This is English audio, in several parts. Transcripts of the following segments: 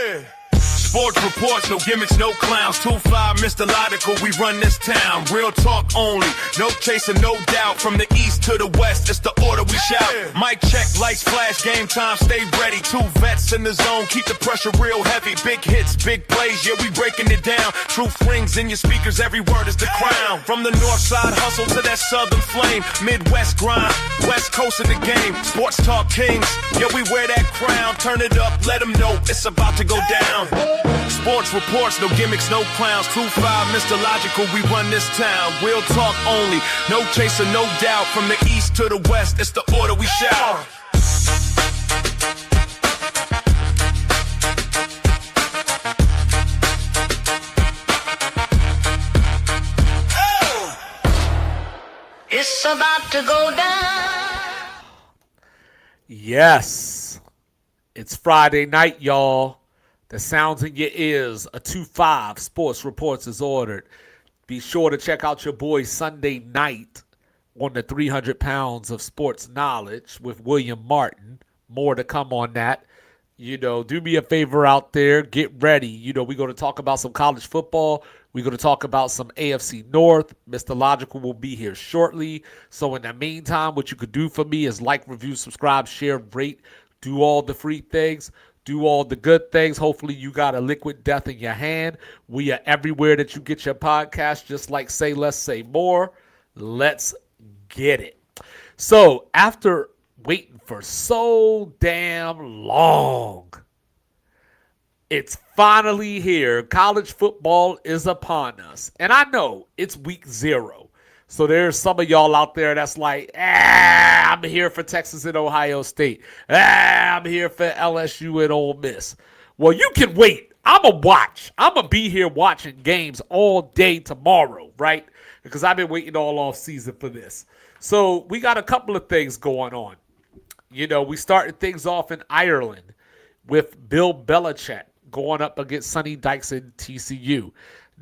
Yeah. Sports reports, no gimmicks, no clowns. 2-5, Mr. Logical, we run this town. Real talk only, no chaser, no doubt. From the east to the west, it's the order we shout. Mic check, lights flash, game time, stay ready. 2 vets in the zone, keep the pressure real heavy. Big hits, big plays, yeah, we breaking it down. Truth rings in your speakers, every word is the crown. From the north side hustle to that southern flame. Midwest grind, west coast of the game. Sports talk kings, yeah, we wear that crown. Turn it up, let them know it's about to go down. Sports reports, no gimmicks, no clowns. 2-5, Mr. Logical, we run this town. Real talk only, no chaser, no doubt. From the east to the west, it's the order we shout. It's about to go down. Yes, it's Friday night, y'all. The sounds in your ears, a 2-5 Sports Reports is ordered. Be sure to check out your boy Sunday night on the 300 pounds of sports knowledge with William Martin. More to come on that. You know, do me a favor out there. Get ready. You know, we're going to talk about some college football. We're going to talk about some AFC North. Mr. Logical will be here shortly. So in the meantime, what you could do for me is like, review, subscribe, share, rate, do all the free things. Do all the good things. Hopefully you got a liquid death in your hand. We are everywhere that you get your podcast, just like Say Less, Say More. Let's get it. So after waiting for so damn long, it's finally here. College football is upon us. And I know it's week 0. So there's some of y'all out there that's like, I'm here for Texas and Ohio State. I'm here for LSU and Ole Miss. Well, you can wait. I'm going to watch. I'm going to be here watching games all day tomorrow, right? Because I've been waiting all off season for this. So we got a couple of things going on. You know, we started things off in Ireland with Bill Belichick going up against Sonny Dykes and TCU.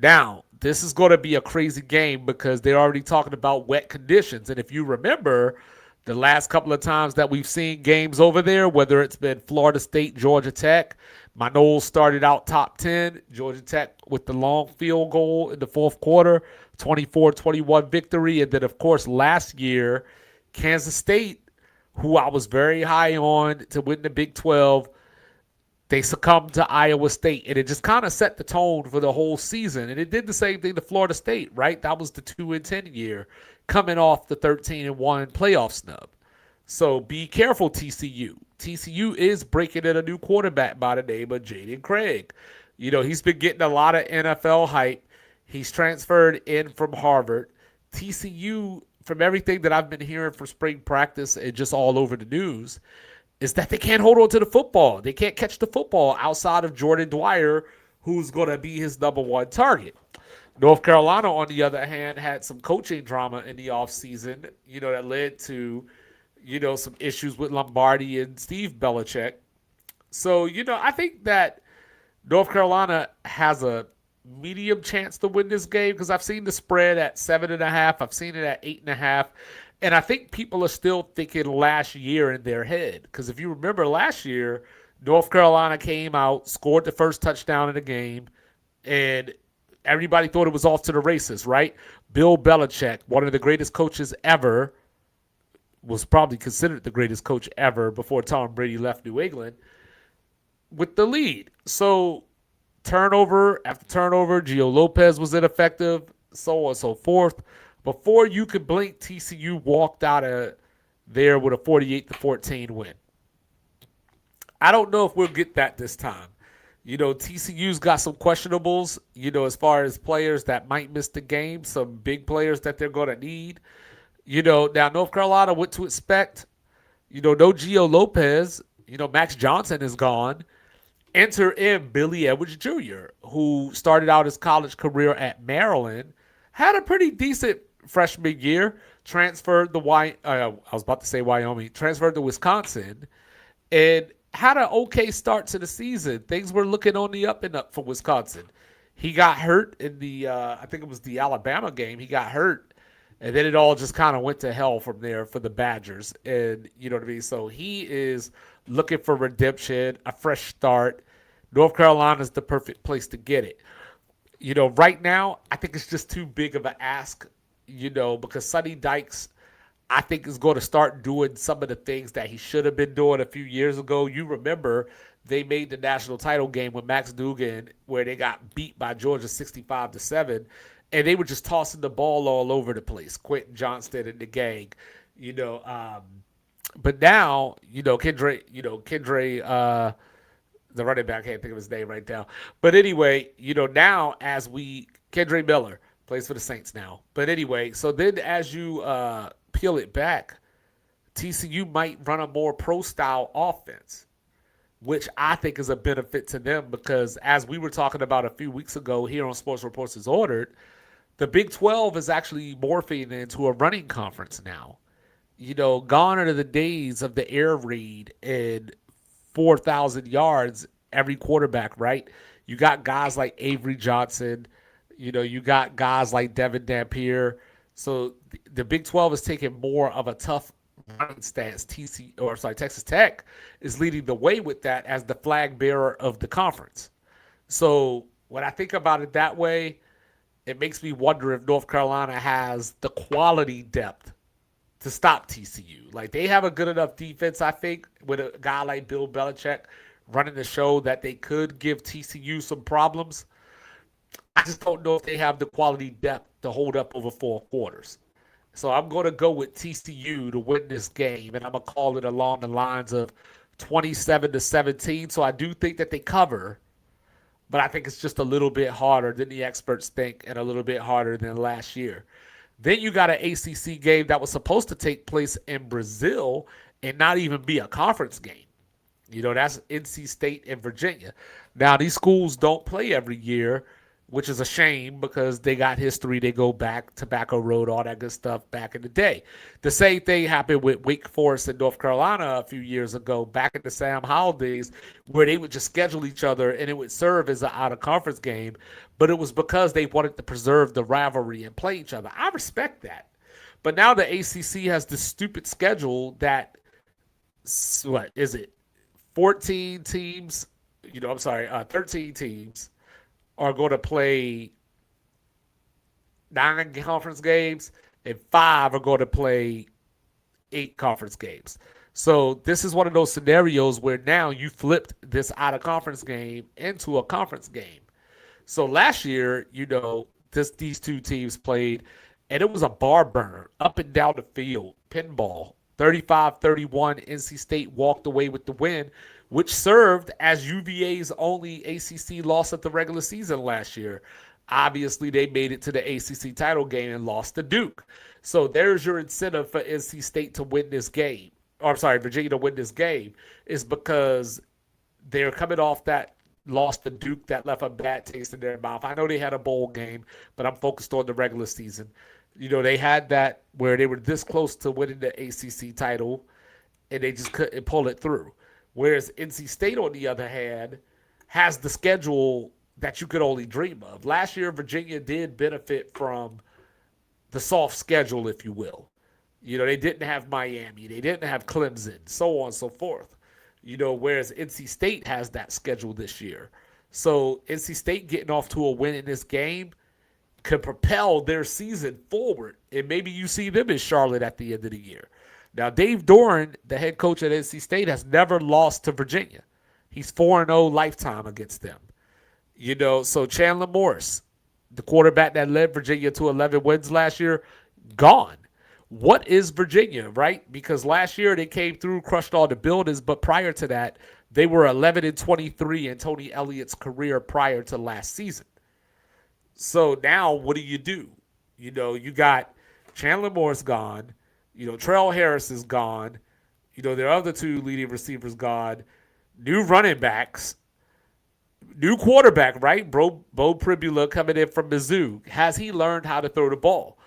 Now, this is going to be a crazy game because they're already talking about wet conditions. And if you remember, the last couple of times that we've seen games over there, whether it's been Florida State, Georgia Tech, my Noles started out top 10. Georgia Tech with the long field goal in the fourth quarter, 24-21 victory. And then, of course, last year, Kansas State, who I was very high on to win the Big 12, they succumbed to Iowa State, and it just kind of set the tone for the whole season. And it did the same thing to Florida State, right? That was the 2-10 year coming off the 13-1 playoff snub. So be careful, TCU. TCU is breaking in a new quarterback by the name of Jaden Craig. You know, he's been getting a lot of NFL hype. He's transferred in from Harvard. TCU, from everything that I've been hearing for spring practice and just all over the news, is that they can't hold on to the football. They can't catch the football outside of Jordan Dwyer, who's going to be his number one target. North Carolina, on the other hand, had some coaching drama in the offseason, you know, that led to, you know, some issues with Lombardi and Steve Belichick. So, you know, I think that North Carolina has a medium chance to win this game because I've seen the spread at 7.5. I've seen it at 8.5. And I think people are still thinking last year in their head. Because if you remember last year, North Carolina came out, scored the first touchdown in the game, and everybody thought it was off to the races, right? Bill Belichick, one of the greatest coaches ever, was probably considered the greatest coach ever before Tom Brady left New England, with the lead. So turnover after turnover, Gio Lopez was ineffective, so on and so forth. Before you could blink, TCU walked out of there with a 48-14 win. I don't know if we'll get that this time. You know, TCU's got some questionables, you know, as far as players that might miss the game, some big players that they're going to need. You know, now North Carolina, what to expect? You know, no Gio Lopez. You know, Max Johnson is gone. Enter in Billy Edwards Jr., who started out his college career at Maryland, had a pretty decent freshman year, transferred transferred to Wisconsin, and had an okay start to the season. Things were looking on the up and up for Wisconsin. He got hurt in the, I think it was the Alabama game. He got hurt, and then it all just kind of went to hell from there for the Badgers. And you know what I mean? So he is looking for redemption, a fresh start. North Carolina is the perfect place to get it. Right now, I think it's just too big of an ask, because Sonny Dykes, I think, is going to start doing some of the things that he should have been doing a few years ago. You remember they made the national title game with Max Duggan where they got beat by Georgia 65-7, and they were just tossing the ball all over the place, Quentin Johnston and the gang, But now, Kendre, the running back, I can't think of his name right now. But anyway, now Kendre Miller plays for the Saints now. But anyway, so then as you peel it back, TCU might run a more pro-style offense, which I think is a benefit to them because as we were talking about a few weeks ago here on Sports Reports is Ordered, the Big 12 is actually morphing into a running conference now. Gone are the days of the air raid and 4,000 yards every quarterback, right? You got guys like Avery Johnson. You got guys like Devin Dampier. So the Big 12 is taking more of a tough running stance. Texas Tech is leading the way with that as the flag bearer of the conference. So when I think about it that way, it makes me wonder if North Carolina has the quality depth to stop TCU. Like, they have a good enough defense, I think, with a guy like Bill Belichick running the show that they could give TCU some problems. I just don't know if they have the quality depth to hold up over 4 quarters. So I'm going to go with TCU to win this game, and I'm going to call it along the lines of 27-17. So I do think that they cover, but I think it's just a little bit harder than the experts think and a little bit harder than last year. Then you got an ACC game that was supposed to take place in Brazil and not even be a conference game. That's NC State and Virginia. Now, these schools don't play every year, which is a shame because they got history. They go back, Tobacco Road, all that good stuff back in the day. The same thing happened with Wake Forest and North Carolina a few years ago, back in the Sam Howell days, where they would just schedule each other and it would serve as an out-of-conference game. But it was because they wanted to preserve the rivalry and play each other. I respect that. But now the ACC has this stupid schedule that, 14 teams, 13 teams are going to play 9 conference games, and 5 are going to play 8 conference games. So this is one of those scenarios where now you flipped this out-of-conference game into a conference game. So last year, these 2 teams played, and it was a bar burner up and down the field, pinball. 35-31, NC State walked away with the win, which served as UVA's only ACC loss at the regular season last year. Obviously, they made it to the ACC title game and lost to Duke. So there's your incentive for NC State to win this game. Virginia to win this game, is because they're coming off that loss to Duke that left a bad taste in their mouth. I know they had a bowl game, but I'm focused on the regular season. They had that where they were this close to winning the ACC title, and they just couldn't pull it through. Whereas NC State, on the other hand, has the schedule that you could only dream of. Last year, Virginia did benefit from the soft schedule, if you will. They didn't have Miami. They didn't have Clemson, so on and so forth. Whereas NC State has that schedule this year. So NC State getting off to a win in this game could propel their season forward. And maybe you see them in Charlotte at the end of the year. Now, Dave Doran, the head coach at NC State, has never lost to Virginia. He's 4-0 lifetime against them. So Chandler Morris, the quarterback that led Virginia to 11 wins last year, gone. What is Virginia, right? Because last year they came through, crushed all the buildings, but prior to that, they were 11-23 in Tony Elliott's career prior to last season. So now what do? You got Chandler Morris gone. Trell Harris is gone. Their other 2 leading receivers gone. New running backs. New quarterback, right? Bo Pribula coming in from Mizzou. Has he learned how to throw the ball?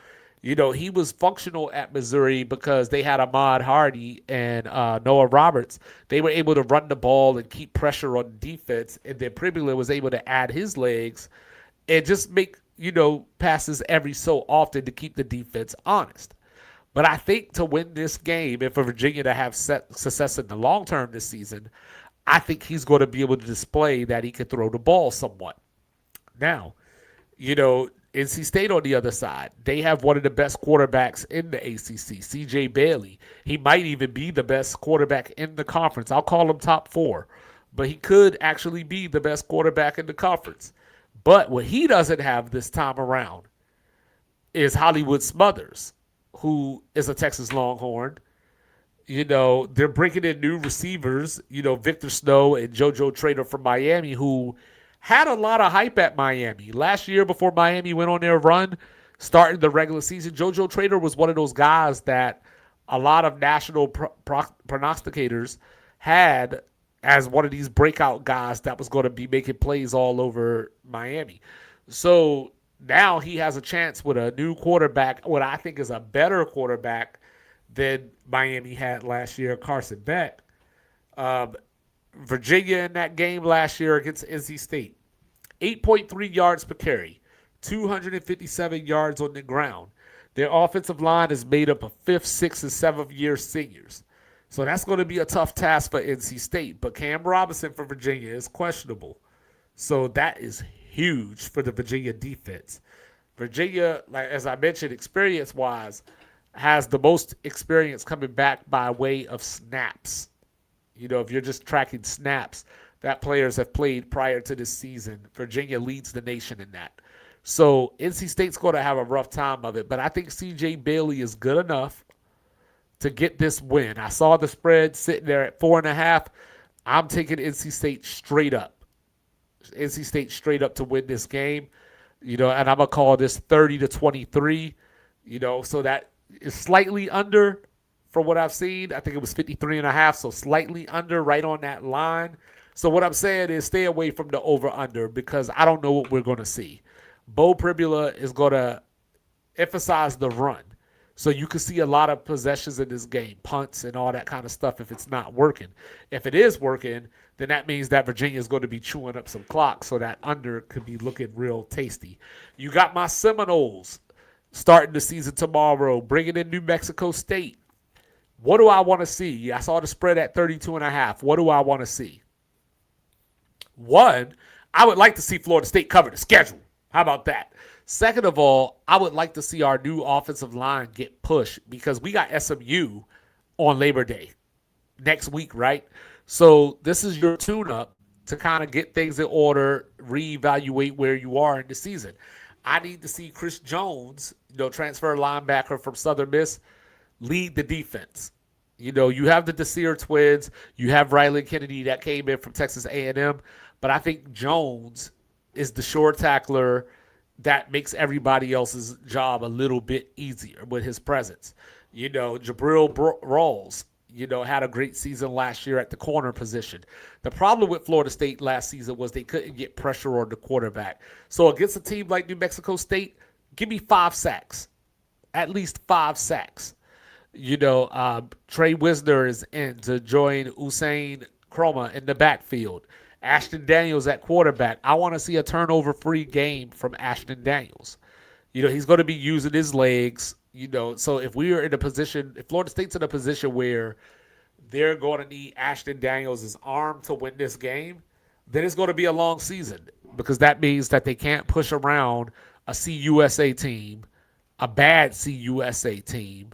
He was functional at Missouri because they had Ahmad Hardy and Noah Roberts. They were able to run the ball and keep pressure on defense, and then Pribula was able to add his legs and just make, passes every so often to keep the defense honest. But I think to win this game, and for Virginia to have success in the long term this season, I think he's going to be able to display that he can throw the ball somewhat. Now, NC State on the other side, they have one of the best quarterbacks in the ACC, C.J. Bailey. He might even be the best quarterback in the conference. I'll call him top 4, but he could actually be the best quarterback in the conference. But what he doesn't have this time around is Hollywood Smothers, who is a Texas Longhorn. They're bringing in new receivers, Victor Snow and JoJo Trader from Miami, who had a lot of hype at Miami. Last year, before Miami went on their run, starting the regular season, JoJo Trader was one of those guys that a lot of national prognosticators had as one of these breakout guys that was going to be making plays all over Miami. So now he has a chance with a new quarterback, what I think is a better quarterback than Miami had last year, Carson Beck. Virginia in that game last year against NC State, 8.3 yards per carry, 257 yards on the ground. Their offensive line is made up of 5th, 6th, and 7th year seniors. So that's going to be a tough task for NC State. But Cam Robinson for Virginia is questionable. So that is huge for the Virginia defense. Virginia, like as I mentioned, experience-wise, has the most experience coming back by way of snaps. If you're just tracking snaps that players have played prior to this season, Virginia leads the nation in that. So NC State's going to have a rough time of it, but I think C.J. Bailey is good enough to get this win. I saw the spread sitting there at 4.5. I'm taking NC State straight up. NC State straight up to win this game, and I'm going to call this 30-23, so that is slightly under from what I've seen. I think it was 53.5, so slightly under, right on that line. So what I'm saying is stay away from the over-under because I don't know what we're going to see. Bo Pribula is going to emphasize the run. So you can see a lot of possessions in this game, punts and all that kind of stuff if it's not working. If it is working, then that means that Virginia is going to be chewing up some clock, so that under could be looking real tasty. You got my Seminoles starting the season tomorrow, bringing in New Mexico State. What do I want to see? I saw the spread at 32.5. What do I want to see? One, I would like to see Florida State cover the schedule. How about that? Second of all, I would like to see our new offensive line get pushed because we got SMU on Labor Day next week, right? So this is your tune-up to kind of get things in order, reevaluate where you are in the season. I need to see Chris Jones, transfer linebacker from Southern Miss, lead the defense. You have the Desir twins. You have Rylan Kennedy that came in from Texas A&M. But I think Jones is the short tackler that makes everybody else's job a little bit easier with his presence. Jabril Rawls, had a great season last year at the corner position. The problem with Florida State last season was they couldn't get pressure on the quarterback. So against a team like New Mexico State, give me 5 sacks, at least 5 sacks. Trey Wisner is in to join Usain Chroma in the backfield. Ashton Daniels at quarterback. I want to see a turnover-free game from Ashton Daniels. He's going to be using his legs. So if we are in a position, if Florida State's in a position where they're going to need Ashton Daniels' arm to win this game, then it's going to be a long season because that means that they can't push around a CUSA team, a bad CUSA team,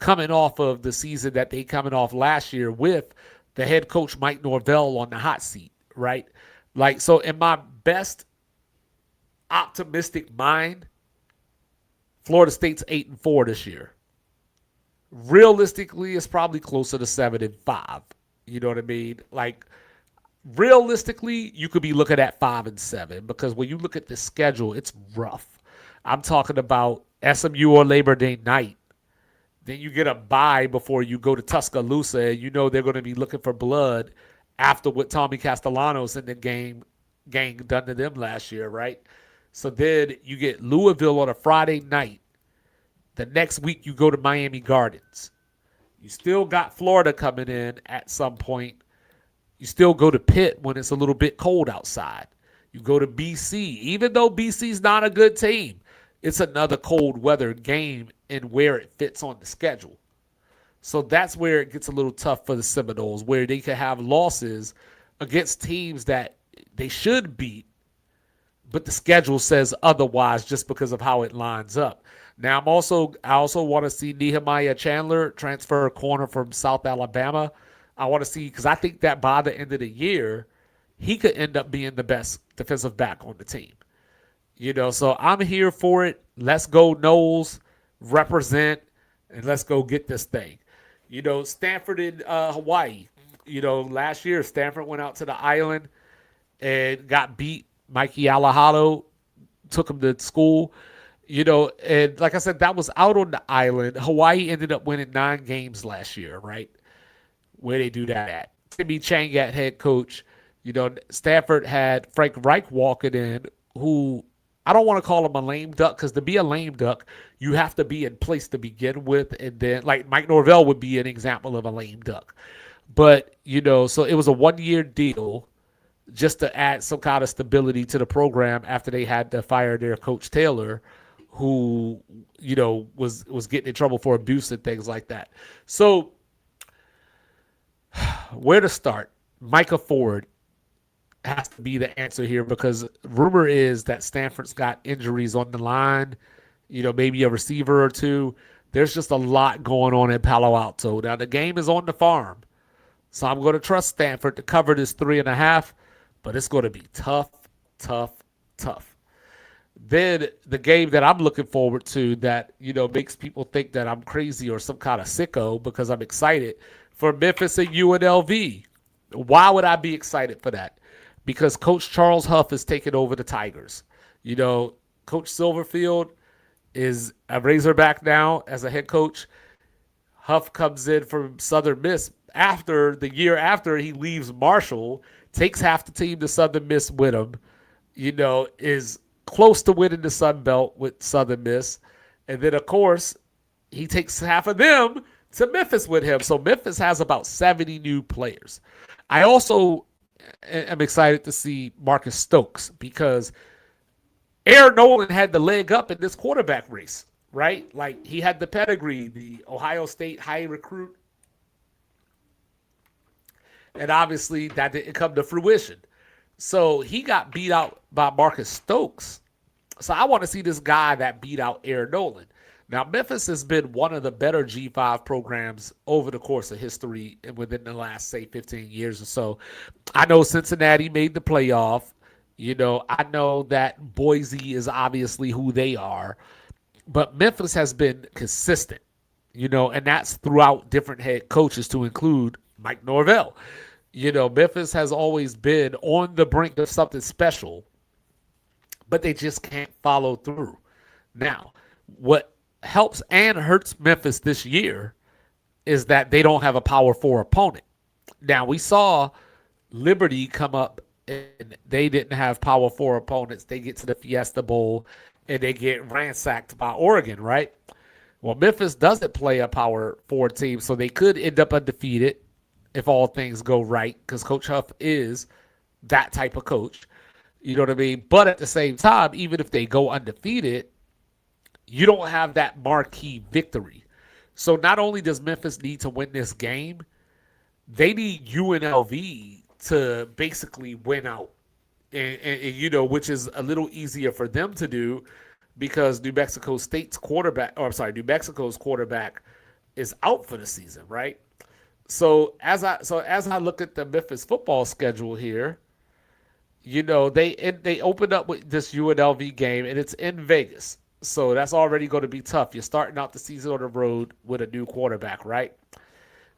coming off of the season that they coming off last year with the head coach Mike Norvell on the hot seat, right? So in my best optimistic mind, Florida State's 8-4 this year. Realistically, it's probably closer to 7-5. You know what I mean? Realistically, you could be looking at 5-7 because when you look at the schedule, it's rough. I'm talking about SMU on Labor Day night. Then you get a bye before you go to Tuscaloosa, and they're going to be looking for blood after what Tommy Castellanos in the gang done to them last year, right? So then you get Louisville on a Friday night. The next week you go to Miami Gardens. You still got Florida coming in at some point. You still go to Pitt when it's a little bit cold outside. You go to BC. Even though BC's not a good team, it's another cold weather game and where it fits on the schedule. So that's where it gets a little tough for the Seminoles, where they could have losses, against teams that they should beat, but the schedule says otherwise just because of how it lines up. Now, I also want to see Nehemiah Chandler transfer a corner from South Alabama. I want to see, because I think that by the end of the year, he could end up being the best defensive back on the team. So I'm here for it. Let's go Noles, represent, and let's go get this thing. Stanford in Hawaii. Last year Stanford went out to the island and got beat. Mikey Alahalo took him to school. And like I said, that was out on the island. Hawaii ended up winning 9 games last year, right? Where they do that at. Timmy Chang at head coach. Stanford had Frank Reich walking in, who I don't want to call him a lame duck, because to be a lame duck, you have to be in place to begin with. And then, like, Mike Norvell would be an example of a lame duck. But, so it was a 1-year deal just to add some kind of stability to the program after they had to fire their coach Taylor, who, was getting in trouble for abuse and things like that. So where to start? Micah Ford has to be the answer here, because rumor is that Stanford's got injuries on the line, maybe a receiver or two. There's just a lot going on in Palo Alto. Now, the game is on the farm, so I'm going to trust Stanford to cover this 3.5, but it's going to be tough. Then the game that I'm looking forward to that, makes people think that I'm crazy or some kind of sicko, because I'm excited for Memphis and UNLV. Why would I be excited for that? Because Coach Charles Huff is taking over the Tigers. Coach Silverfield is a Razorback now as a head coach. Huff comes in from Southern Miss the year after he leaves Marshall, takes half the team to Southern Miss with him, is close to winning the Sun Belt with Southern Miss. And then, of course, he takes half of them to Memphis with him. So Memphis has about 70 new players. I also am excited to see Marcus Stokes, because Aaron Nolan had the leg up in this quarterback race, right? Like, he had the pedigree, the Ohio State high recruit. And obviously that didn't come to fruition. So he got beat out by Marcus Stokes. So I want to see this guy that beat out Aaron Nolan. Now, Memphis has been one of the better G5 programs over the course of history and within the last, say, 15 years or so. I know Cincinnati made the playoff. I know that Boise is obviously who they are. But Memphis has been consistent, and that's throughout different head coaches, to include Mike Norvell. Memphis has always been on the brink of something special, but they just can't follow through. Now, what helps and hurts Memphis this year is that they don't have a Power 4 opponent. Now, we saw Liberty come up, and they didn't have Power 4 opponents. They get to the Fiesta Bowl, and they get ransacked by Oregon, right? Well, Memphis doesn't play a Power 4 team, so they could end up undefeated if all things go right, because Coach Huff is that type of coach. You know what I mean? But at the same time, even if they go undefeated, you don't have that marquee victory. So not only does Memphis need to win this game, they need UNLV to basically win out, and which is a little easier for them to do, because New Mexico's quarterback is out for the season, right? So as I look at the Memphis football schedule here, they opened up with this UNLV game, and it's in Vegas. So that's already going to be tough. You're starting out the season on the road with a new quarterback, right?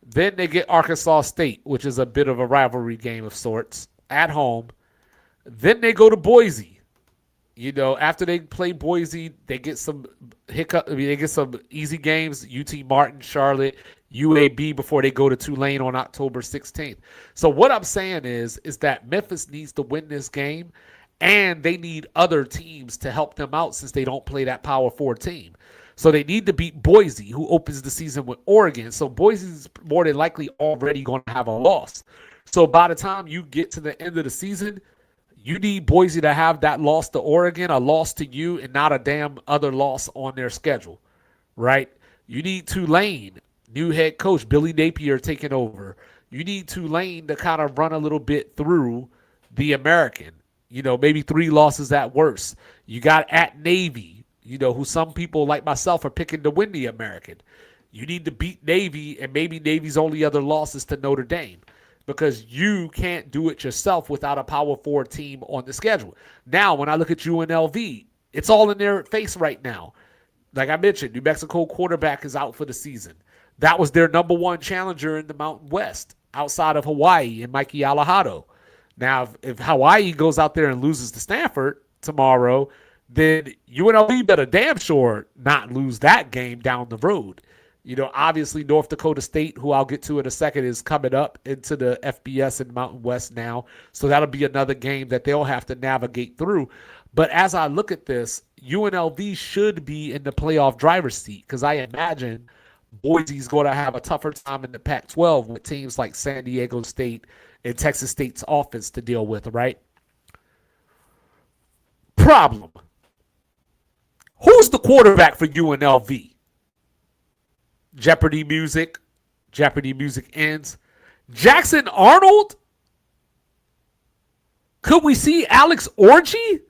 Then they get Arkansas State, which is a bit of a rivalry game of sorts, at home. Then they go to Boise. After they play Boise, they get some they get some easy games, UT Martin, Charlotte, UAB, before they go to Tulane on October 16th. So what I'm saying is that Memphis needs to win this game, and they need other teams to help them out since they don't play that Power 4 team. So they need to beat Boise, who opens the season with Oregon. So Boise's more than likely already going to have a loss. So by the time you get to the end of the season, you need Boise to have that loss to Oregon, a loss to you, and not a damn other loss on their schedule, right? You need Tulane, new head coach, Billy Napier taking over. you need Tulane to kind of run a little bit through the American. Maybe 3 losses at worst. You got at Navy, who some people like myself are picking to win the American. You need to beat Navy, and maybe Navy's only other loss is to Notre Dame, because you can't do it yourself without a Power 4 team on the schedule. Now, when I look at UNLV, it's all in their face right now. Like I mentioned, New Mexico quarterback is out for the season. That was their number 1 challenger in the Mountain West, outside of Hawaii and Mikey Alejado. Now, if Hawaii goes out there and loses to Stanford tomorrow, then UNLV better damn sure not lose that game down the road. Obviously North Dakota State, who I'll get to in a second, is coming up into the FBS and Mountain West now. So that'll be another game that they'll have to navigate through. But as I look at this, UNLV should be in the playoff driver's seat, because I imagine Boise's going to have a tougher time in the Pac-12 with teams like San Diego State and Texas State's offense to deal with, right? Problem. Who's the quarterback for UNLV? Jeopardy music. Jeopardy music ends. Jackson Arnold? Could we see Alex Orji?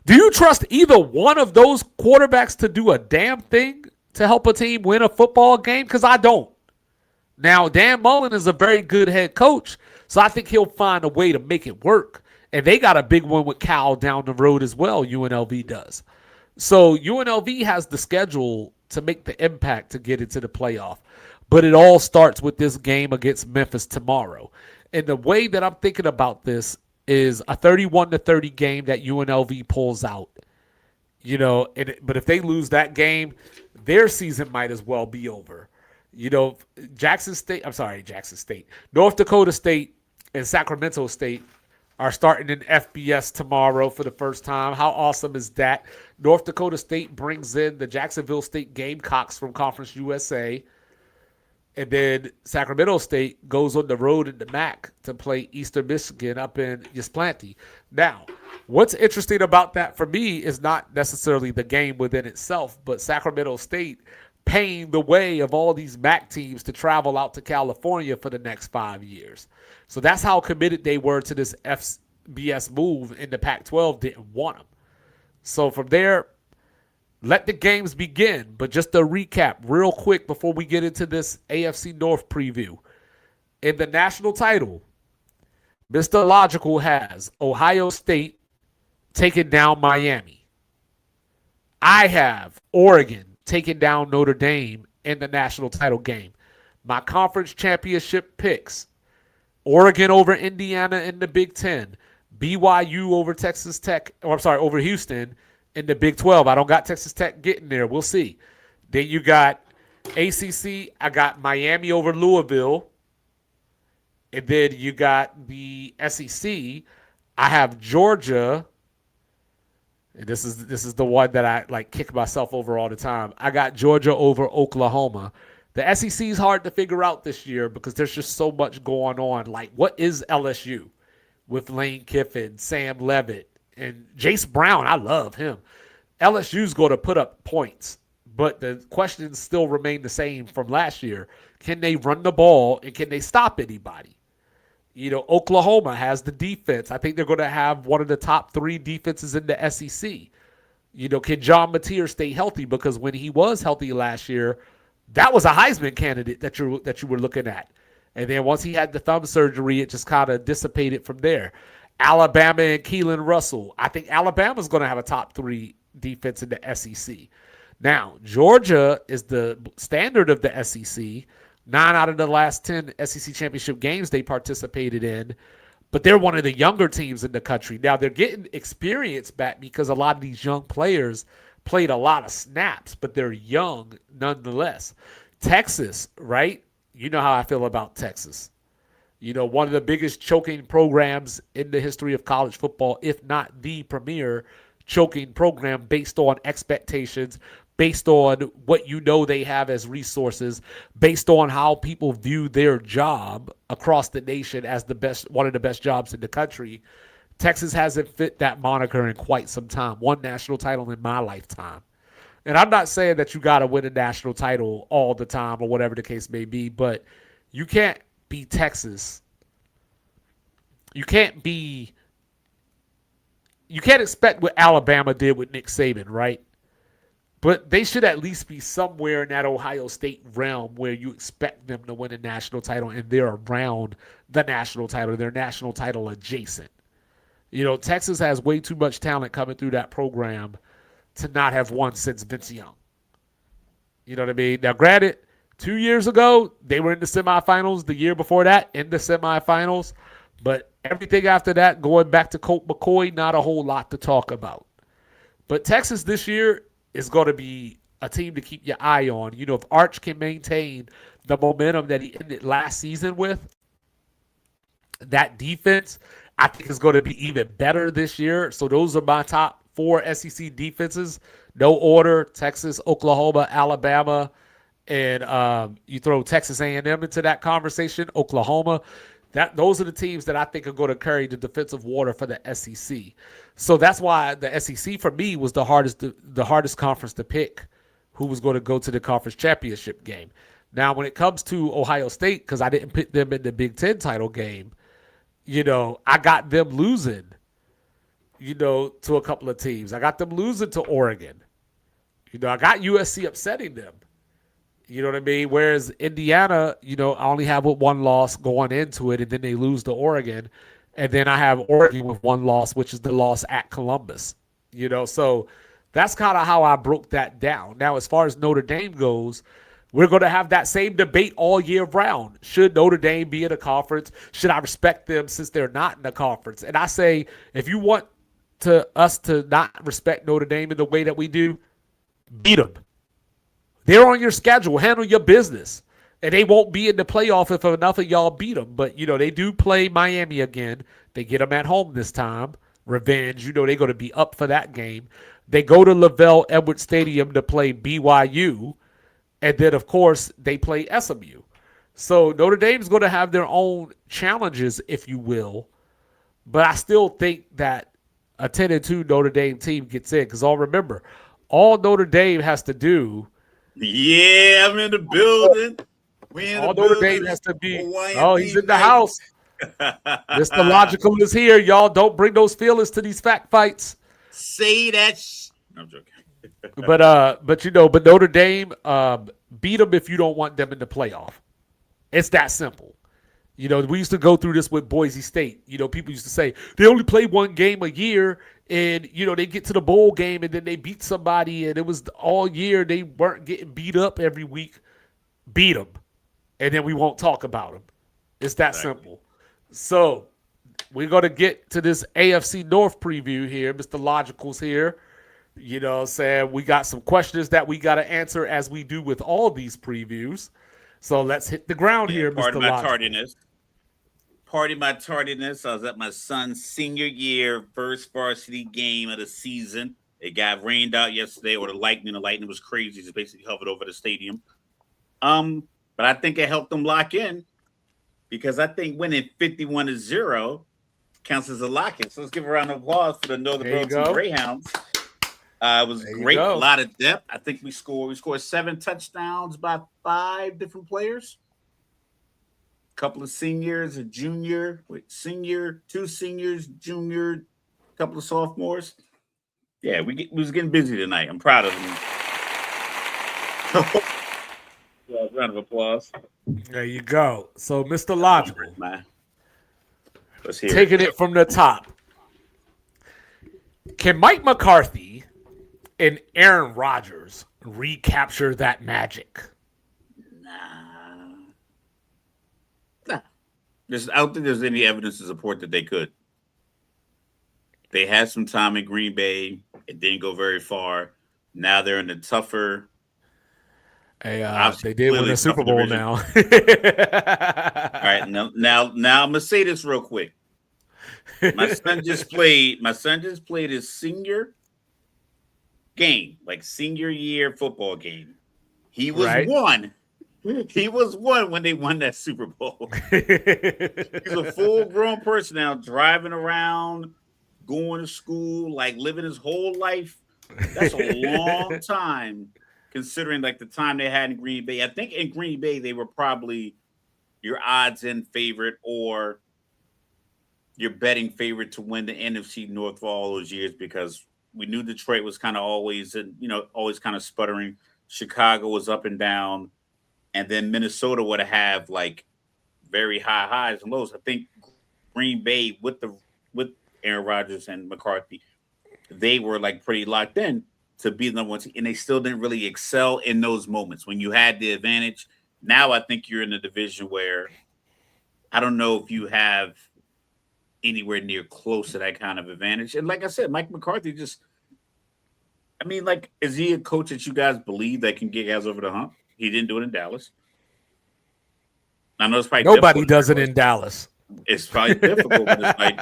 Do you trust either one of those quarterbacks to do a damn thing to help a team win a football game? Because I don't. Now, Dan Mullen is a very good head coach, so I think he'll find a way to make it work. And they got a big one with Cal down the road as well, UNLV does. So UNLV has the schedule to make the impact to get into the playoff. But it all starts with this game against Memphis tomorrow. And the way that I'm thinking about this is a 31-30 game that UNLV pulls out. But if they lose that game, their season might as well be over. Jackson State, North Dakota State and Sacramento State are starting in FBS tomorrow for the first time. How awesome is that? North Dakota State brings in the Jacksonville State Gamecocks from Conference USA. And then Sacramento State goes on the road in the MAC to play Eastern Michigan up in Ypsilanti. Now, what's interesting about that for me is not necessarily the game within itself, but Sacramento State paying the way of all these MAC teams to travel out to California for the next 5 years. So that's how committed they were to this FBS move, and the Pac-12 didn't want them. So from there, let the games begin. But just to recap real quick before we get into this AFC North preview. In the national title, Mr. Logical has Ohio State taking down Miami. I have Oregon taking down Notre Dame in the national title game. My conference championship picks: Oregon over Indiana in the Big Ten, BYU over over Houston in the Big 12. I don't got Texas Tech getting there. We'll see. Then you got ACC. I got Miami over Louisville. And then you got the SEC. I have Georgia. And this is the one that I kick myself over all the time. I got Georgia over Oklahoma. The SEC is hard to figure out this year because there's just so much going on. Like, what is LSU with Lane Kiffin, Sam Levitt, and Jace Brown? I love him. LSU's going to put up points, but the questions still remain the same from last year. Can they run the ball, and can they stop anybody? Oklahoma has the defense. I think they're going to have one of the top 3 defenses in the SEC. Can John Mateer stay healthy? Because when he was healthy last year, that was a Heisman candidate that you were looking at. And then once he had the thumb surgery, it just kind of dissipated from there. Alabama and Keelan Russell. I think Alabama's going to have a top 3 defense in the SEC. Now, Georgia is the standard of the SEC. 9 out of the last 10 SEC championship games they participated in. But they're one of the younger teams in the country. Now, they're getting experience back because a lot of these young players played a lot of snaps, but they're young nonetheless. Texas, right? You know how I feel about Texas. One of the biggest choking programs in the history of college football, if not the premier choking program based on expectations, based on what they have as resources, based on how people view their job across the nation as one of the best jobs in the country. Texas hasn't fit that moniker in quite some time. One national title in my lifetime. And I'm not saying that you got to win a national title all the time or whatever the case may be, but you can't be Texas. You can't expect what Alabama did with Nick Saban, right? But they should at least be somewhere in that Ohio State realm where you expect them to win a national title, and they're around the national title. They're national title adjacent. Texas has way too much talent coming through that program to not have won since Vince Young. You know what I mean? Now, granted, 2 years ago, they were in the semifinals. The year before that, in the semifinals. But everything after that, going back to Colt McCoy, not a whole lot to talk about. But Texas this year is going to be a team to keep your eye on. If Arch can maintain the momentum that he ended last season with, that defense, I think is going to be even better this year. So those are my top 4 SEC defenses. No order: Texas, Oklahoma, Alabama, and you throw Texas A&M into that conversation, Oklahoma. Those are the teams that I think are going to carry the defensive water for the SEC. So that's why the SEC for me was the hardest conference to pick who was going to go to the conference championship game. Now, when it comes to Ohio State, because I didn't pick them in the Big Ten title game, I got them losing, to a couple of teams. I got them losing to Oregon. I got USC upsetting them. You know what I mean? Whereas Indiana, I only have one loss going into it, and then they lose to Oregon. And then I have Oregon with one loss, which is the loss at Columbus. So that's kind of how I broke that down. Now, as far as Notre Dame goes, we're going to have that same debate all year round. Should Notre Dame be in a conference? Should I respect them since they're not in a conference? And I say, if you want us to not respect Notre Dame in the way that we do, beat them. They're on your schedule. Handle your business. And they won't be in the playoff if enough of y'all beat them. But, they do play Miami again. They get them at home this time. Revenge. They're going to be up for that game. They go to Lavelle Edwards Stadium to play BYU. And then, of course, they play SMU. So Notre Dame's going to have their own challenges, if you will. But I still think that a 10-2 Notre Dame team gets in. Because remember, all Notre Dame has to do. Yeah, I'm in the building. All Notre Dame has to be. Oh, he's in the house. Mr. Logical is here, y'all. Don't bring those feelings to these fact fights. Say that. No, I'm joking. but Notre Dame, beat them if you don't want them in the playoff. It's that simple. We used to go through this with Boise State. People used to say they only play one game a year, and they get to the bowl game and then they beat somebody, and it was all year they weren't getting beat up every week. Beat them, and then we won't talk about them. It's that simple. So we're gonna get to this AFC North preview here. Mr. Logical's here. Saying we got some questions that we got to answer as we do with all these previews. So let's hit the ground here, Mr. Logical. Pardon my tardiness. I was at my son's senior year, first varsity game of the season. It got rained out yesterday, or the lightning was crazy. Just basically hovered over the stadium. But I think it helped them lock in because I think winning 51-0 counts as a lock-in. So let's give a round of applause for the Northern Burlington Greyhounds. It was great, a lot of depth. I think we scored 7 touchdowns by 5 different players. Couple of seniors, a junior, 2 seniors, junior, couple of sophomores. Yeah, we was getting busy tonight. I'm proud of them. Round of applause. There you go. So, Mr. Logical, let's hear taking it from the top. Can Mike McCarthy and Aaron Rodgers recapture that magic? I don't think there's any evidence to support that they could. They had some time in Green Bay. It didn't go very far. Now they're in the tougher. They did win the Super Bowl now. All right, now I'm gonna say this real quick. My son just played his senior game, like senior year football game. He was one. He was one when they won that Super Bowl. He's a full-grown person now, driving around, going to school, like living his whole life. That's a long time, considering like the time they had in Green Bay. I think in Green Bay they were probably your odds-in favorite or your betting favorite to win the NFC North for all those years because we knew Detroit was kind of always, always kind of sputtering. Chicago was up and down, and then Minnesota would have like very high highs and lows. I think Green Bay with Aaron Rodgers and McCarthy, they were like pretty locked in to be the number one team, and they still didn't really excel in those moments when you had the advantage. Now I think you're in a division where I don't know if you have anywhere near close to that kind of advantage. And like I said, Mike McCarthy is he a coach that you guys believe that can get guys over the hump? He didn't do it in Dallas. I know it's probably nobody does it in Dallas. It's probably difficult, but it's like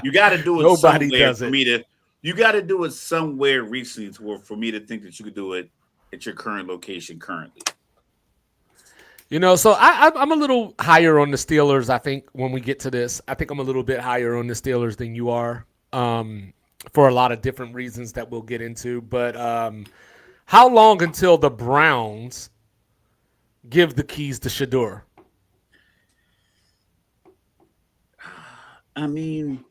you got to do it Nobody somewhere does for it. me to. You got to do it somewhere recently for me to think that you could do it at your current location currently. So I'm a little higher on the Steelers. I think when we get to this, I think I'm a little bit higher on the Steelers than you are for a lot of different reasons that we'll get into. But how long until the Browns give the keys to Shedeur? I mean,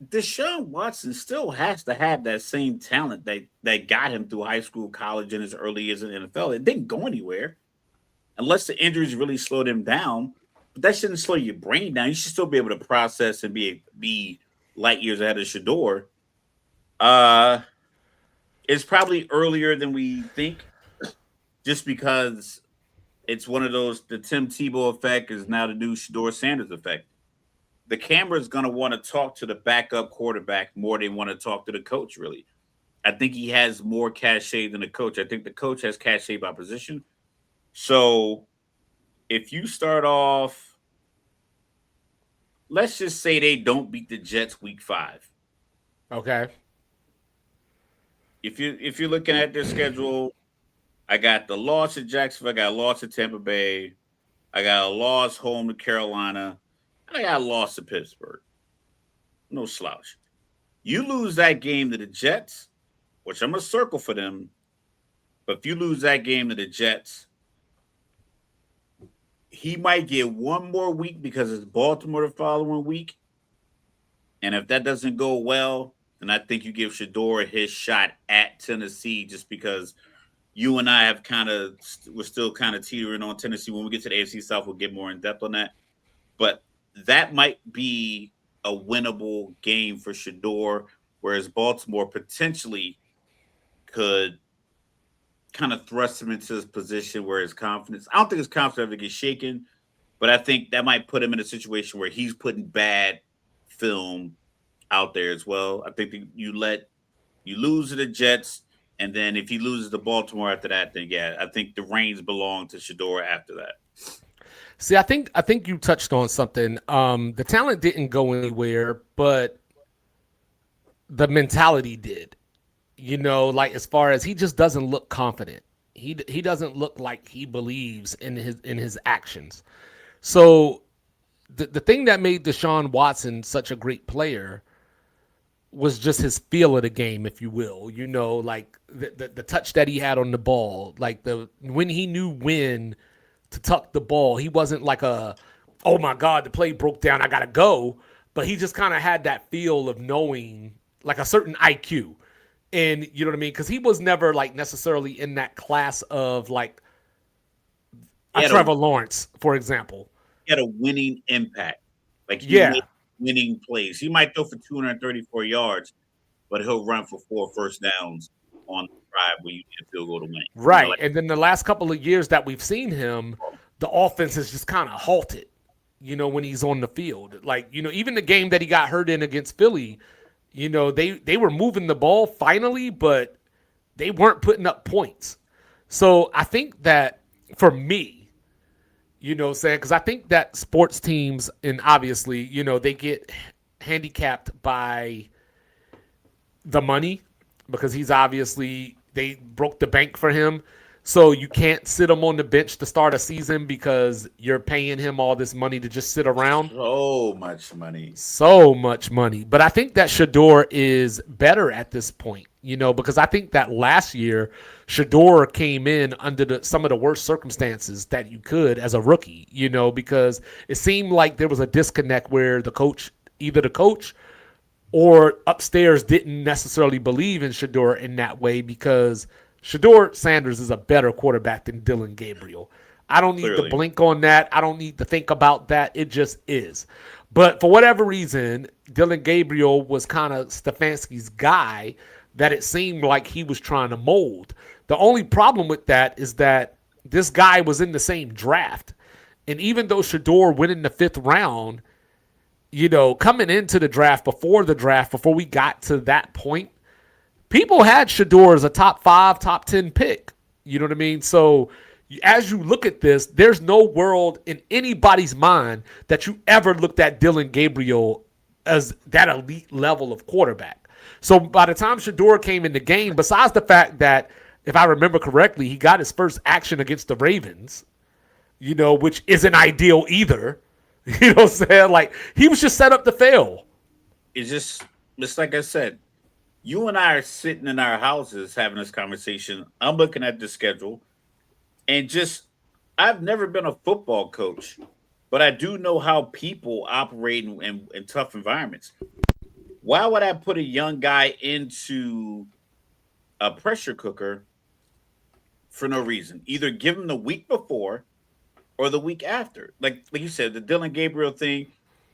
Deshaun Watson still has to have that same talent that got him through high school, college, and his early years in the NFL. It didn't go anywhere unless the injuries really slowed him down. But that shouldn't slow your brain down. You should still be able to process and be light years ahead of Shedeur. It's probably earlier than we think, just because it's one of those. The Tim Tebow effect is now the new Shedeur Sanders effect. The camera is going to want to talk to the backup quarterback more than want to talk to the coach, really. I think he has more cachet than the coach. I think the coach has cachet by position. So if you start off, let's just say they don't beat the Jets week 5. Okay. If you're looking at their schedule, I got the loss at Jacksonville, I got a loss at Tampa Bay, I got a loss home to Carolina, and I got a loss to Pittsburgh. No slouch. You lose that game to the Jets, which I'm going to circle for them, but if you lose that game to the Jets, he might get one more week because it's Baltimore the following week. And if that doesn't go well, then I think you give Shedeur his shot at Tennessee, just because you and I have we're still kind of teetering on Tennessee. When we get to the AFC South, we'll get more in depth on that. But that might be a winnable game for Shedeur, whereas Baltimore potentially could kind of thrust him into his position where his confidence, I don't think his confidence ever gets shaken, but I think that might put him in a situation where he's putting bad film out there as well. I think that you lose to the Jets, and then if he loses to Baltimore after that, then yeah, I think the reins belong to Shedeur after that. See, I think you touched on something. The talent didn't go anywhere, but the mentality did. Like as far as he just doesn't look confident. He doesn't look like he believes in his actions. So the thing that made Deshaun Watson such a great player was just his feel of the game, if you will. Like the touch that he had on the ball, like when he knew when to tuck the ball. He wasn't like oh my God, the play broke down, I gotta go. But he just kind of had that feel of knowing, like a certain IQ. And you know what I mean? Because he was never like necessarily in that class of like Trevor Lawrence, for example. He had a winning impact. Like he made winning plays. He might throw for 234 yards, but he'll run for 4 first downs on the drive where you need a field goal to win. Right. And then the last couple of years that we've seen him, the offense has just kind of halted, when he's on the field. Like, even the game that he got hurt in against Philly, they were moving the ball finally, but they weren't putting up points. So I think that for me, because I think that sports teams, and obviously, they get handicapped by the money, because he's obviously, they broke the bank for him. So you can't sit him on the bench to start a season because you're paying him all this money to just sit around. So much money. So much money. But I think that Shedeur is better at this point, because I think that last year Shedeur came in under some of the worst circumstances that you could as a rookie, because it seemed like there was a disconnect where either the coach or upstairs didn't necessarily believe in Shedeur in that way, because Shedeur Sanders is a better quarterback than Dylan Gabriel. I don't need to blink on that. I don't need to think about that. It just is. But for whatever reason, Dylan Gabriel was kind of Stefanski's guy that it seemed like he was trying to mold. The only problem with that is that this guy was in the same draft. And even though Shedeur went in the 5th round, coming into the draft, before we got to that point, people had Shedeur as a top 5, top 10 pick. You know what I mean? So as you look at this, there's no world in anybody's mind that you ever looked at Dylan Gabriel as that elite level of quarterback. So by the time Shedeur came in the game, besides the fact that, if I remember correctly, he got his first action against the Ravens, which isn't ideal either. You know what I'm saying? Like, he was just set up to fail. It's like I said, you and I are sitting in our houses having this conversation. I'm looking at the schedule, and I've never been a football coach, but I do know how people operate in tough environments. Why would I put a young guy into a pressure cooker for no reason? Either give him the week before or the week after. Like you said, the Dylan Gabriel thing,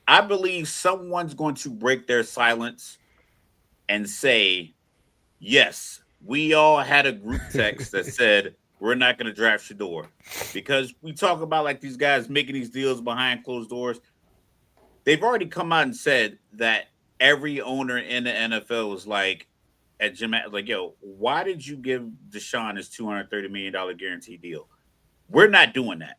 I believe someone's going to break their silence and say, yes, we all had a group text that said, we're not going to draft Shedeur. Because we talk about like these guys making these deals behind closed doors. They've already come out and said that every owner in the NFL was like, at Jim, like, yo, why did you give Deshaun his $230 million guarantee deal? We're not doing that.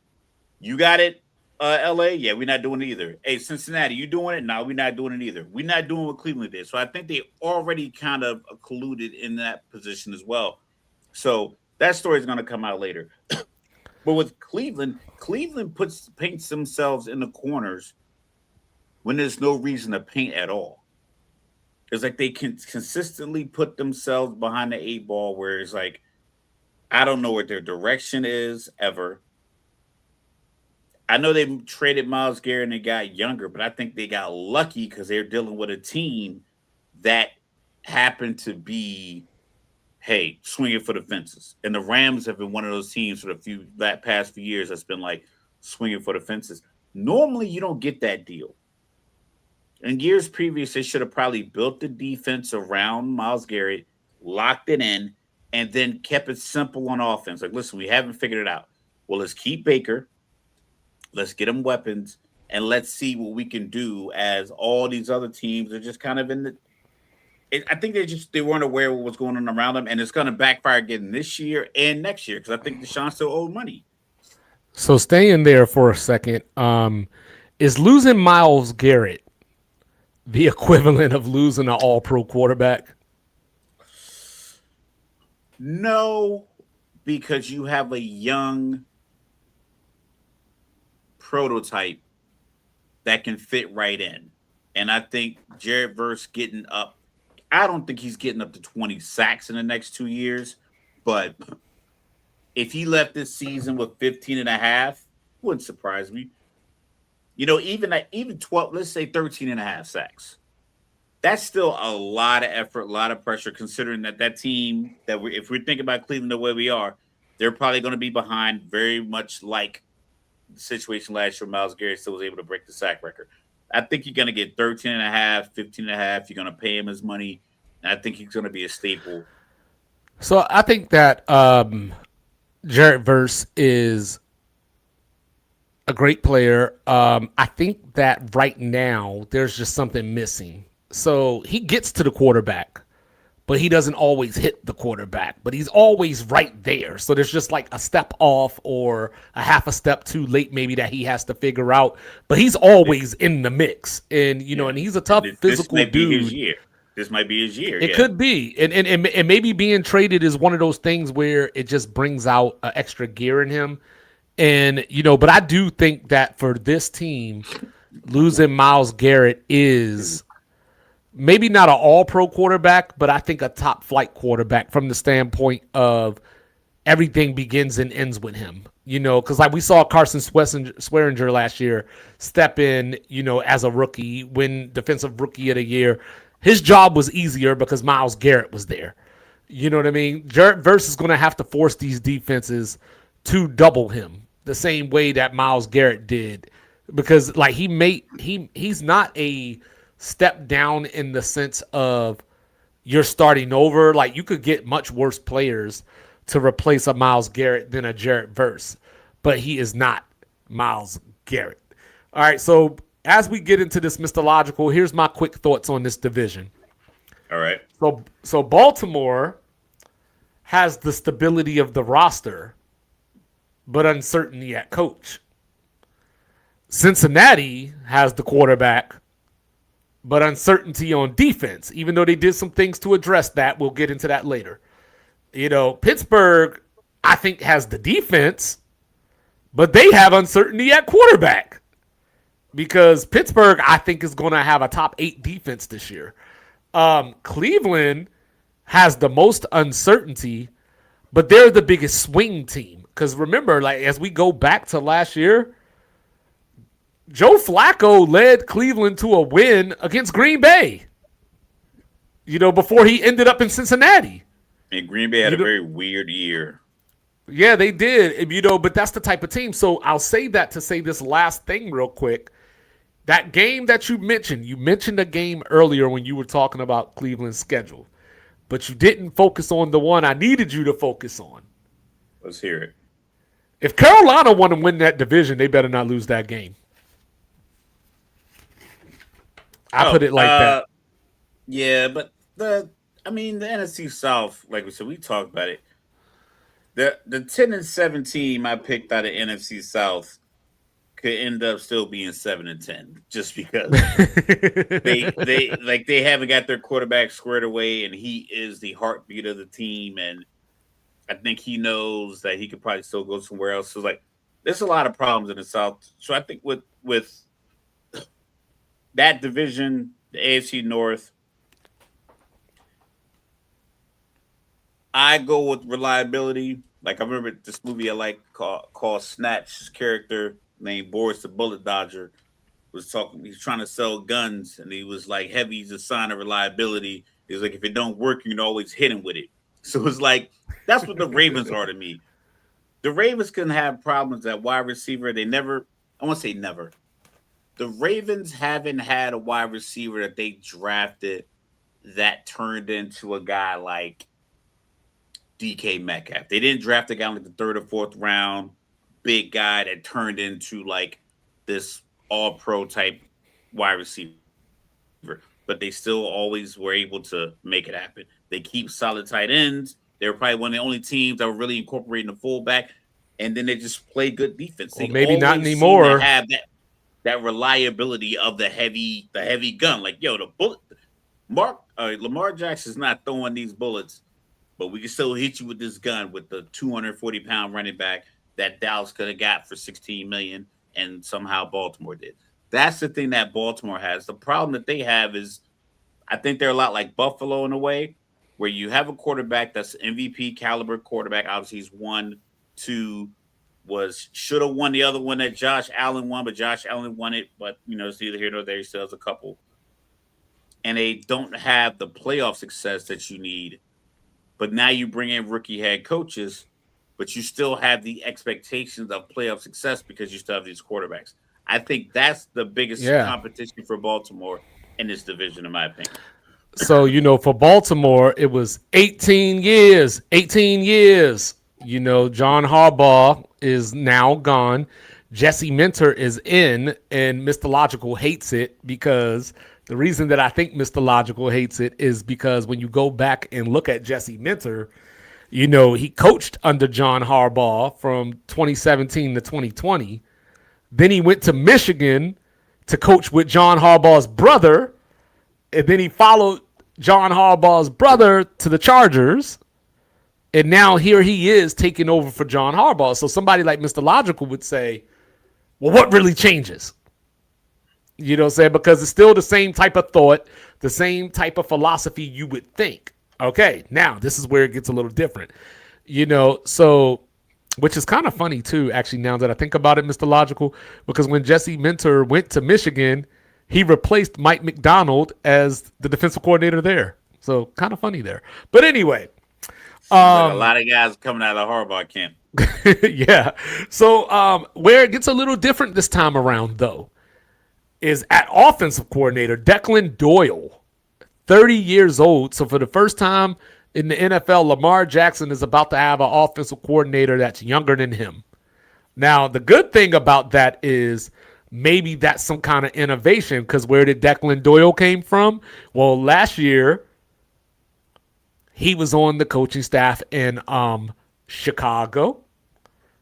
You got it, LA? Yeah, we're not doing it either. Hey, Cincinnati, you doing it? No, we're not doing it either. We're not doing what Cleveland did. So I think they already kind of colluded in that position as well. So that story is going to come out later. But with Cleveland paints themselves in the corners when there's no reason to paint at all. It's like they can consistently put themselves behind the 8 ball where it's like, I don't know what their direction is ever. I know they traded Myles Garrett and they got younger, but I think they got lucky because they're dealing with a team that happened to be, hey, swinging for the fences. And the Rams have been one of those teams for that past few years that's been like swinging for the fences. Normally, you don't get that deal. In years previous, they should have probably built the defense around Myles Garrett, locked it in, and then kept it simple on offense. Like, listen, we haven't figured it out. Well, let's keep Baker. Let's get him weapons, and let's see what we can do as all these other teams are just kind of in the – I think they weren't aware of what was going on around them, and it's going to backfire again this year and next year because I think Deshaun still owed money. So staying there for a second, is losing Myles Garrett the equivalent of losing an all-pro quarterback? No, because you have a young prototype that can fit right in. And I think Jared Verse getting up, I don't think he's getting up to 20 sacks in the next 2 years, but if he left this season with 15 and a half, wouldn't surprise me. Even 12, let's say 13 and a half sacks. That's still a lot of effort, a lot of pressure, considering that team if we think about Cleveland the way we are, they're probably going to be behind, very much like the situation last year. Myles Garrett still was able to break the sack record. I think you're going to get 13 and a half, 15 and a half. You're going to pay him his money. And I think he's going to be a staple. So I think that Jared Verse is a great player. I think that right now there's just something missing. So he gets to the quarterback, but he doesn't always hit the quarterback, but he's always right there. So there's just like a step off or a half a step too late maybe that he has to figure out, but he's always in the mix. And, and he's a tough physical dude. this might be his year. It could be. And maybe being traded is one of those things where it just brings out an extra gear in him. And, but I do think that for this team, losing Myles Garrett is maybe not an all-pro quarterback, but I think a top-flight quarterback from the standpoint of everything begins and ends with him. Because like we saw Carson Swearinger last year step in, as a rookie, win Defensive Rookie of the Year. His job was easier because Myles Garrett was there. You know what I mean? Jarrett Verse is going to have to force these defenses to double him the same way that Myles Garrett did, because like he's not a step down in the sense of you're starting over. Like you could get much worse players to replace a Myles Garrett than a Jarrett Verse, but he is not Myles Garrett. All right, so as we get into this Mr. Logical, here's my quick thoughts on this division. All right. So Baltimore has the stability of the roster, but uncertainty at coach. Cincinnati has the quarterback, but uncertainty on defense, even though they did some things to address that. We'll get into that later. Pittsburgh, I think, has the defense, but they have uncertainty at quarterback because Pittsburgh, I think, is going to have a top 8 defense this year. Cleveland has the most uncertainty, but they're the biggest swing team. Because remember, like as we go back to last year, Joe Flacco led Cleveland to a win against Green Bay, before he ended up in Cincinnati. And Green Bay had a very weird year. Yeah, they did, but that's the type of team. So I'll say that to say this last thing real quick. That game that you mentioned a game earlier when you were talking about Cleveland's schedule, but you didn't focus on the one I needed you to focus on. Let's hear it. If Carolina want to win that division, they better not lose that game. I put it like that. Yeah, but the NFC South, like we said, we talked about it. The 10-7 team I picked out of NFC South could end up still being 7-10, just because they haven't got their quarterback squared away, and he is the heartbeat of the team, and I think he knows that he could probably still go somewhere else. So like, there's a lot of problems in the South. So I think with that division, the AFC North, I go with reliability. Like I remember this movie I like called Snatch. His character named Boris the Bullet Dodger was talking. He's trying to sell guns, and he was like, "Heavy's a sign of reliability." He was like, "If it don't work, you can always hit him with it." So it's like that's what the Ravens are to me. The Ravens can have problems at wide receiver. They never. I won't say never. The Ravens haven't had a wide receiver that they drafted that turned into a guy like DK Metcalf. They didn't draft a guy like the 3rd or 4th round, big guy that turned into like this all-pro type wide receiver. But they still always were able to make it happen. They keep solid tight ends. They were probably one of the only teams that were really incorporating the fullback, and then they just play good defense. Well, maybe not anymore. Have that reliability of the heavy gun. Like, the bullet. Lamar Jackson's not throwing these bullets, but we can still hit you with this gun with the 240-pound running back that Dallas could have got for $16 million, and somehow Baltimore did. That's the thing that Baltimore has. The problem that they have is, I think they're a lot like Buffalo in a way, where you have a quarterback that's MVP caliber quarterback. Obviously, he's 1, 2, should have won the other one that Josh Allen won, but Josh Allen won it. But it's neither here nor there. He still has a couple, and they don't have the playoff success that you need. But now you bring in rookie head coaches, but you still have the expectations of playoff success because you still have these quarterbacks. I think that's the biggest competition for Baltimore in this division, in my opinion. So, for Baltimore, it was 18 years. John Harbaugh is now gone. Jesse Minter is in, and Mr. Logical hates it because the reason that I think Mr. Logical hates it is because when you go back and look at Jesse Minter, he coached under John Harbaugh from 2017 to 2020. Then he went to Michigan to coach with John Harbaugh's brother, and then he followed John Harbaugh's brother to the Chargers, and now here he is taking over for John Harbaugh. So somebody like Mr. Logical would say, well, what really changes? You know what I'm saying? Because it's still the same type of thought, the same type of philosophy you would think. Okay, now this is where it gets a little different. So which is kind of funny too, actually, now that I think about it, Mr. Logical, because when Jesse Minter went to Michigan, he replaced Mike McDonald as the defensive coordinator there. So kind of funny there. But anyway. Like a lot of guys coming out of the Harbaugh camp. Yeah. So where it gets a little different this time around, though, is at offensive coordinator, Declan Doyle, 30 years old. So for the first time in the NFL, Lamar Jackson is about to have an offensive coordinator that's younger than him. Now, the good thing about that is maybe that's some kind of innovation, because where did Declan Doyle came from? Well, last year, he was on the coaching staff in Chicago.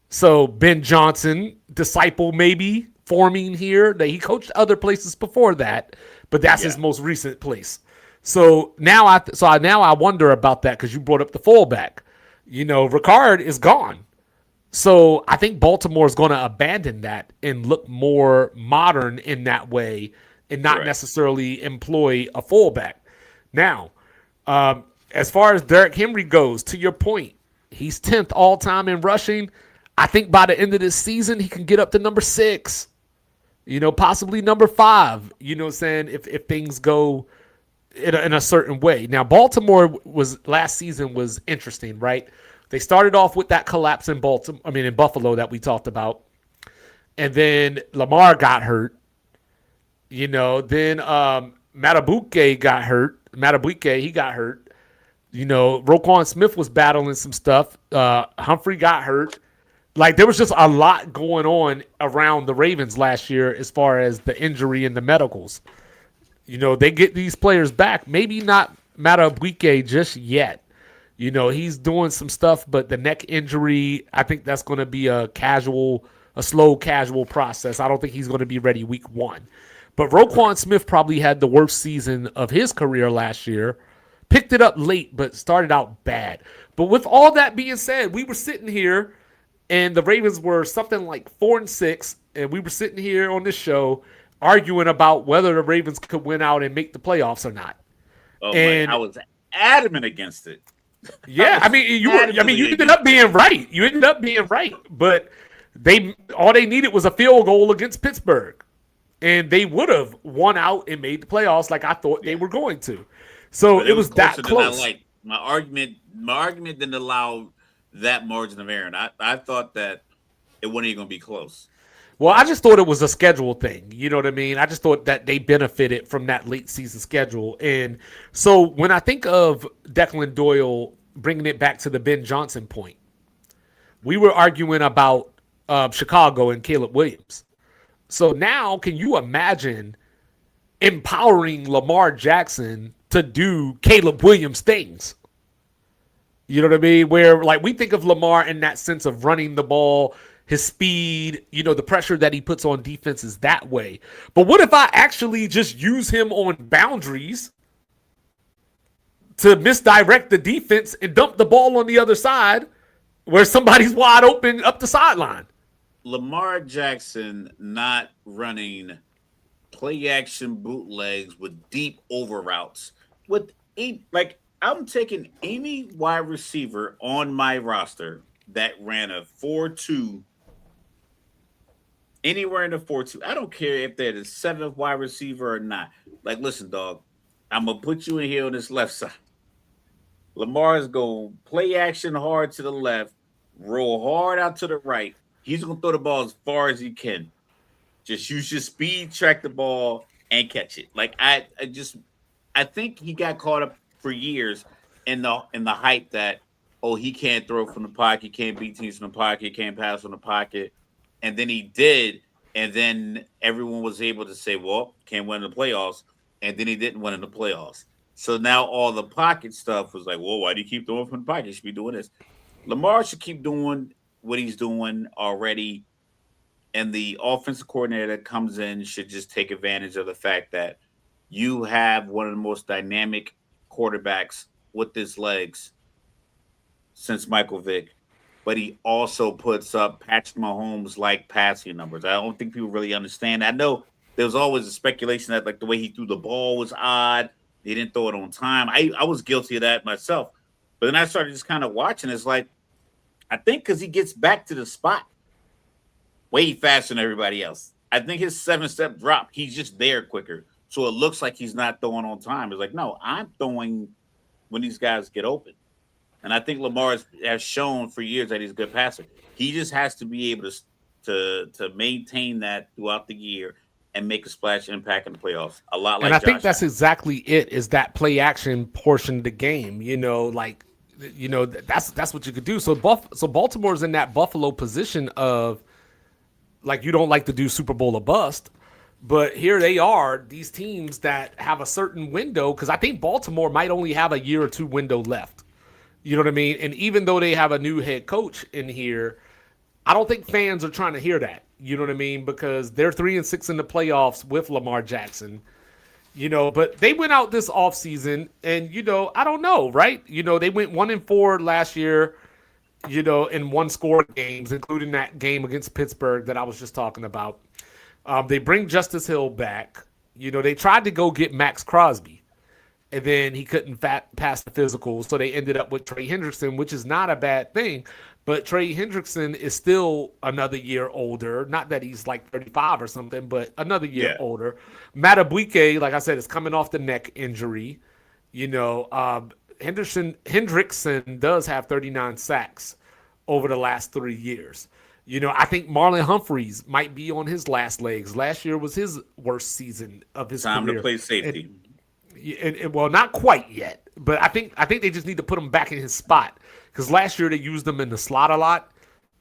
So Ben Johnson, disciple maybe forming here. That he coached other places before that, but that's his most recent place. So now I wonder about that, because you brought up the fullback. Ricard is gone. So I think Baltimore is going to abandon that and look more modern in that way and not necessarily employ a fullback. Now, as far as Derrick Henry goes, to your point, he's 10th all time in rushing. I think by the end of this season, he can get up to number 6, possibly number 5, if things go in a certain way. Now, Baltimore last season was interesting, right? They started off with that collapse in Buffalo that we talked about. And then Lamar got hurt. Then Madubuike got hurt. He got hurt. Roquan Smith was battling some stuff. Humphrey got hurt. Like, there was just a lot going on around the Ravens last year as far as the injury and the medicals. They get these players back. Maybe not Madubuike just yet. He's doing some stuff, but the neck injury, I think that's going to be a slow, casual process. I don't think he's going to be ready week 1. But Roquan Smith probably had the worst season of his career last year. Picked it up late, but started out bad. But with all that being said, we were sitting here, and the Ravens were something like 4-6, and we were sitting here on this show arguing about whether the Ravens could win out and make the playoffs or not. Oh, and I was adamant against it. Yeah, you ended up being right. You ended up being right, but all they needed was a field goal against Pittsburgh, and they would have won out and made the playoffs like I thought they were going to. So it was that close. My argument didn't allow that margin of error. I thought that it wasn't even going to be close. Well, I just thought it was a schedule thing. You know what I mean? I just thought that they benefited from that late season schedule. And so when I think of Declan Doyle, bringing it back to the Ben Johnson point, we were arguing about Chicago and Caleb Williams. So now can you imagine empowering Lamar Jackson to do Caleb Williams things? You know what I mean? Where, like, we think of Lamar in that sense of running the ball, his speed, the pressure that he puts on defenses that way. But what if I actually just use him on boundaries to misdirect the defense and dump the ball on the other side where somebody's wide open up the sideline? Lamar Jackson not running play action bootlegs with deep over routes. I'm taking any wide receiver on my roster that ran a 4-2, anywhere in the 4-2. I don't care if they're the 7th wide receiver or not. Like, listen, dog, I'm going to put you in here on this left side. Lamar's going to play action hard to the left, roll hard out to the right. He's going to throw the ball as far as he can. Just use your speed, track the ball, and catch it. Like, I think he got caught up for years in the hype that, he can't throw from the pocket, can't beat teams from the pocket, can't pass from the pocket. And then he did, and then everyone was able to say, well, can't win in the playoffs, and then he didn't win in the playoffs. So now all the pocket stuff was like, well, why do you keep throwing from the pocket? You should be doing this. Lamar should keep doing what he's doing already, and the offensive coordinator that comes in should just take advantage of the fact that you have one of the most dynamic quarterbacks with his legs since Michael Vick, but he also puts up Patrick Mahomes-like passing numbers. I don't think people really understand. I know there was always a speculation that like the way he threw the ball was odd. He didn't throw it on time. I was guilty of that myself. But then I started just kind of watching. It's like, I think because he gets back to the spot way faster than everybody else. I think his 7-step drop, he's just there quicker. So it looks like he's not throwing on time. It's like, no, I'm throwing when these guys get open. And I think Lamar has shown for years that he's a good passer. He just has to be able to maintain that throughout the year and make a splash impact in the playoffs. A lot like And I think Josh that's Allen. exactly it, is that play action portion of the game. That's what you could do. So Baltimore's in that Buffalo position of, like, you don't like to do Super Bowl or bust, but here they are, these teams that have a certain window, because I think Baltimore might only have a year or two window left. You know what I mean? And even though they have a new head coach in here, I don't think fans are trying to hear that. You know what I mean? Because they're 3-6 in the playoffs with Lamar Jackson. But they went out this offseason and, I don't know, right? They went 1-4 last year, in one-score games, including that game against Pittsburgh that I was just talking about. They bring Justice Hill back. They tried to go get Max Crosby, and then he couldn't pass the physical, so they ended up with Trey Hendrickson, which is not a bad thing. But Trey Hendrickson is still another year older. Not that he's like 35 or something, but another year older. Madubuike, like I said, is coming off the neck injury. Hendrickson does have 39 sacks over the last 3 years. I think Marlon Humphreys might be on his last legs. Last year was his worst season of his career. Time to play safety. And well, not quite yet, but I think they just need to put him back in his spot, because last year they used him in the slot a lot,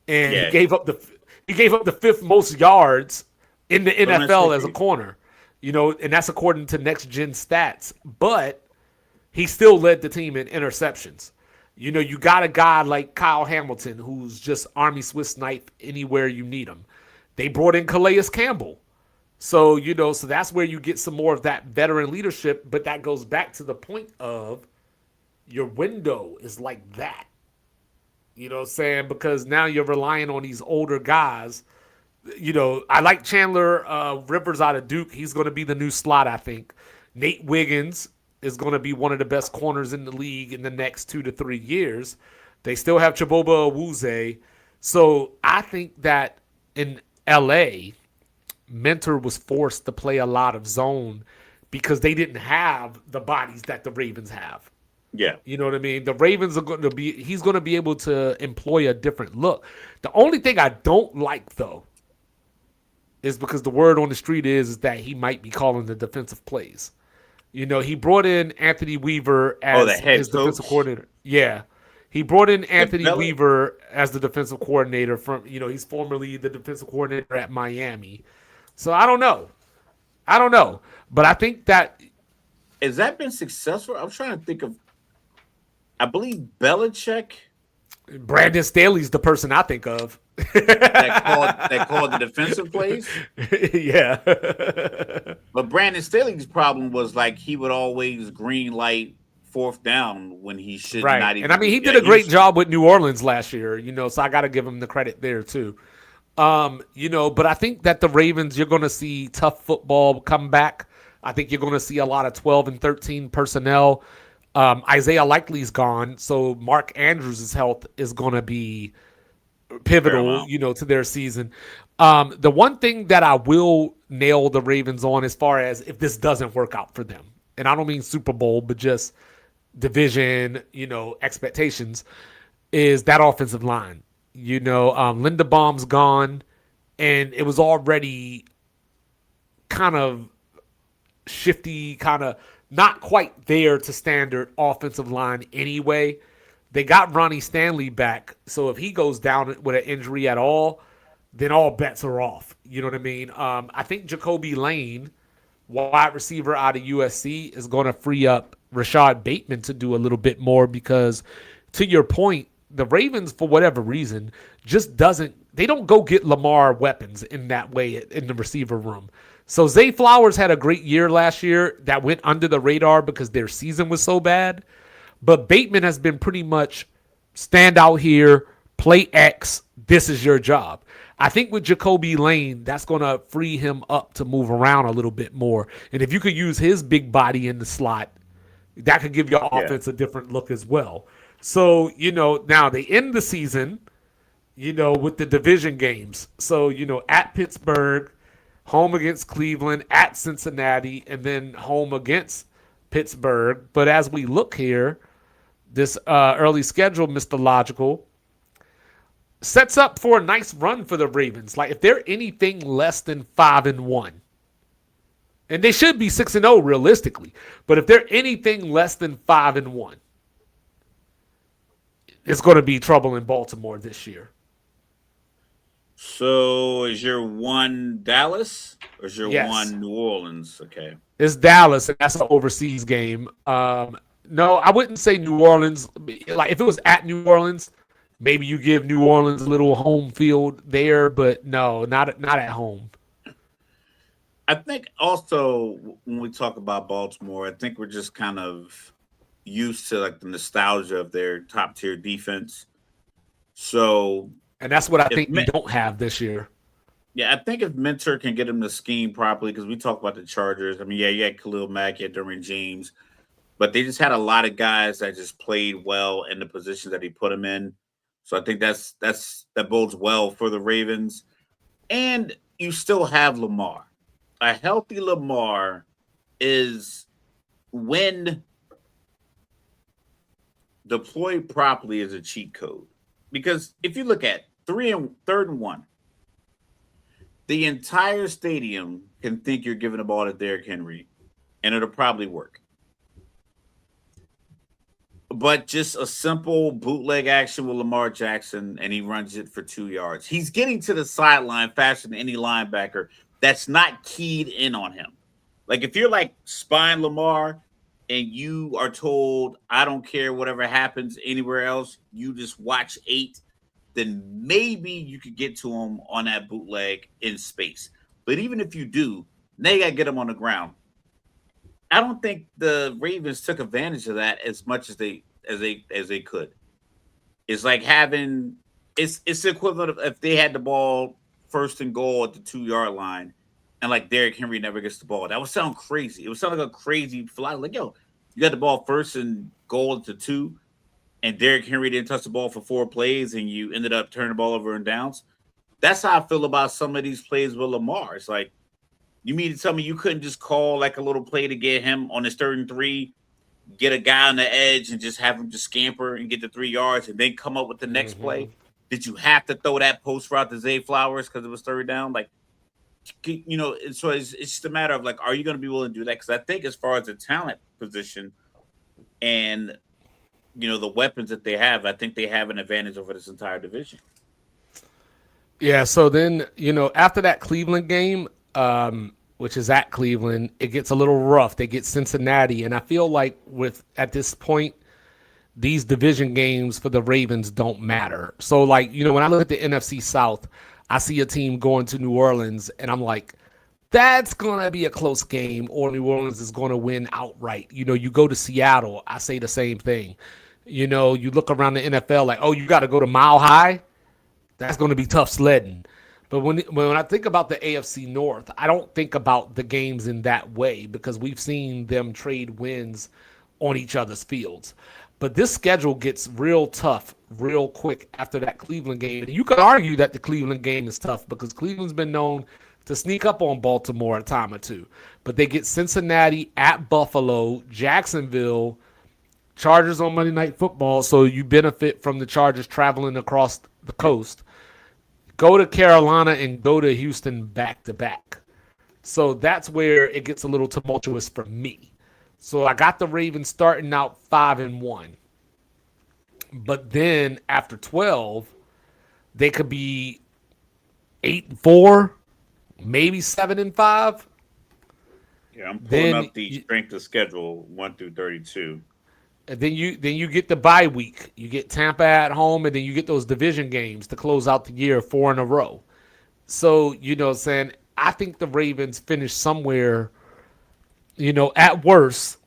and he gave up the fifth most yards in the NFL as a corner. And that's according to Next Gen Stats. But he still led the team in interceptions. You got a guy like Kyle Hamilton who's just Army Swiss knife anywhere you need him. They brought in Calais Campbell. So, so that's where you get some more of that veteran leadership, but that goes back to the point of your window is like that. You know what I'm saying? Because now you're relying on these older guys. I like Chandler Rivers out of Duke. He's going to be the new slot, I think. Nate Wiggins is going to be one of the best corners in the league in the next 2 to 3 years. They still have Chiboba Awuzie. So I think that in L.A., Mentor was forced to play a lot of zone because they didn't have the bodies that the Ravens have. Yeah. You know what I mean? The Ravens he's going to be able to employ a different look. The only thing I don't like, though, is because the word on the street is that he might be calling the defensive plays. He brought in Anthony Weaver as his defensive coordinator. Yeah. He brought in Anthony Weaver as the defensive coordinator from, he's formerly the defensive coordinator at Miami. So I don't know. But I think that. Has that been successful? I'm trying to think of. I believe Belichick. Brandon Staley's the person I think of. that called the defensive plays. Yeah. But Brandon Staley's problem was like he would always green light fourth down when he should not even. And I mean, he did a great job with New Orleans last year, so I got to give him the credit there too. But I think that the Ravens, you're going to see tough football come back. I think you're going to see a lot of 12 and 13 personnel. Isaiah Likely's gone, so Mark Andrews' health is going to be pivotal, to their season. The one thing that I will nail the Ravens on, as far as if this doesn't work out for them, and I don't mean Super Bowl, but just division, expectations, is that offensive line. Linderbaum's gone, and it was already kind of shifty, kind of not quite there to standard offensive line anyway. They got Ronnie Stanley back, so if he goes down with an injury at all, then all bets are off. You know what I mean? I think Jacoby Lane, wide receiver out of USC, is going to free up Rashad Bateman to do a little bit more because, to your point, the Ravens, for whatever reason, just they don't go get Lamar weapons in that way in the receiver room. So Zay Flowers had a great year last year that went under the radar because their season was so bad. But Bateman has been pretty much stand out here, play X, this is your job. I think with Jacoby Lane, that's going to free him up to move around a little bit more. And if you could use his big body in the slot, that could give your offense a different look as well. So, now they end the season, with the division games. So, at Pittsburgh, home against Cleveland, at Cincinnati, and then home against Pittsburgh. But as we look here, this early schedule, Mr. Logical, sets up for a nice run for the Ravens. Like, if they're anything less than 5-1, and they should be 6-0 realistically, but if they're anything less than 5-1, it's going to be trouble in Baltimore this year. So is your one Dallas or is your one New Orleans? Okay. It's Dallas, and that's an overseas game. No, I wouldn't say New Orleans. Like, if it was at New Orleans, maybe you give New Orleans a little home field there, but no, not at home. I think also when we talk about Baltimore, I think we're just kind of used to like the nostalgia of their top tier defense. So, and that's what I think we don't have this year. Yeah, I think if Mentor can get him to scheme properly, because we talk about the Chargers. I mean, yeah, you had Khalil Mack, you had Derwin James, but they just had a lot of guys that just played well in the positions that he put them in. So I think that bodes well for the Ravens. And you still have Lamar. A healthy Lamar is, when deployed properly, is a cheat code. Because if you look at 3rd and 1, the entire stadium can think you're giving the ball to Derrick Henry, and it'll probably work. But just a simple bootleg action with Lamar Jackson, and he runs it for 2 yards. He's getting to the sideline faster than any linebacker that's not keyed in on him. Like, if you're like spying Lamar and you are told, I don't care whatever happens anywhere else, you just watch 8, then maybe you could get to him on that bootleg in space. But even if you do, now you got to get him on the ground. I don't think the Ravens took advantage of that as much as they could. It's like having it's the equivalent of if they had the ball 1st and goal at the 2-yard line, and like Derrick Henry never gets the ball. That would sound crazy. It would sound like a crazy fly. Like, yo, you got the ball 1st and goal at the 2, and Derrick Henry didn't touch the ball for 4 plays, and you ended up turning the ball over in downs. That's how I feel about some of these plays with Lamar. It's like, you mean to tell me you couldn't just call like a little play to get him on his 3rd and 3, get a guy on the edge and just have him just scamper and get the 3 yards and then come up with the next play? Did you have to throw that post route to Zay Flowers because it was 3rd down? Like, so it's just a matter of like, are you going to be willing to do that? Because I think as far as the talent position and, the weapons that they have, I think they have an advantage over this entire division. Yeah, so then, after that Cleveland game, which is at Cleveland, it gets a little rough. They get Cincinnati, and I feel like at this point, these division games for the Ravens don't matter. So, like, when I look at the NFC South, I see a team going to New Orleans, and I'm like, that's going to be a close game, or New Orleans is going to win outright. You go to Seattle, I say the same thing. You look around the NFL like, oh, you got to go to Mile High? That's going to be tough sledding. But when I think about the AFC North, I don't think about the games in that way because we've seen them trade wins on each other's fields. But this schedule gets real tough real quick after that Cleveland game. And you could argue that the Cleveland game is tough because Cleveland's been known to sneak up on Baltimore a time or two. But they get Cincinnati, at Buffalo, Jacksonville, Chargers on Monday Night Football, so you benefit from the Chargers traveling across the coast. Go to Carolina and go to Houston back-to-back. So that's where it gets a little tumultuous for me. So I got the Ravens starting out 5-1. But then after 12, they could be 8-4, maybe 7-5. Yeah, I'm pulling up the strength of schedule 1 through 32. And then you get the bye week. You get Tampa at home, and then you get those division games to close out the year 4 in a row. So, what I'm saying, I think the Ravens finish somewhere, at worst.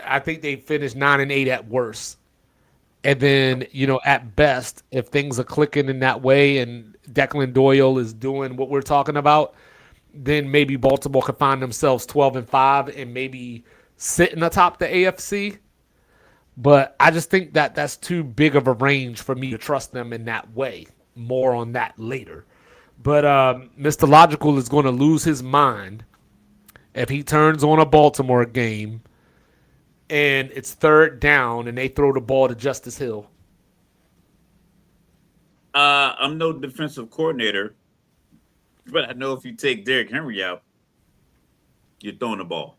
I think they finish 9-8 at worst. And then, at best, if things are clicking in that way and Declan Doyle is doing what we're talking about, then maybe Baltimore could find themselves 12-5 and maybe sitting atop the AFC. But I just think that that's too big of a range for me to trust them in that way. More on that later. But Mr. Logical is going to lose his mind if he turns on a Baltimore game and it's third down and they throw the ball to Justice Hill. I'm no defensive coordinator, but I know if you take Derrick Henry out, you're throwing the ball.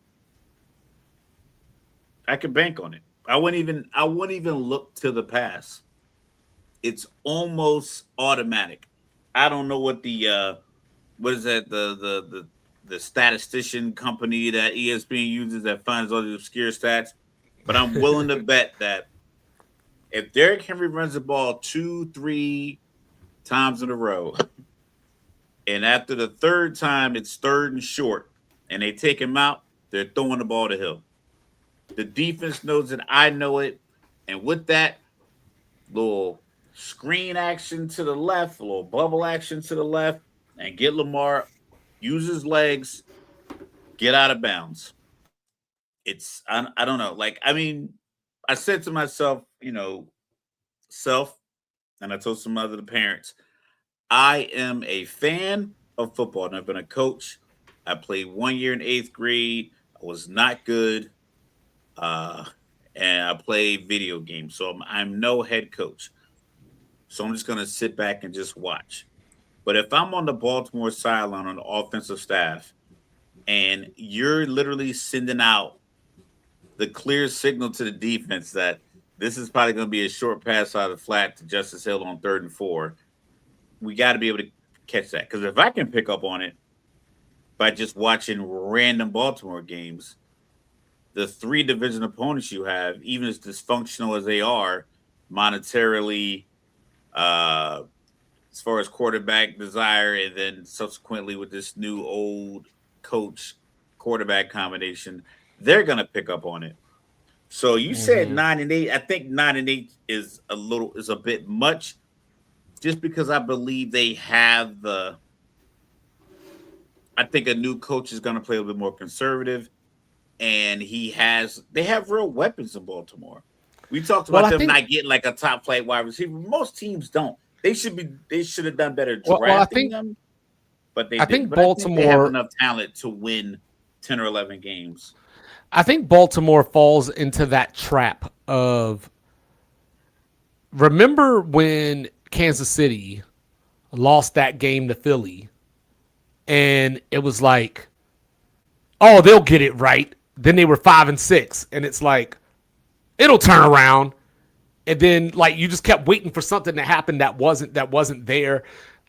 I can bank on it. I wouldn't even look to the pass. It's almost automatic. I don't know what the statistician company that ESPN uses that finds all the obscure stats, but I'm willing to bet that if Derrick Henry runs the ball 2-3 times in a row, and after the third time it's third and short, and they take him out, they're throwing the ball to Hill. The defense knows it. I know it. And with that little screen action to the left, a little bubble action to the left, and get Lamar, use his legs, get out of bounds. I don't know. I said to myself, and I told some other parents, I am a fan of football, and I've been a coach. I played 1 year in 8th grade. I was not good. And I played video games. So I'm no head coach. So I'm just going to sit back and just watch. But if I'm on the Baltimore sideline on the offensive staff and you're literally sending out the clear signal to the defense that this is probably going to be a short pass out of the flat to Justice Hill on 3rd and 4, we got to be able to catch that. Because if I can pick up on it by just watching random Baltimore games, the 3 division opponents you have, even as dysfunctional as they are monetarily, as far as quarterback desire, and then subsequently with this new old coach quarterback combination, they're going to pick up on it. So you said 9-8. I think 9-8 is a bit much, just because I believe they have I think a new coach is going to play a little bit more conservative, and they have real weapons in Baltimore. We talked about them not getting like a top flight wide receiver. Most teams don't. They should have done better drafting them, but I think they have enough talent to win 10 or 11 games. I think Baltimore falls into that trap of, remember when Kansas City lost that game to Philly, and it was like, oh, they'll get it right. Then they were 5-6, and it's like, it'll turn around. And then you just kept waiting for something to happen that wasn't there.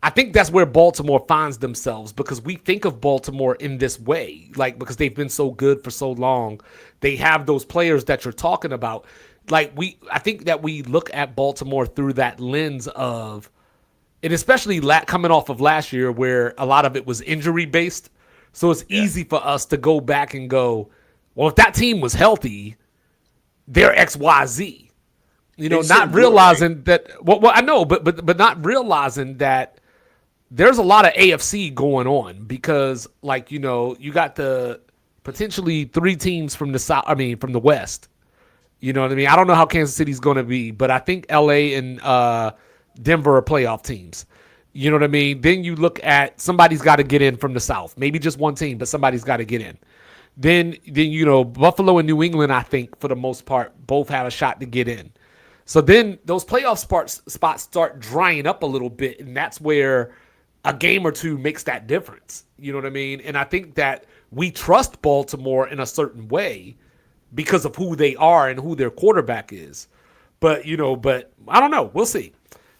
I think that's where Baltimore finds themselves, because we think of Baltimore in this way, because they've been so good for so long. They have those players that you're talking about. I think that we look at Baltimore through that lens of, and especially coming off of last year where a lot of it was injury based. So it's easy for us to go back and go, well, if that team was healthy, they're XYZ. Not realizing that. Well, I know, but not realizing that there's a lot of AFC going on, because, you got the potentially 3 teams from the south. I mean, from the West. You know what I mean? I don't know how Kansas City's going to be, but I think LA and Denver are playoff teams. You know what I mean? Then you look at, somebody's got to get in from the South. Maybe just one team, but somebody's got to get in. Then Buffalo and New England, I think, for the most part, both have a shot to get in. So then those playoff spots start drying up a little bit, and that's where a game or two makes that difference. You know what I mean? And I think that we trust Baltimore in a certain way because of who they are and who their quarterback is. But I don't know. We'll see.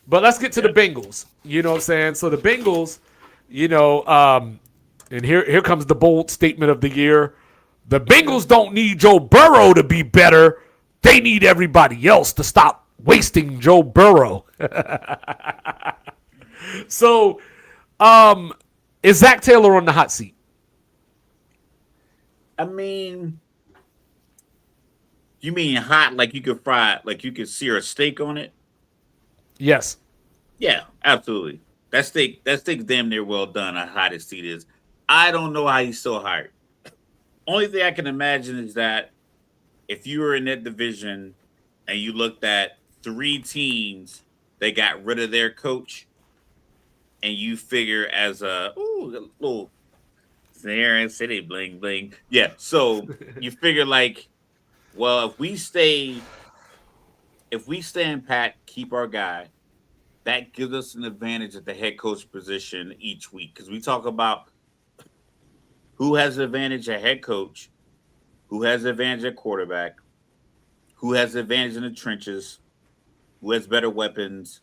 But let's get to the Bengals. You know what I'm saying? So the Bengals, and here comes the bold statement of the year. The Bengals don't need Joe Burrow to be better. They need everybody else to stop wasting Joe Burrow. So, Is Zach Taylor on the hot seat? I mean, you mean hot like you could fry, like you could sear a steak on it? Yes. Yeah, absolutely. That steak's damn near well done. How hot his seat is. I don't know how he's still hired. Only thing I can imagine is that if you were in that division and you looked at 3 teams that got rid of their coach, and you figure as a little Aaron City bling bling, yeah. So you figure like, well, if we stay in pat, keep our guy, that gives us an advantage at the head coach position each week because we talk about who has the advantage at head coach, who has the advantage at quarterback, who has the advantage in the trenches, who has better weapons.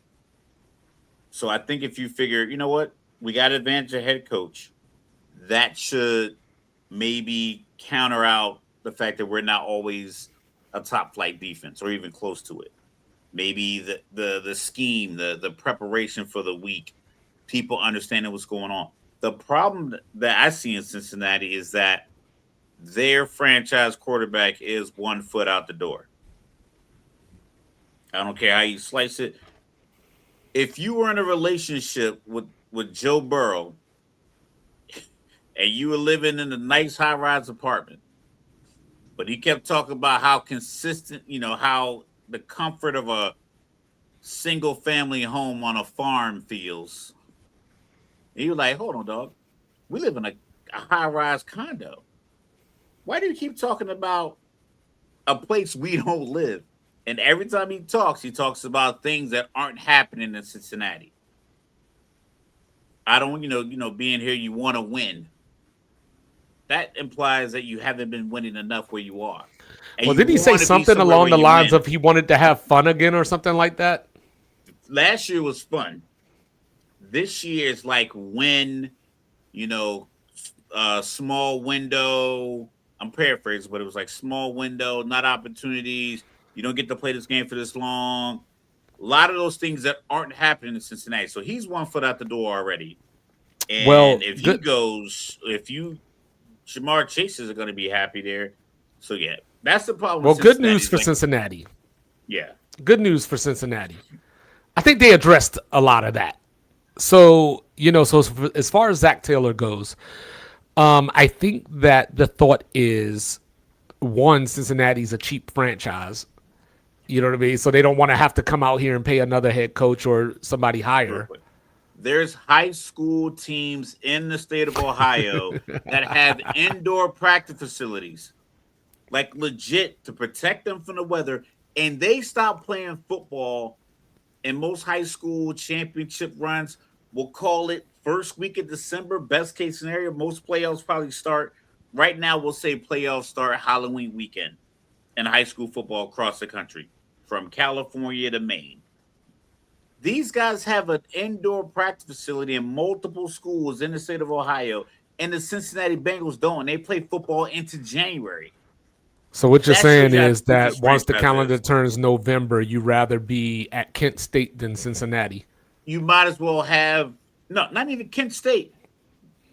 So I think if you figure, you know what, we got advantage at head coach, that should maybe counter out the fact that we're not always a top flight defense or even close to it. Maybe the scheme, the preparation for the week, people understanding what's going on. The problem that I see in Cincinnati is that their franchise quarterback is 1 foot out the door. I don't care how you slice it. If you were in a relationship with Joe Burrow and you were living in a nice high-rise apartment, but he kept talking about how consistent, how the comfort of a single-family home on a farm feels. And you were like, hold on, dog. We live in a high-rise condo. Why do you keep talking about a place we don't live? And every time he talks about things that aren't happening in Cincinnati. I don't, being here, you want to win. That implies that you haven't been winning enough where you are. And well, did he say something along the lines of he wanted to have fun again or something like that? Last year was fun. This year is like win, small window. I'm paraphrasing, but it was like small window, not opportunities. You don't get to play this game for this long. A lot of those things that aren't happening in Cincinnati. So he's 1 foot out the door already. And if he goes, Jamar Chases are going to be happy there. So, yeah, that's the problem. Well, good news for Cincinnati. Yeah. Good news for Cincinnati. I think they addressed a lot of that. So, as far as Zach Taylor goes, I think that the thought is, one, Cincinnati's a cheap franchise. You know what I mean? So they don't want to have to come out here and pay another head coach or somebody higher. There's high school teams in the state of Ohio that have indoor practice facilities, like legit to protect them from the weather. And they stopped playing football in most high school championship runs. We'll call it first week of December, best case scenario. Most playoffs probably start. Right now, we'll say playoffs start Halloween weekend in high school football across the country, from California to Maine. These guys have an indoor practice facility in multiple schools in the state of Ohio, and the Cincinnati Bengals don't. They play football into January. So what you're saying is that once the calendar turns November, you'd rather be at Kent State than Cincinnati. You might as well have – no, not even Kent State.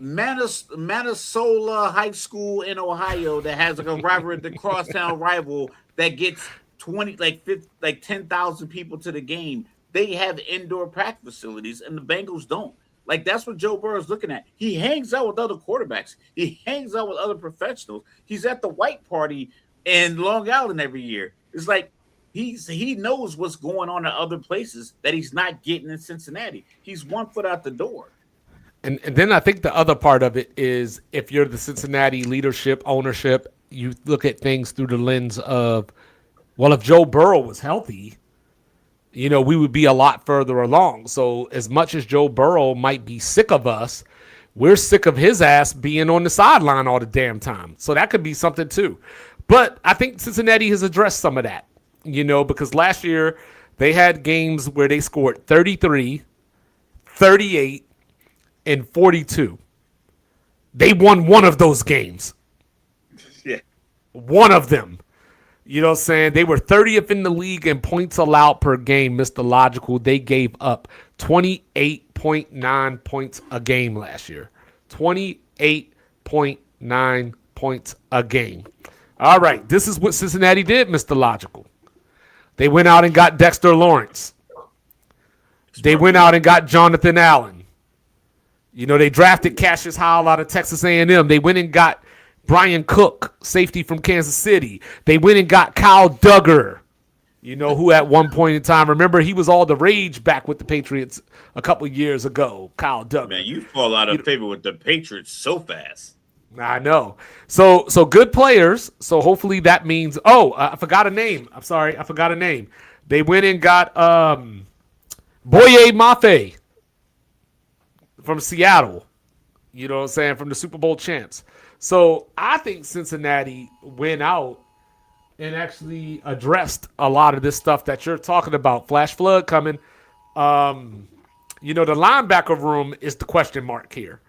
Manassola High School in Ohio that has like a rivalry, the crosstown rival that gets 10,000 people to the game. They have indoor practice facilities, and the Bengals don't. Like, that's what Joe Burrow's looking at. He hangs out with other quarterbacks. He hangs out with other professionals. He's at the white party in Long Island every year. It's like he knows what's going on in other places that he's not getting in Cincinnati. He's 1 foot out the door. And then I think the other part of it is if you're the Cincinnati leadership, ownership, you look at things through the lens of, well, if Joe Burrow was healthy, we would be a lot further along. So as much as Joe Burrow might be sick of us, we're sick of his ass being on the sideline all the damn time. So that could be something too. But I think Cincinnati has addressed some of that, because last year they had games where they scored 33, 38, and 42. They won one of those games. Yeah. One of them. You know what I'm saying? They were 30th in the league in points allowed per game, Mr. Logical. They gave up 28.9 points a game last year. 28.9 points a game. All right, this is what Cincinnati did, Mr. Logical. They went out and got Dexter Lawrence. They went out and got Jonathan Allen. They drafted Cassius Howell out of Texas A&M. They went and got Brian Cook, safety from Kansas City. They went and got Kyle Duggar, who at one point in time, remember, he was all the rage back with the Patriots a couple years ago, Kyle Duggar. Man, you fall out of favor with the Patriots so fast. I know. So good players. So hopefully that means, I forgot a name. I'm sorry. I forgot a name. They went and got Boye Mafe from Seattle, from the Super Bowl champs. So I think Cincinnati went out and actually addressed a lot of this stuff that you're talking about. Flash flood coming. The linebacker room is the question mark here.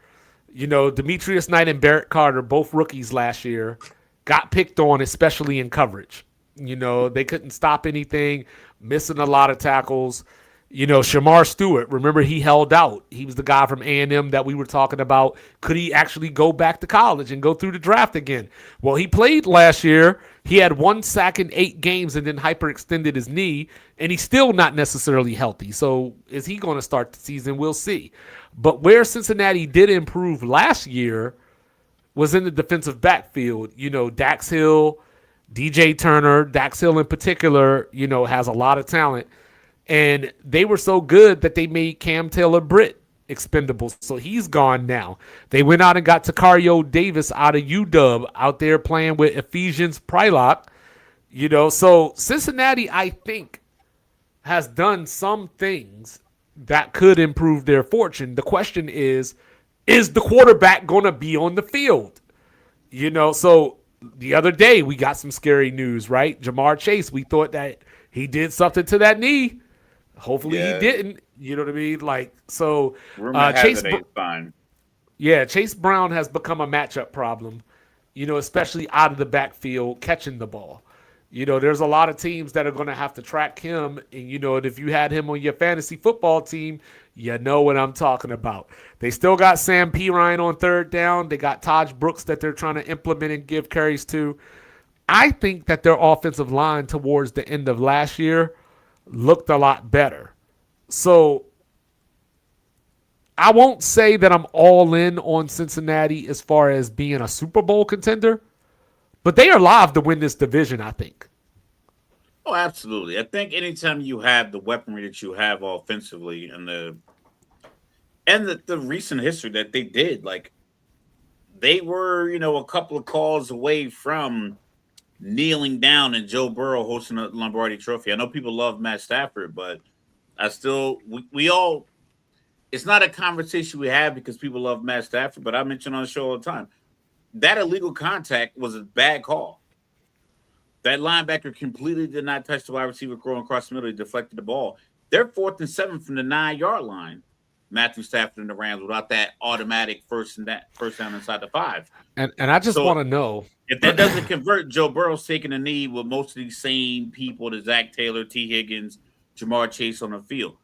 Demetrius Knight and Barrett Carter, both rookies last year, got picked on, especially in coverage. They couldn't stop anything, missing a lot of tackles. Shamar Stewart, remember he held out. He was the guy from A&M that we were talking about. Could he actually go back to college and go through the draft again? Well, he played last year. He had 1 sack in 8 games and then hyperextended his knee, and he's still not necessarily healthy. So is he going to start the season? We'll see. But where Cincinnati did improve last year was in the defensive backfield. Dax Hill, DJ Turner, Dax Hill in particular, has a lot of talent. And they were so good that they made Cam Taylor-Britt expendable. So he's gone now. They went out and got Takario Davis out of UW out there playing with Ephesians Prylock. So Cincinnati, I think, has done some things that could improve their fortune. The question is the quarterback going to be on the field? So the other day we got some scary news, right? Jamar Chase, we thought that he did something to that knee. Hopefully he didn't. You know what I mean? Chase fine. Yeah, Chase Brown has become a matchup problem, especially out of the backfield catching the ball. There's a lot of teams that are going to have to track him. And, if you had him on your fantasy football team, you know what I'm talking about. They still got Sam Pirine on third down. They got Taj Brooks that they're trying to implement and give carries to. I think that their offensive line towards the end of last year looked a lot better. So I won't say that I'm all in on Cincinnati as far as being a Super Bowl contender, but they are live to win this division, I think. Oh, absolutely. I think anytime you have the weaponry that you have offensively and the recent history that they did, they were, a couple of calls away from kneeling down and Joe Burrow hosting a Lombardi Trophy. I know people love Matt Stafford, but we all, it's not a conversation we have because people love Matt Stafford, but I mention on the show all the time, that illegal contact was a bad call. That linebacker completely did not touch the wide receiver going across the middle. He deflected the ball. They're 4th and 7 from the 9-yard line, Matthew Stafford and the Rams, without that automatic first down inside the 5. And I just want to know, if that doesn't convert, Joe Burrow's taking a knee with most of these same people, the Zach Taylor, T. Higgins, Jamar Chase on the field.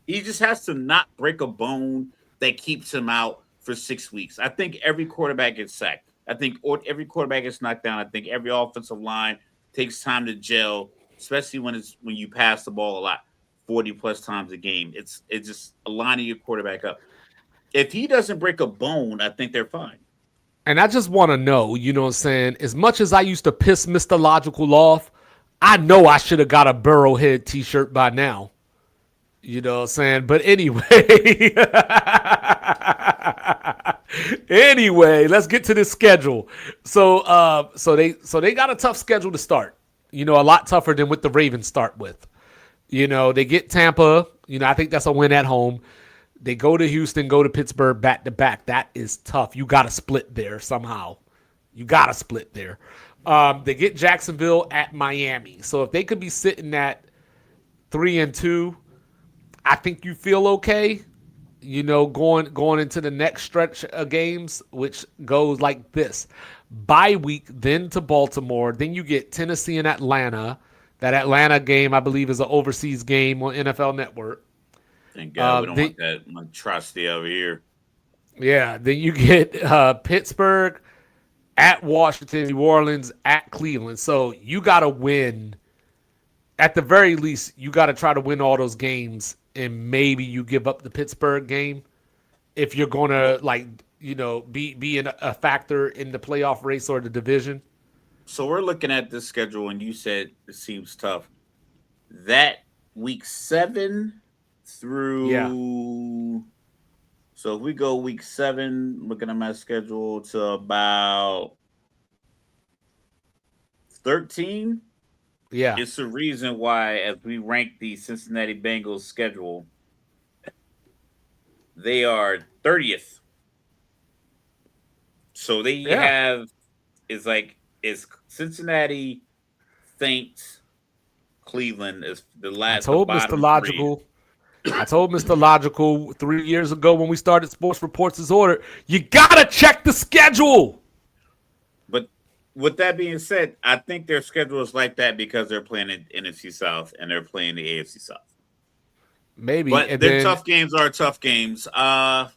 He just has to not break a bone that keeps him out for 6 weeks. I think every quarterback gets sacked. I think every quarterback gets knocked down. I think every offensive line takes time to gel, especially when you pass the ball a lot, 40-plus times a game. It's just aligning your quarterback up. If he doesn't break a bone, I think they're fine. And I just want to know, as much as I used to piss Mr. Logical off, I know I should have got a Burrowhead t-shirt by now. But anyway. Anyway, let's get to this schedule. So they got a tough schedule to start. A lot tougher than what the Ravens start with. They get Tampa. I think that's a win at home. They go to Houston, go to Pittsburgh back to back. That is tough. You got to split there somehow. They get Jacksonville at Miami. So if they could be sitting at 3-2, I think you feel okay. Going into the next stretch of games, which goes like this: bye week, then to Baltimore, then you get Tennessee and Atlanta. That Atlanta game, I believe, is an overseas game on NFL Network. Thank God we don't want that monstrosity over here. Yeah, then you get Pittsburgh, at Washington, New Orleans, at Cleveland. So you got to win. At the very least, you got to try to win all those games, and maybe you give up the Pittsburgh game if you're going to, be a factor in the playoff race or the division. So we're looking at this schedule, and you said it seems tough. That week 7 through. Yeah. So if we go week 7, looking at my schedule to about 13. Yeah. It's the reason why, as we rank the Cincinnati Bengals schedule, they are 30th. So they have it's Cincinnati, Saints, Cleveland is the last. I told Mr. Logical 3 years ago when we started Sports Reports is Ordered, you gotta check the schedule. But with that being said, I think their schedule is like that because they're playing in NFC South and they're playing the AFC South. Maybe, but their tough games are tough games. Yeah.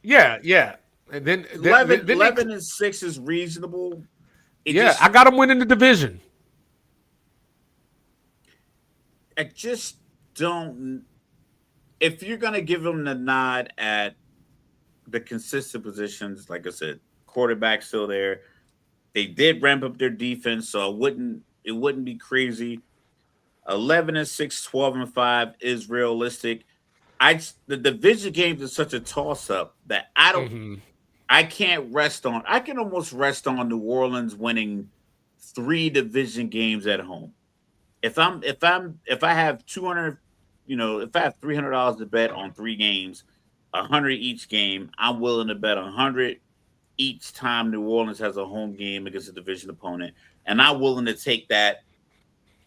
And then 11-6 is reasonable. I got them winning the division. I just don't. If you're going to give them the nod at the consistent positions, like I said, quarterback still there. They did ramp up their defense, so it wouldn't be crazy. 11-6, 12-5 is realistic. The division games is such a toss-up that I can't rest on. I can almost rest on New Orleans winning 3 division games at home. If I have 200. If I have $300 to bet on 3 games, 100 each game, I'm willing to bet 100 each time New Orleans has a home game against a division opponent, and I'm willing to take that.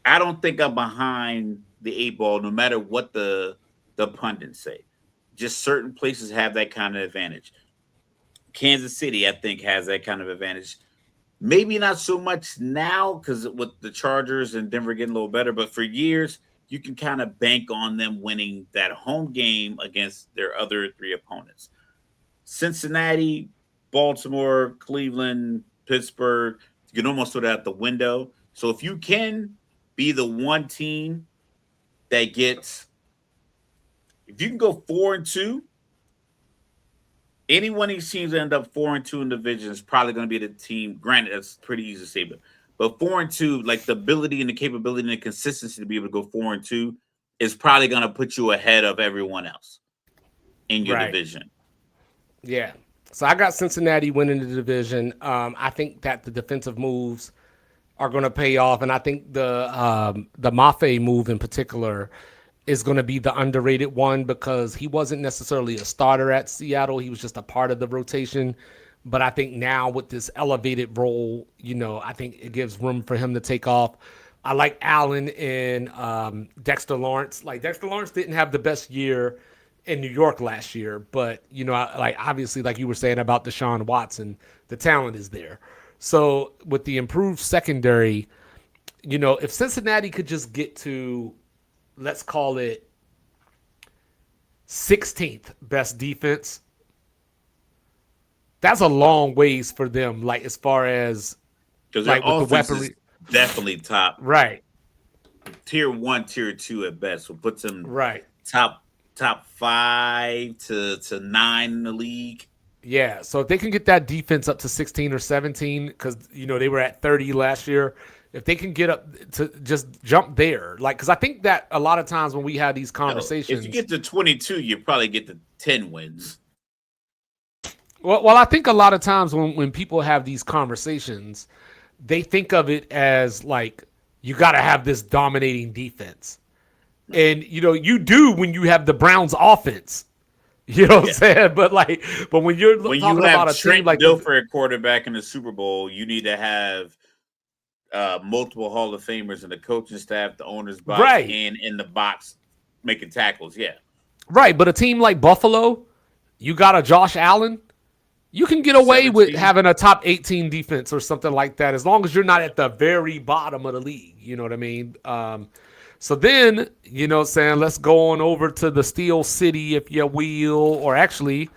I don't think I'm behind the 8 ball, no matter what the pundits say. Just certain places have that kind of advantage. Kansas City, I think, has that kind of advantage. Maybe not so much now because with the Chargers and Denver getting a little better, but for years, you can kind of bank on them winning that home game against their other 3 opponents. Cincinnati, Baltimore, Cleveland, Pittsburgh, you can almost throw that out the window. So if you can be the one team that gets, if you can go 4-2, any one of these teams that end up 4-2 in division is probably going to be the team. Granted, that's pretty easy to say, but 4-2, like the ability and the capability and the consistency to be able to go 4-2 is probably going to put you ahead of everyone else in your division. Yeah. So I got Cincinnati winning the division. I think that the defensive moves are going to pay off, and I think the Mafe move in particular is going to be the underrated one because he wasn't necessarily a starter at Seattle. He was just a part of the rotation. But I think now with this elevated role, I think it gives room for him to take off. I like Allen and Dexter Lawrence. Like Dexter Lawrence didn't have the best year in New York last year, but obviously, like you were saying about Deshaun Watson, the talent is there. So with the improved secondary, if Cincinnati could just get to, let's call it 16th best defense, that's a long ways for them. Like as far as because their offense is definitely top, right? Tier 1, tier 2 at best, so puts them top 5 to 9 in the league. Yeah, so if they can get that defense up to 16 or 17, because they were at 30 last year. If they can get up to just jump there, because I think that a lot of times when we have these conversations, if you get to 22, you probably get to 10 wins. Well, I think a lot of times when people have these conversations, they think of it as like you got to have this dominating defense, and you do when you have the Browns offense. You know what I'm saying? But when you're talking about a team like Dilfer at quarterback in the Super Bowl, you need to have multiple Hall of Famers in the coaching staff, the owner's box, and in the box making tackles. Yeah, right. But a team like Buffalo, you got a Josh Allen. You can get away 17. with having a top 18 defense or something like that, as long as you're not at the very bottom of the league. You know what I mean? So then, let's go on over to the Steel City, if you will, or actually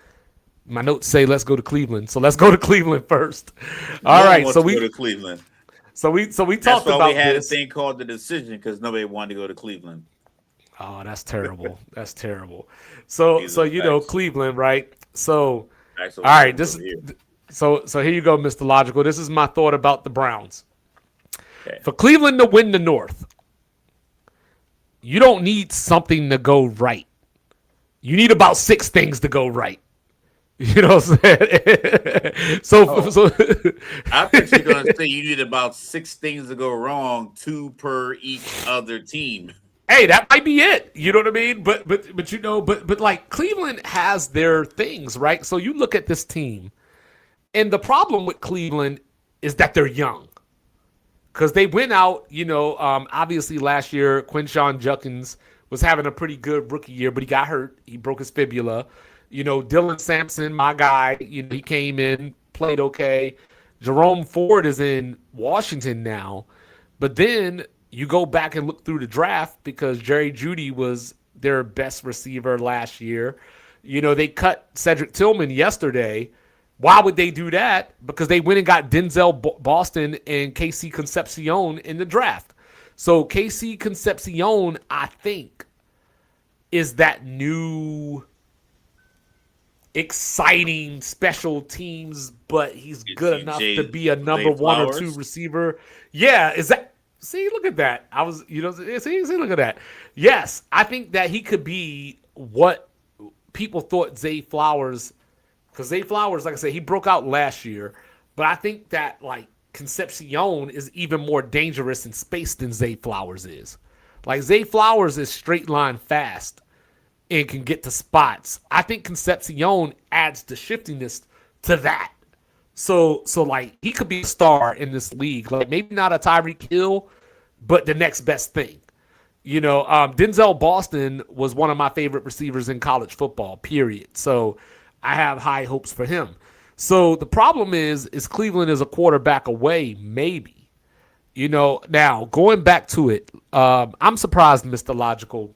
My notes say let's go to Cleveland, so let's go to Cleveland first. All right, so we go to Cleveland. So we That's talked why about we had this. a thing called the decision because nobody wanted to go to Cleveland. Oh, that's terrible. That's terrible. So Cleveland, right? So all right, so here you go, Mr. Logical. This is my thought about the Browns. Okay. For Cleveland to win the North, you don't need something to go right. You need about 6 things to go right. You know what I'm saying? So I thought you were going to say you need about 6 things to go wrong, 2 per each other team. Hey, that might be it. You know what I mean? But like Cleveland has their things, right? So you look at this team, and the problem with Cleveland is that they're young. Because they went out, obviously last year, Quinshon Judkins was having a pretty good rookie year, but he got hurt. He broke his fibula. Dylan Sampson, my guy, he came in, played okay. Jerome Ford is in Washington now. But then you go back and look through the draft because Jerry Jeudy was their best receiver last year. They cut Cedric Tillman yesterday. Why would they do that? Because they went and got Denzel Boston and KC Concepcion in the draft. So KC Concepcion, I think, is that new exciting special teams, but he's good enough to be a number 1 or 2 receiver. Yeah, is that? See, look at that. I was, see, look at that. Yes, I think that he could be what people thought Zay Flowers, because Zay Flowers, like I said, he broke out last year, but I think that like Concepcion is even more dangerous in space than Zay Flowers is. Like Zay Flowers is straight line fast and can get to spots. I think Concepcion adds the shiftiness to that. So like he could be a star in this league. Like maybe not a Tyreek Hill, but the next best thing. Denzel Boston was one of my favorite receivers in college football, period. So I have high hopes for him. So the problem is Cleveland is a quarterback away, maybe. Now going back to it, I'm surprised, Mr. Logical,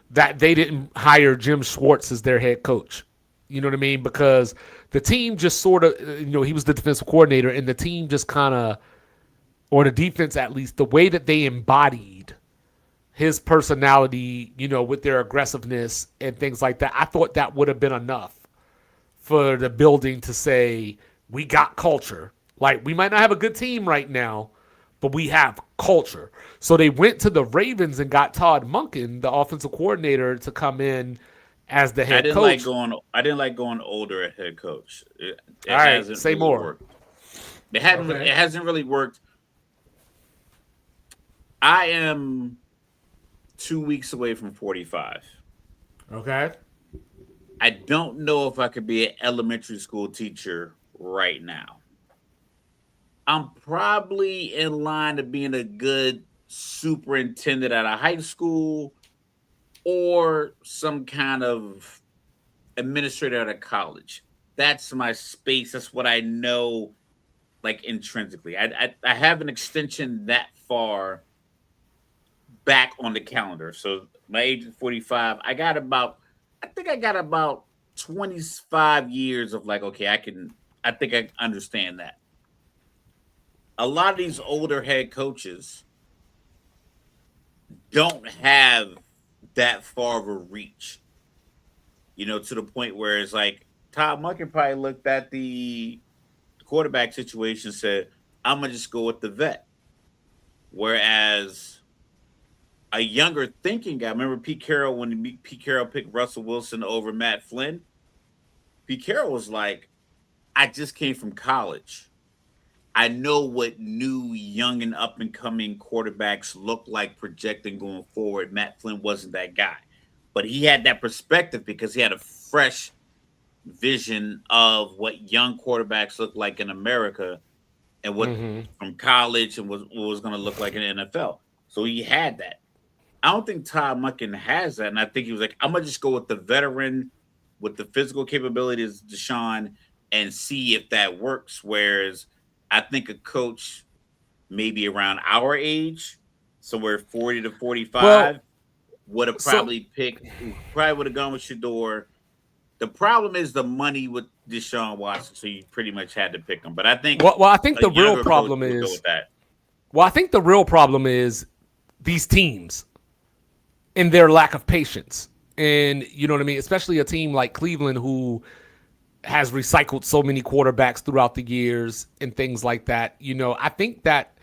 that they didn't hire Jim Schwartz as their head coach. You know what I mean? Because the team just sort of, he was the defensive coordinator, and the team just kind of, or the defense at least, the way that they embodied his personality, with their aggressiveness and things like that, I thought that would have been enough for the building to say, we got culture. Like, we might not have a good team right now, but we have culture. So they went to the Ravens and got Todd Monken, the offensive coordinator, to come in as the head coach. I didn't like going older at head coach. All right, say more. Worked. It hasn't really worked. I am 2 weeks away from 45. Okay. I don't know if I could be an elementary school teacher right now. I'm probably in line to being a good superintendent at a high school or some kind of administrator at a college. That's my space. That's what I know, like intrinsically. I have an extension that far back on the calendar. So my age is 45. I think I got about 25 years of like, okay, I think I understand that. A lot of these older head coaches don't have that far of a reach, to the point where it's like Todd Monken probably looked at the quarterback situation and said, I'm going to just go with the vet. Whereas a younger thinking guy, remember Pete Carroll, when Pete Carroll picked Russell Wilson over Matt Flynn? Pete Carroll was like, I just came from college. I know what new, young, and up-and-coming quarterbacks look like projecting going forward. Matt Flynn wasn't that guy. But he had that perspective because he had a fresh vision of what young quarterbacks look like in America and what from college and what was going to look like in the NFL. So he had that. I don't think Todd Monken has that. And I think he was like, I'm going to just go with the veteran with the physical capabilities, Deshaun, and see if that works. Whereas I think a coach maybe around our age, somewhere 40 to 45, would have probably would have gone with Shedeur, The problem is the money with Deshaun Watson, so you pretty much had to pick him. But I think I think the real problem is I think the real problem is these teams and their lack of patience. And you know what I mean? Especially a team like Cleveland who has recycled so many quarterbacks throughout the years and things like that. You know, I think that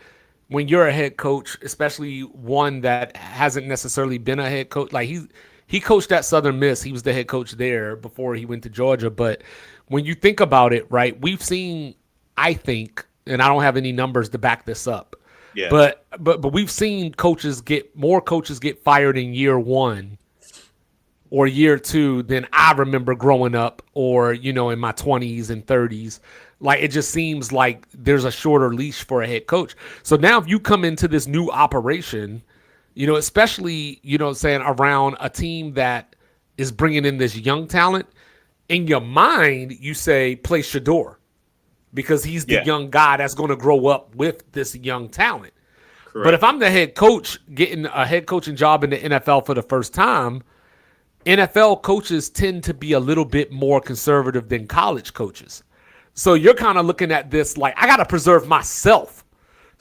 when you're a head coach, especially one that hasn't necessarily been a head coach, like he coached at Southern Miss. He was the head coach there before he went to Georgia. But when you think about it, right, we've seen, I think, and I don't have any numbers to back this up, but we've seen more coaches get fired in year one or year two than I remember growing up or, you know, in my 20s and 30s. Like, it just seems like there's a shorter leash for a head coach. So now if you come into this new operation, you know, especially, you know, saying around a team that is bringing in this young talent, in your mind, you say play Shedeur because he's the young guy that's going to grow up with this young talent. Correct. But if I'm the head coach getting a head coaching job in the NFL for the first time, NFL coaches tend to be a little bit more conservative than college coaches. So you're kind of looking at this like, I got to preserve myself.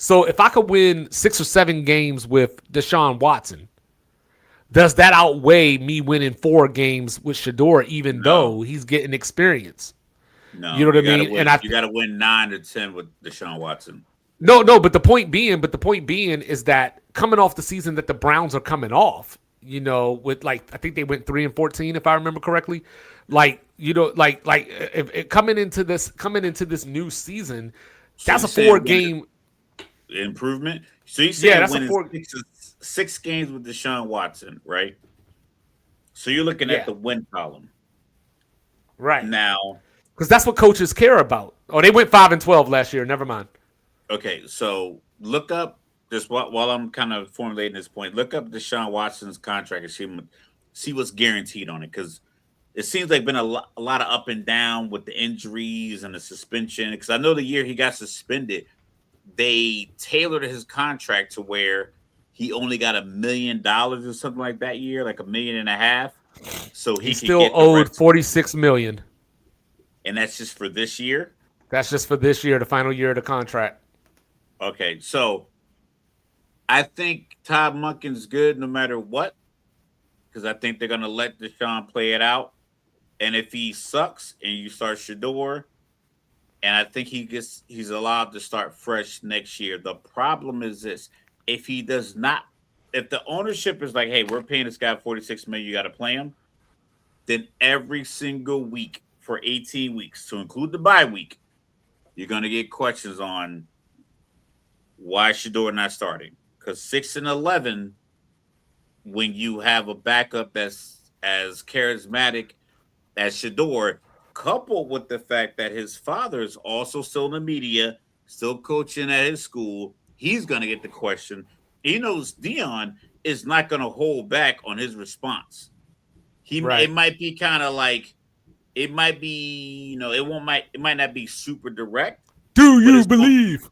So if I could win 6 or 7 games with Deshaun Watson, does that outweigh me winning 4 games with Shedeur, even though he's getting experience? No, you know what I mean? And you got to win 9 to 10 with Deshaun Watson. No, but the point being is that coming off the season that the Browns are coming off, you know, with like, I think they went 3-14, if I remember correctly. Like, you know, if coming into this new season, so that's a 4-game improvement. So you said winning 6 games with Deshaun Watson, right? So you're looking at the win column, right now, because that's what coaches care about. Oh, they went 5-12 last year. Never mind. Okay, so look up just while I'm kind of formulating this point. Look up Deshaun Watson's contract and see what's guaranteed on it, because it seems like been a lot of up and down with the injuries and the suspension. Because I know the year he got suspended, they tailored his contract to where he only got $1 million or something like that year, like $1.5 million. So he still owed $46 million, and that's just for this year. That's just for this year, the final year of the contract. Okay, so I think Todd Monken's good no matter what, because I think they're gonna let Deshaun play it out. And if he sucks and you start Shedeur, and I think he's allowed to start fresh next year. The problem is this: if he does not, if the ownership is like, hey, we're paying this guy $46 million, you got to play him, then every single week for 18 weeks, to include the bye week, you're gonna get questions on why Shedeur not starting. Because 6-11, when you have a backup that's as charismatic as Shedeur, coupled with the fact that his father is also still in the media, still coaching at his school, he's going to get the question. He knows Dion is not going to hold back on his response. It might be kind of like, it might be, you know, it might not be super direct. Do you believe?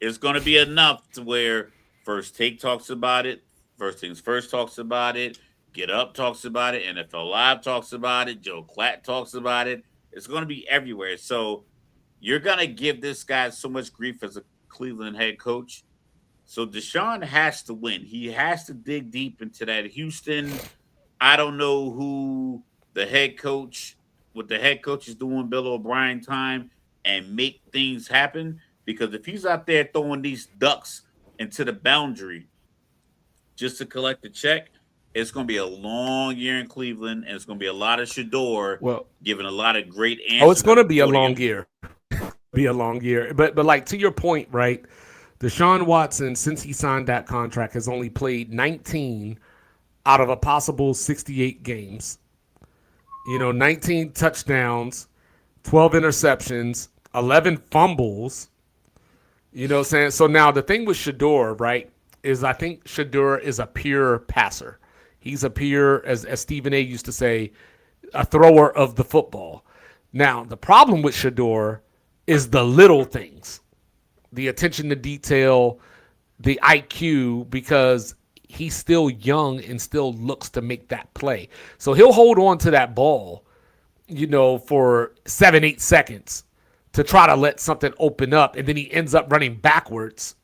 It's going to be enough to where First Take talks about it, First Things First talks about it, Get Up talks about it, NFL Live talks about it, Joe Klatt talks about it. It's going to be everywhere. So you're going to give this guy so much grief as a Cleveland head coach. So Deshaun has to win. He has to dig deep into that. Houston, I don't know who the head coach, what the head coach is doing, Bill O'Brien time, and make things happen. Because if he's out there throwing these ducks into the boundary just to collect the check, it's going to be a long year in Cleveland, and it's going to be a lot of Shedeur giving a lot of great answers. Oh, it's going to be a long year. Be a long year. But like, to your point, right, Deshaun Watson, since he signed that contract, has only played 19 out of a possible 68 games. You know, 19 touchdowns, 12 interceptions, 11 fumbles. You know what I'm saying? So now the thing with Shedeur, right, is I think Shedeur is a pure passer. He's a pure, as Stephen A. used to say, a thrower of the football. Now, the problem with Shedeur is the little things, the attention to detail, the IQ, because he's still young and still looks to make that play. So he'll hold on to that ball for 7-8 seconds to try to let something open up, and then he ends up running backwards,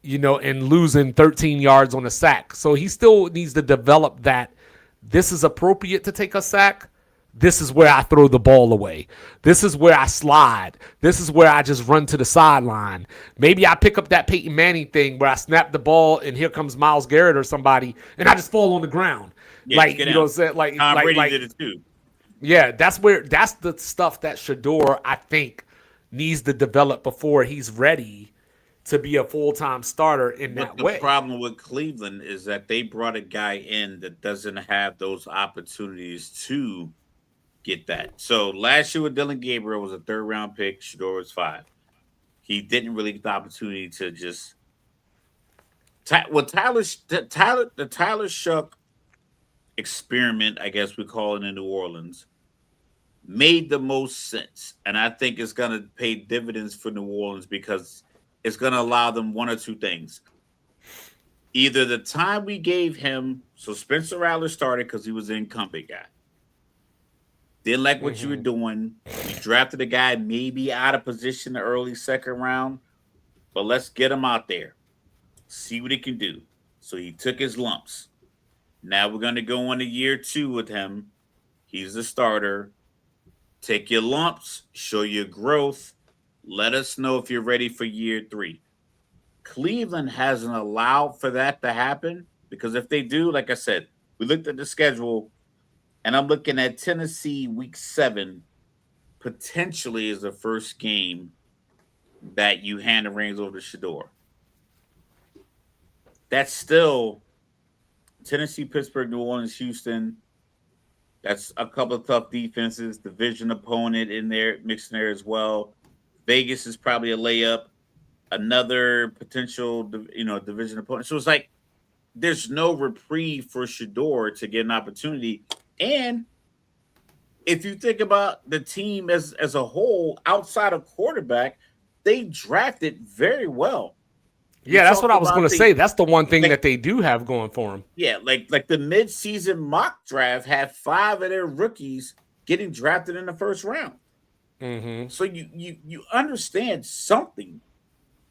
and losing 13 yards on a sack. So he still needs to develop that. This is appropriate to take a sack. This is where I throw the ball away. This is where I slide. This is where I just run to the sideline. Maybe I pick up that Peyton Manning thing where I snap the ball and here comes Myles Garrett or somebody, and I just fall on the ground. Yeah, like, you know what I'm saying? Like, Tom Brady like, did it too. Yeah, that's the stuff that Shedeur, I think, needs to develop before he's ready to be a full-time starter in that way. The problem with Cleveland is that they brought a guy in that doesn't have those opportunities to get that. So last year with Dylan Gabriel was a 3rd-round pick. Shedeur was 5. He didn't really get the opportunity to just the Tyler Shuck experiment, I guess we call it in New Orleans, made the most sense. And I think it's going to pay dividends for New Orleans because it's going to allow them one or two things. Either the time we gave him, so Spencer Rattler started because he was the incumbent guy. Didn't like what you were doing. You drafted a guy maybe out of position the early 2nd round, but let's get him out there. See what he can do. So he took his lumps. Now we're going to go on to year 2 with him. He's the starter. Take your lumps, show your growth. Let us know if you're ready for year 3. Cleveland hasn't allowed for that to happen because if they do, like I said, we looked at the schedule and I'm looking at Tennessee week 7 potentially is the first game that you hand the reins over to Shedeur. That's still Tennessee, Pittsburgh, New Orleans, Houston. That's a couple of tough defenses. Division opponent in there, mixed in there as well. Vegas is probably a layup. Another potential, division opponent. So it's like there's no reprieve for Shedeur to get an opportunity. And if you think about the team as a whole, outside of quarterback, they drafted very well. Yeah, that's what I was going to say. That's the one thing that they do have going for them. Yeah, like the mid-season mock draft had 5 of their rookies getting drafted in the 1st round. Mm-hmm. So you understand something,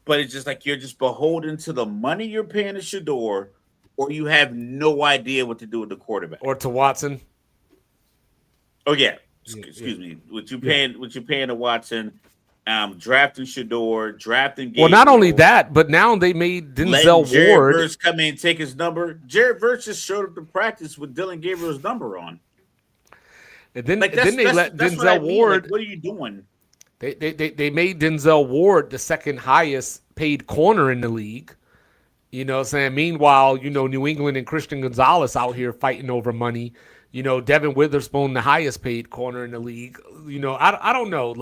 but it's just like you're just beholden to the money you're paying to Shedeur, or you have no idea what to do with the quarterback. Or to Watson. Oh yeah, excuse me. What you paying to Watson? Drafting Shedeur, drafting Gabriel. Well, not only that, but now they made Denzel Ward Verse come in and take his number. Jared Verse just showed up to practice with Dylan Gabriel's number on. And then they let Denzel Ward. Like, what are you doing? They made Denzel Ward the 2nd highest paid corner in the league. You know what I'm saying? Meanwhile, New England and Christian Gonzalez out here fighting over money. Devin Witherspoon, the highest paid corner in the league. I don't know.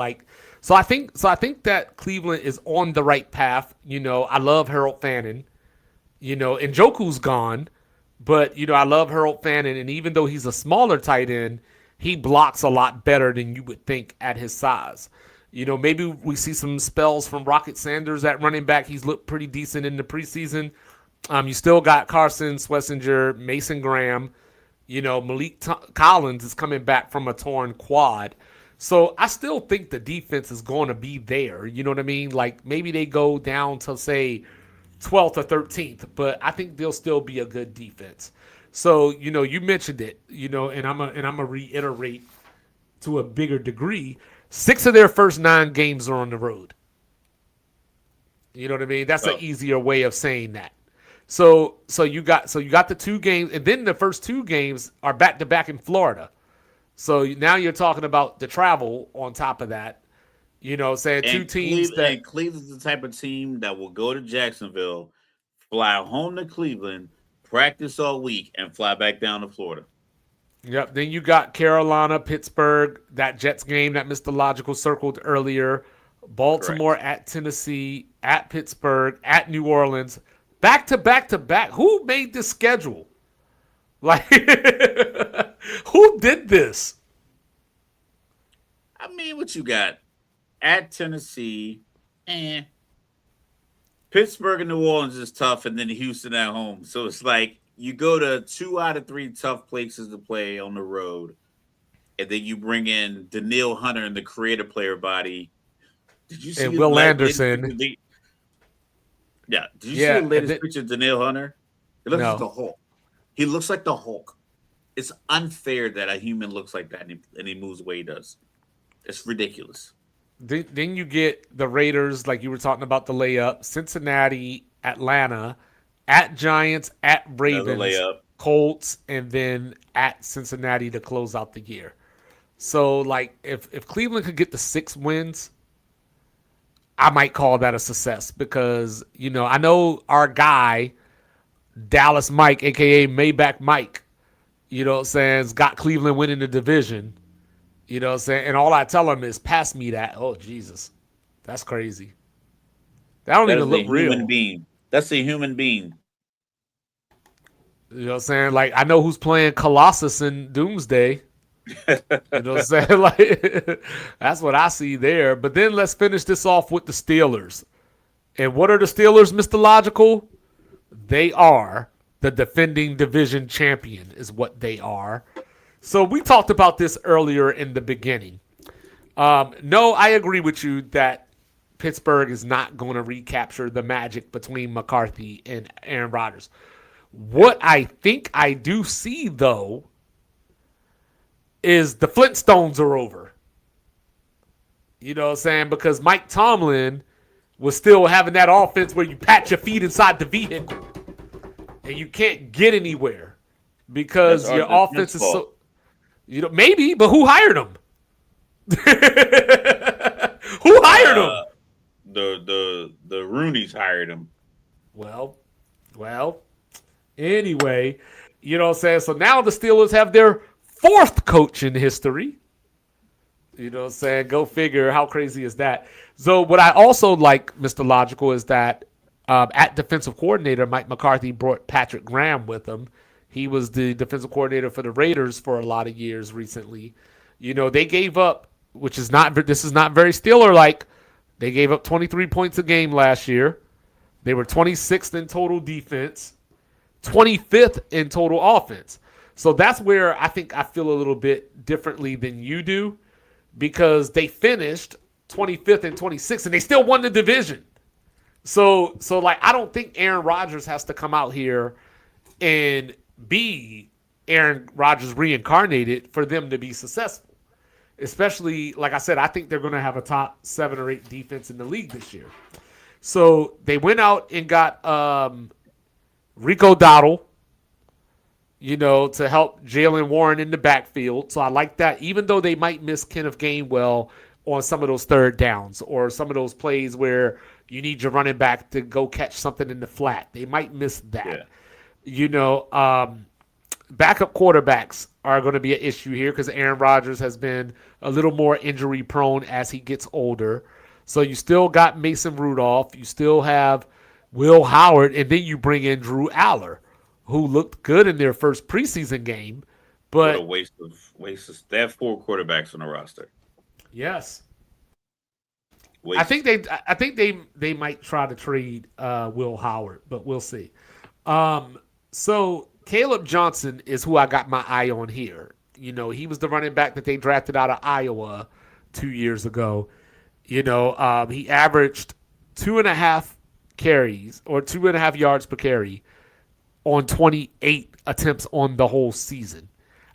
So I think that Cleveland is on the right path. I love Harold Fannin. And Njoku's gone, but I love Harold Fannin, and even though he's a smaller tight end, he blocks a lot better than you would think at his size. Maybe we see some spells from Rocket Sanders at running back. He's looked pretty decent in the preseason. You still got Carson Schlesinger, Mason Graham. Malik Collins is coming back from a torn quad. So I still think the defense is going to be there. You know what I mean? Like maybe they go down to say 12th or 13th, but I think they'll still be a good defense. So, you mentioned it, and I'm gonna reiterate to a bigger degree. 6 of their first 9 games are on the road. You know what I mean? That's an easier way of saying that. So you got the 2 games, and then the first 2 games are back to back in Florida. So now you're talking about the travel on top of that. Saying 2 teams and Cleveland's the type of team that will go to Jacksonville, fly home to Cleveland, practice all week, and fly back down to Florida. Yep. Then you got Carolina, Pittsburgh, that Jets game that Mr. Logical circled earlier, Baltimore at Tennessee, at Pittsburgh, at New Orleans, back to back to back. Who made this schedule? Like, who did this? I mean, what you got? At Tennessee, Pittsburgh and New Orleans is tough, and then Houston at home. So it's like you go to 2 out of 3 tough places to play on the road. and then you bring in Danielle Hunter in the creative player body. Did you see And Will Anderson? Did you see the latest picture of Danielle Hunter? He looks like the Hulk. He looks like the Hulk. It's unfair that a human looks like that and he moves the way he does. It's ridiculous. Then you get the Raiders, like you were talking about the layup, Cincinnati, Atlanta, at Giants, at Ravens, Colts, and then at Cincinnati to close out the year. So, like, if Cleveland could get the 6 wins, I might call that a success because, you know, I know our guy, Dallas Mike, a.k.a. Maybach Mike, you know what I'm saying, has got Cleveland winning the division. You know what I'm saying? And all I tell him is, pass me that. Oh, Jesus. That's crazy. That don't even look real. That's a human being. You know what I'm saying? Like, I know who's playing Colossus in Doomsday. You know what I'm saying? Like, that's what I see there. But then let's finish this off with the Steelers. And what are the Steelers, Mr. Logical? They are the defending division champion is what they are. So we talked about this earlier in the beginning. No, I agree with you that Pittsburgh is not going to recapture the magic between McCarthy and Aaron Rodgers. What I think I do see, though, is the Flintstones are over. You know what I'm saying? Because Mike Tomlin was still having that offense where you pat your feet inside the vehicle and you can't get anywhere because your offense is so... You know, maybe, but who hired him? Who hired him? The Rooneys hired him. Well. Anyway, you know what I'm saying? So now the Steelers have their 4th coach in history. You know what I'm saying? Go figure. How crazy is that? So what I also like, Mr. Logical, is that at defensive coordinator, Mike McCarthy brought Patrick Graham with him. He was the defensive coordinator for the Raiders for a lot of years recently. You know, they gave up, this is not very Steeler-like. They gave up 23 points a game last year. They were 26th in total defense, 25th in total offense. So that's where I think I feel a little bit differently than you do because they finished 25th and 26th, and they still won the division. So like, I don't think Aaron Rodgers has to come out here and be Aaron Rodgers reincarnated for them to be successful. Especially, like I said, I think they're going to have a top 7 or 8 defense in the league this year. So they went out and got Rico Dowdle, you know, to help Jalen Warren in the backfield. So I like that, even though they might miss Kenneth Gainwell on some of those third downs or some of those plays where you need your running back to go catch something in the flat. They might miss that. Yeah. You know, backup quarterbacks are going to be an issue here because Aaron Rodgers has been a little more injury prone as he gets older. So you still got Mason Rudolph. You still have Will Howard. And then you bring in Drew Aller, who looked good in their first preseason game. But what a waste of. They have 4 quarterbacks on the roster. Yes. I think they might try to trade Will Howard, but we'll see. So Caleb Johnson is who I got my eye on here. You know, he was the running back that they drafted out of Iowa 2 years ago. You know, he averaged 2.5 carries or 2.5 yards per carry on 28 attempts on the whole season.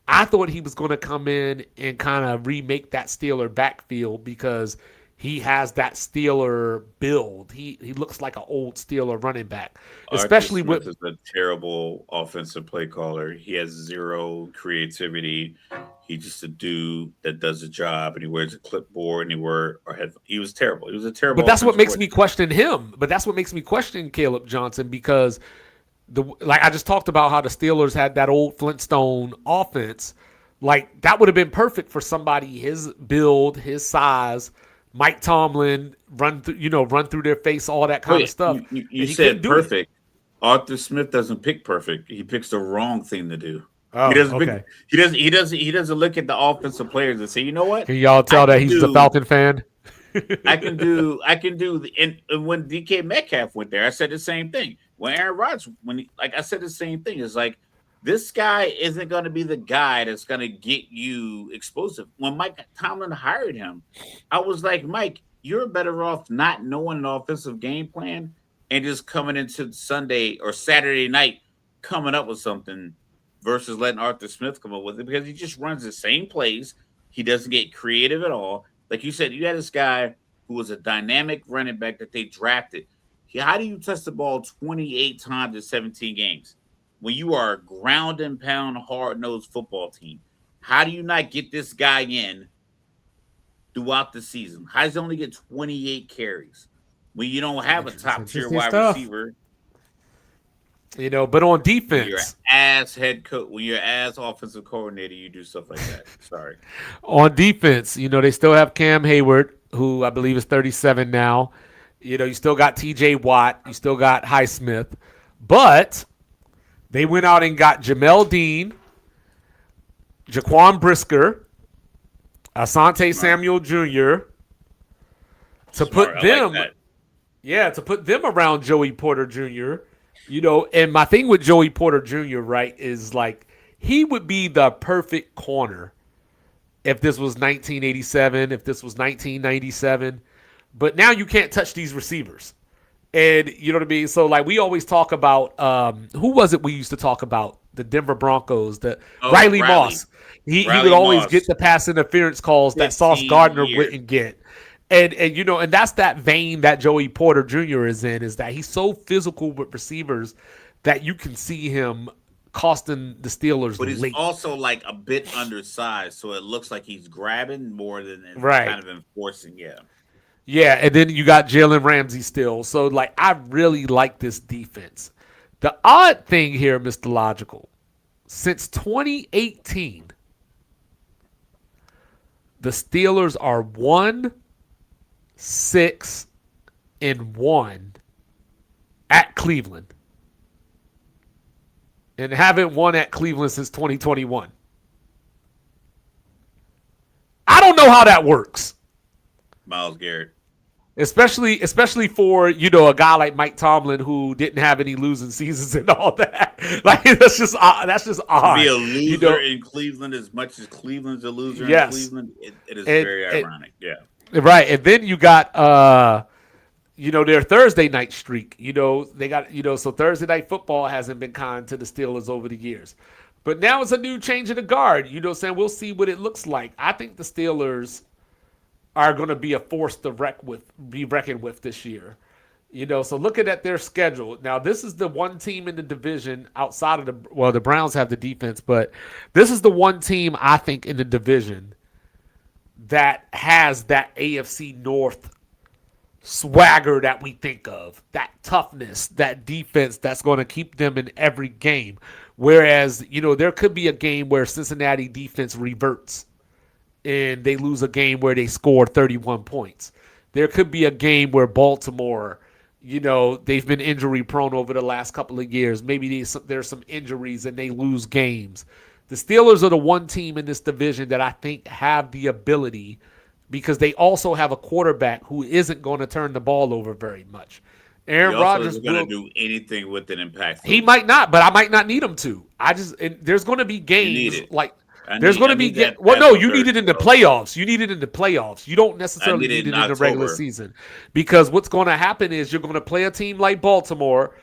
I thought he was going to come in and kind of remake that Steeler backfield because he has that Steeler build. He looks like an old Steeler running back, especially Smith is a terrible offensive play caller. He has 0 creativity. He's just a dude that does a job, and he wears a clipboard, and he was terrible. He was a terrible. But that's what makes me question him. But that's what makes me question Caleb Johnson because like I just talked about how the Steelers had that old Flintstone offense. Like that would have been perfect for somebody his build, his size. Mike Tomlin run through their face, all that kind of stuff. You said perfect. Arthur Smith doesn't pick perfect. He picks the wrong thing to do. Oh, he doesn't he doesn't look at the offensive players and say, you know what? Can y'all tell that he's a Falcon fan? I can do and when DK Metcalf went there, I said the same thing. When Aaron Rodgers, I said the same thing. It's like, This guy isn't going to be the guy that's going to get you explosive. When Mike Tomlin hired him, I was like, Mike, you're better off not knowing an offensive game plan and just coming into Sunday or Saturday night coming up with something versus letting Arthur Smith come up with it, because he just runs the same plays. He doesn't get creative at all. Like you said, you had this guy who was a dynamic running back that they drafted. How do you touch the ball 28 times in 17 games? When you are a ground and pound, hard-nosed football team, how do you not get this guy in throughout the season? How does he only get 28 carries when you don't have a top-tier wide receiver? But on defense, when you're ass head coach, when you're ass offensive coordinator, you do stuff like that. Sorry. On defense, they still have Cam Hayward, who I believe is 37 now. You still got T.J. Watt. You still got Highsmith. But they went out and got Jamel Dean, Jaquan Asante Samuel Jr. to put them, to put them around Joey Porter Jr. And my thing with Joey Porter Jr., right, is like he would be the perfect corner if this was 1987, if this was 1997. But now you can't touch these receivers. And you know what I mean? So, like, we always talk about who was it we used to talk about? The Denver Broncos, Riley Moss. He would always get the pass interference calls that Sauce Gardner wouldn't get. And that's that vein that Joey Porter Jr. is in, is that he's so physical with receivers that you can see him costing the Steelers But he's late. also like a bit undersized, so it looks like he's grabbing more than kind of enforcing. Yeah, and then you got Jalen Ramsey still. So, like, I really like this defense. The odd thing here, Mr. Logical, since 2018, the Steelers are 1-6-1 at Cleveland and haven't won at Cleveland since 2021. I don't know how that works. Myles Garrett. Especially for, a guy like Mike Tomlin who didn't have any losing seasons and all that. Like, that's just odd. To be a loser in Cleveland as much as Cleveland's a loser in Cleveland, it is very ironic. Yeah. Right. And then you got their Thursday night streak. They got so Thursday night football hasn't been kind to the Steelers over the years. But now it's a new change of the guard. Saying we'll see what it looks like. I think the Steelers are going to be a force to be reckoned with this year. So looking at their schedule. Now, this is the one team in the division outside of the Browns have the defense, but this is the one team I think in the division that has that AFC North swagger that we think of, that toughness, that defense that's going to keep them in every game. Whereas, there could be a game where Cincinnati defense reverts and they lose a game where they score 31 points. There could be a game where Baltimore, they've been injury prone over the last couple of years. Maybe there's some injuries and they lose games. The Steelers are the one team in this division that I think have the ability, because they also have a quarterback who isn't going to turn the ball over very much. Aaron Rodgers isn't going to do anything with an impact. He might not, but I might not need him to. There's going to be games like. There's going to be you need it in the playoffs. You need it in the playoffs. You don't necessarily need it in the regular season, because what's going to happen is you're going to play a team like Baltimore,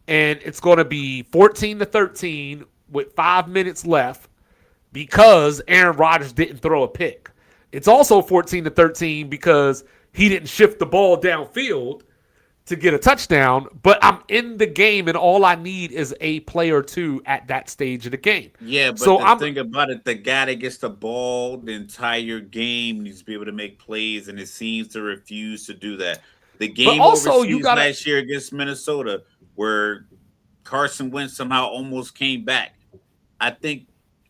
and it's going to be 14-13 with 5 minutes left because Aaron Rodgers didn't throw a pick. It's also 14-13 because he didn't shift the ball downfield to get a touchdown, but I'm in the game, and all I need is a play or two at that stage of the game. Yeah, but think about it, the guy that gets the ball the entire game needs to be able to make plays, and it seems to refuse to do that. The game overseas last year against Minnesota, where Carson Wentz somehow almost came back, I think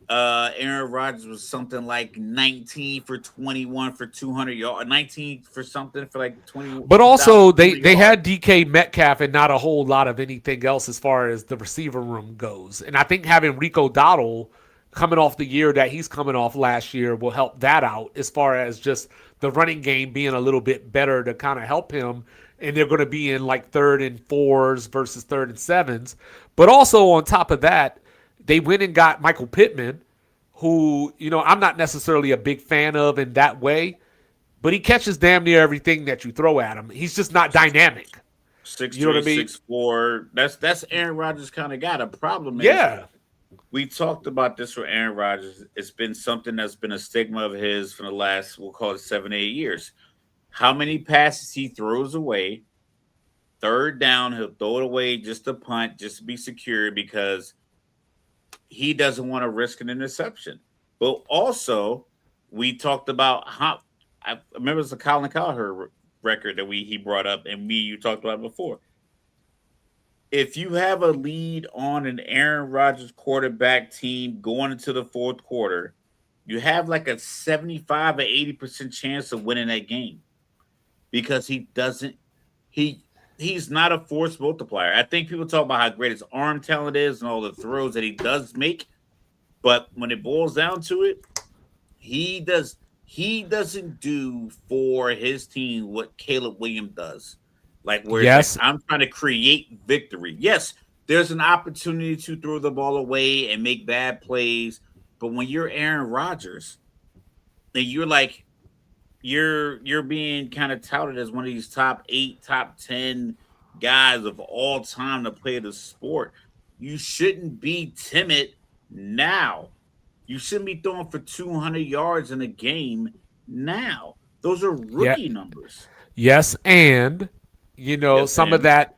Aaron Rodgers was something like 19 for 21 for 200 yards, 19 for something for like 20. But also they had DK Metcalf and not a whole lot of anything else as far as the receiver room goes. And I think having Rico Dowdle coming off the year that he's coming off last year will help that out as far as just the running game being a little bit better to kind of help him. And they're going to be in like 3rd and 4s versus 3rd and 7s. But also on top of that, they went and got Michael Pittman, who, I'm not necessarily a big fan of in that way, but he catches damn near everything that you throw at him. He's just not dynamic. 6'3", You know what I mean? 6'4". That's Aaron Rodgers kind of got. A problem is, Yeah. we talked about this with Aaron Rodgers. It's been something that's been a stigma of his for the last, we'll call it 7, 8 years. How many passes he throws away, third down, he'll throw it away just to punt, just to be secure, because he doesn't want to risk an interception. But also, we talked about how, I remember it's the Colin Cowherd record that he brought up, and you talked about it before. If you have a lead on an Aaron Rodgers quarterback team going into the fourth quarter, you have like a 75 or 80% chance of winning that game, because he's not a force multiplier. I think people talk about how great his arm talent is and all the throws that he does make, but when it boils down to it, he doesn't do for his team what Caleb Williams does. Like, where it's like, I'm trying to create victory. Yes, there's an opportunity to throw the ball away and make bad plays, but when you're Aaron Rodgers, and you're like, you're being kind of touted as one of these top 8, top 10 guys of all time to play the sport, you shouldn't be timid now. You shouldn't be throwing for 200 yards in a game now. Those are rookie numbers. Yes, and some of that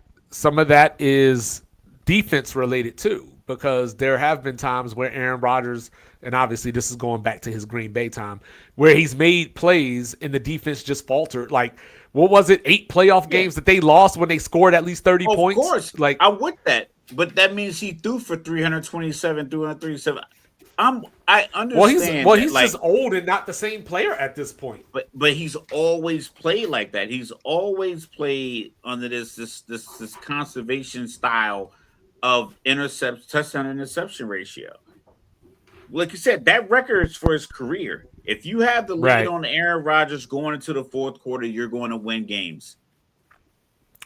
is defense related too, because there have been times where Aaron Rodgers, and obviously this is going back to his Green Bay time, where he's made plays and the defense just faltered. Like, what was it, 8 playoff games that they lost when they scored at least 30 points? Of course, like, I would that, but that means he threw for 327, 337. I understand. Well, he's just old and not the same player at this point. But he's always played like that. He's always played under this conservation style of touchdown interception ratio. Like you said, that record is for his career. If you have the lead on Aaron Rodgers going into the fourth quarter, you're going to win games.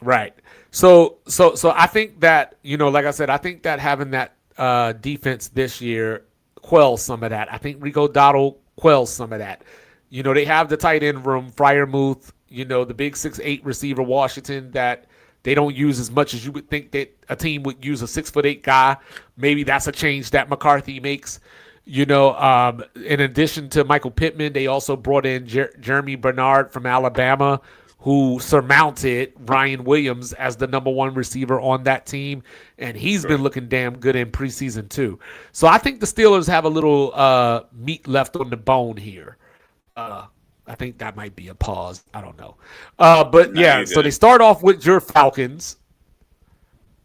Right. So I think that, like I said, I think that having that defense this year quells some of that. I think Rico Dowdle quells some of that. They have the tight end room, Freiermuth, the big 6'8" receiver, Washington, that they don't use as much as you would think that a team would use a 6'8" guy. Maybe that's a change that McCarthy makes. In addition to Michael Pittman, they also brought in Jeremy Bernard from Alabama, who surmounted Ryan Williams as the number 1 receiver on that team, and he's been looking damn good in preseason too. So I think the Steelers have a little meat left on the bone here. I think that might be a pause. I don't know. But yeah, so they start off with your Falcons.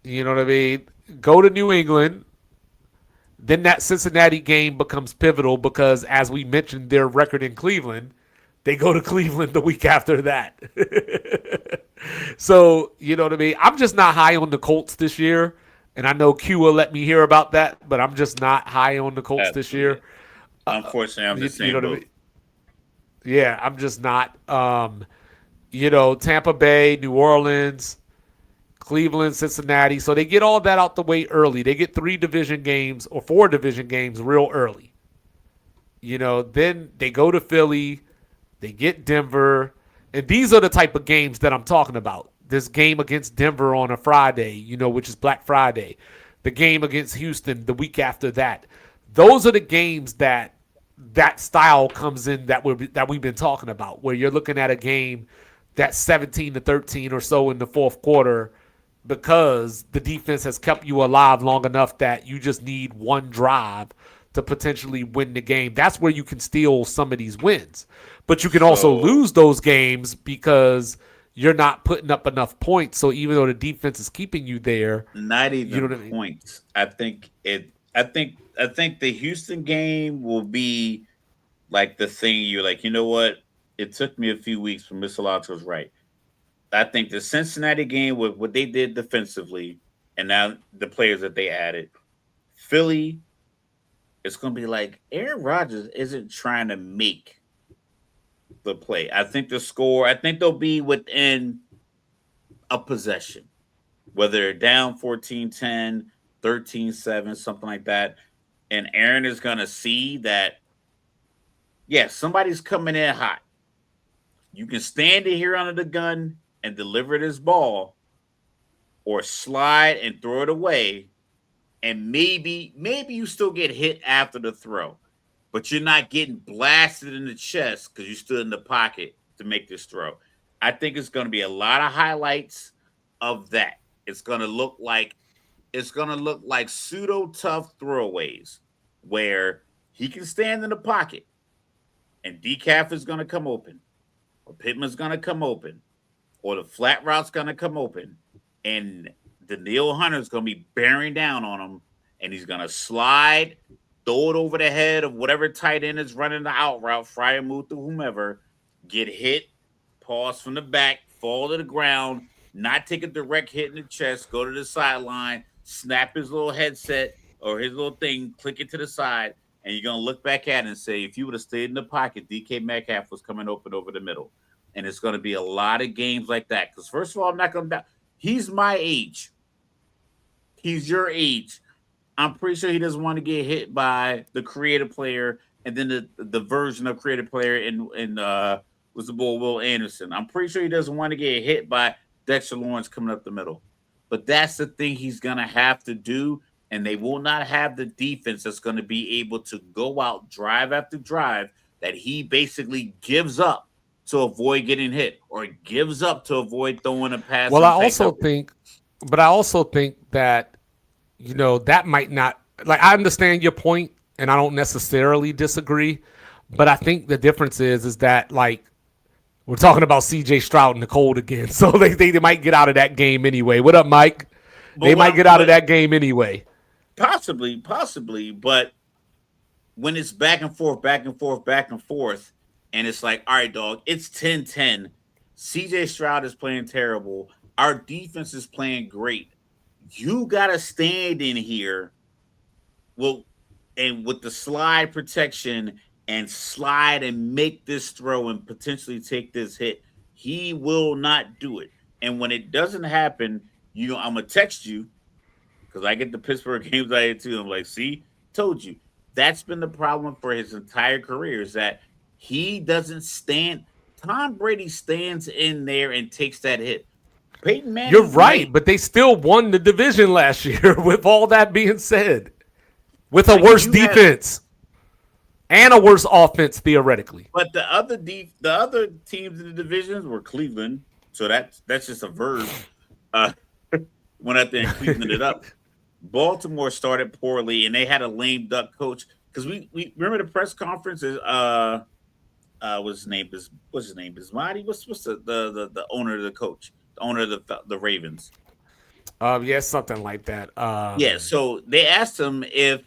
You know what I mean? Go to New England. Then that Cincinnati game becomes pivotal because, as we mentioned, their record in Cleveland, they go to Cleveland the week after that. So, you know what I mean? I'm just not high on the Colts this year. And I know Q will let me hear about that, but I'm just not high on the Colts this year. Unfortunately, I'm the same. I mean? Yeah, I'm just not. Tampa Bay, New Orleans, Cleveland, Cincinnati. So they get all that out the way early. They get 3 division games or 4 division games real early. Then they go to Philly. They get Denver, and these are the type of games that I'm talking about. This game against Denver on a Friday, which is Black Friday. The game against Houston the week after that. Those are the games that style comes in that we've been talking about, where you're looking at a game that's 17-13 or so in the fourth quarter because the defense has kept you alive long enough that you just need one drive to potentially win the game. That's where you can steal some of these wins. But you can also lose those games because you're not putting up enough points. So even though the defense is keeping you there, not even points. I think the Houston game will be like the thing you're like, you know what? It took me a few weeks, but Mr. Lotto was right. I think the Cincinnati game with what they did defensively and now the players that they added, Philly, it's going to be like Aaron Rodgers isn't trying to make the play. I think they'll be within a possession, whether they're down 14-10, 13-7, something like that. And Aaron is going to see that, yes, somebody's coming in hot. You can stand it here under the gun and deliver this ball, or slide and throw it away, and maybe you still get hit after the throw, but you're not getting blasted in the chest because you stood in the pocket to make this throw. I think it's going to be a lot of highlights of that. It's going to look like pseudo tough throwaways where he can stand in the pocket and decaf is going to come open, or Pittman's going to come open, or the flat route's going to come open, and Danielle Hunter's going to be bearing down on him, and he's going to slide, throw it over the head of whatever tight end is running the out route, Fryermuth or whomever, get hit, pause from the back, fall to the ground, not take a direct hit in the chest, go to the sideline, snap his little headset or his little thing, click it to the side, and you're going to look back at it and say, if you would have stayed in the pocket, DK Metcalf was coming open over the middle. And it's going to be a lot of games like that. Because first of all, I'm not going to – he's my age. He's your age. I'm pretty sure he doesn't want to get hit by the creative player and then the version of creative player in was the boy Will Anderson. I'm pretty sure he doesn't want to get hit by Dexter Lawrence coming up the middle. But that's the thing he's going to have to do, and they will not have the defense that's going to be able to go out drive after drive that he basically gives up to avoid getting hit or gives up to avoid throwing a pass. Well, I also think that, you know, that might not, like, I understand your point and I don't necessarily disagree, but I think the difference is that, like, we're talking about CJ Stroud in the cold again. So they might get out of that game anyway. What up, Mike? They might get out of that game anyway. Possibly. But when it's back and forth, and it's like, all right, dog, it's 10-10. CJ Stroud is playing terrible. Our defense is playing great. You got to stand in here. Well, and with the slide protection and slide and make this throw and potentially take this hit, he will not do it. And when it doesn't happen, you know, I'm going to text you because I get the Pittsburgh games I had too. I'm like, see, told you. That's been the problem for his entire career, is that he doesn't stand. Tom Brady stands in there and takes that hit. Peyton Manning. You're right, but they still won the division last year with all that being said. With a worse defense and a worse offense, theoretically. But the other teams in the divisions were Cleveland, so that's just a verb. Went out there and Cleveland it up. Baltimore started poorly, and they had a lame duck coach. Because we remember the press conferences. What's his name? Bismarcky? What's the owner of the coach? The owner of the Ravens. Yeah, something like that. Yeah. So they asked him if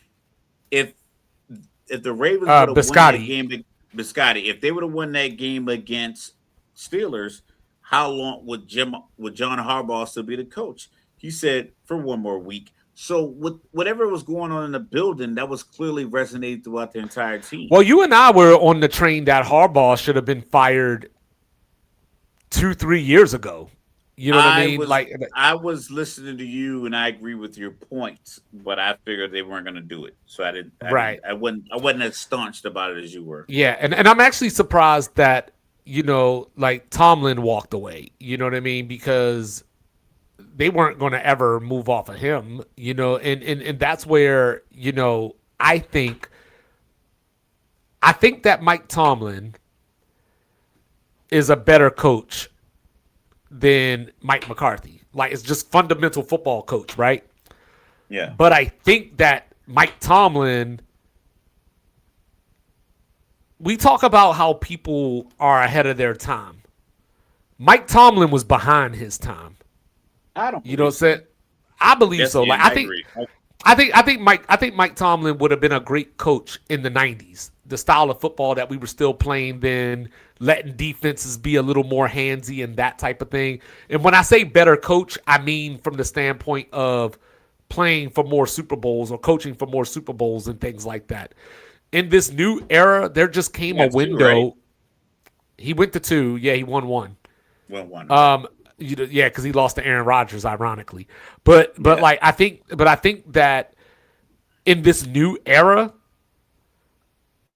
the Ravens would have won that game, Biscotti, if they would have won that game against Steelers, how long would John Harbaugh still be the coach? He said for one more week. So with whatever was going on in the building, that was clearly resonated throughout the entire team. Well, you and I were on the train that Harbaugh should have been fired 2-3 years ago. You know what I mean? I was listening to you, and I agree with your points, but I figured they weren't going to do it, so I didn't. I wasn't as staunched about it as you were. Yeah, and I'm actually surprised that, you know, like, Tomlin walked away. You know what I mean? Because they weren't going to ever move off of him. You know, and that's where, you know, I think that Mike Tomlin is a better coach than Mike McCarthy. Like, it's just fundamental football coach, right? Yeah. But I think that Mike Tomlin, we talk about how people are ahead of their time. Mike Tomlin was behind his time. I don't. You know what I'm saying? I believe so. Like, I think Mike Tomlin would have been a great coach in the 90s. The style of football that we were still playing then, letting defenses be a little more handsy and that type of thing. And when I say better coach, I mean from the standpoint of playing for more Super Bowls or coaching for more Super Bowls and things like that. In this new era, there just came a window. Right? He went to 2. Yeah, he won 1. Won 1. Yeah, because he lost to Aaron Rodgers, ironically. But like I think that in this new era,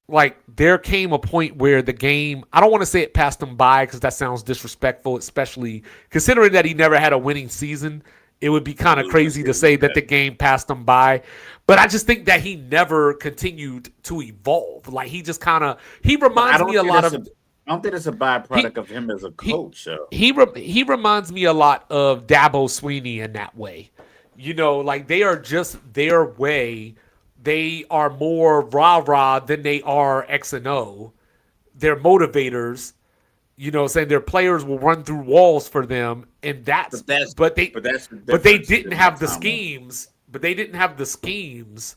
like there came a point where the game, I don't want to say it passed him by because that sounds disrespectful, especially considering that he never had a winning season. It would be kind of crazy to say that the game passed him by. But I just think that he never continued to evolve. Like he just kind of, he reminds me a lot of. I don't think it's a byproduct of him as a coach. He reminds me a lot of Dabo Sweeney in that way. You know, like they are just their way. They are more rah-rah than they are X and O. They're motivators. You know, saying their players will run through walls for them, and but they didn't have the schemes. But they didn't have the schemes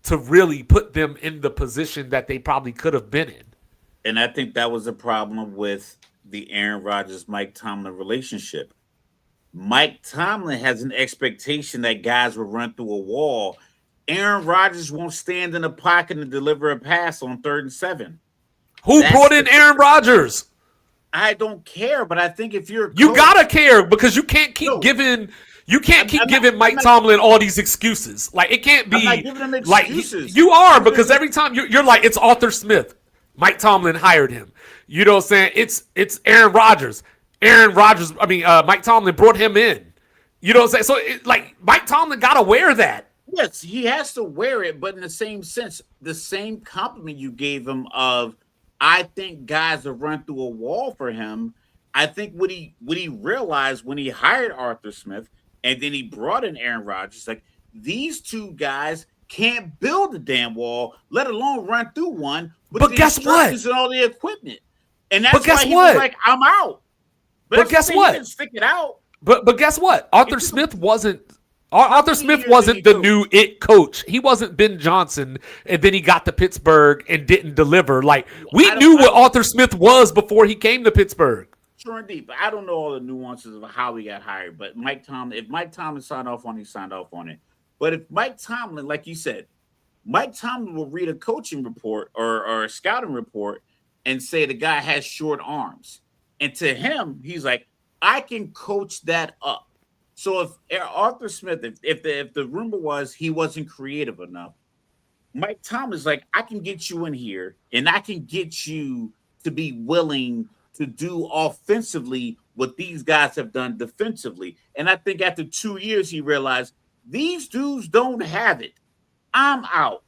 to really put them in the position that they probably could have been in. And I think that was a problem with the Aaron Rodgers-Mike Tomlin relationship. Mike Tomlin has an expectation that guys will run through a wall. Aaron Rodgers won't stand in the pocket and deliver a pass on 3rd and 7. Who brought in Aaron Rodgers? I don't care, but I think if you're a coach, you gotta care because you can't keep giving Mike Tomlin all these excuses. Like it can't be I'm not giving him excuses. Like you are, because every time you're like, it's Arthur Smith. Mike Tomlin hired him. You know what I'm saying? It's Aaron Rodgers. Mike Tomlin brought him in. You know what I'm saying? So Mike Tomlin gotta wear that. Yes, he has to wear it, but in the same sense, the same compliment you gave him of, I think guys have run through a wall for him. I think what he realized when he hired Arthur Smith and then he brought in Aaron Rodgers, like these two guys can't build a damn wall, let alone run through one. But guess what? And all the equipment, and that's why he was like, "I'm out." But guess what? He didn't stick it out. But guess what? Arthur Smith wasn't the new it coach. He wasn't Ben Johnson, and then he got to Pittsburgh and didn't deliver. Like we knew what Arthur Smith was before he came to Pittsburgh. Sure, indeed. But I don't know all the nuances of how he got hired. But if Mike Tomlin signed off on it, he signed off on it. But if Mike Tomlin, like you said, Mike Tomlin will read a coaching report or a scouting report and say the guy has short arms. And to him, he's like, I can coach that up. So if Arthur Smith, if the rumor was he wasn't creative enough, Mike Tomlin's like, I can get you in here and I can get you to be willing to do offensively what these guys have done defensively. And I think after 2 years, he realized these dudes don't have it. I'm out.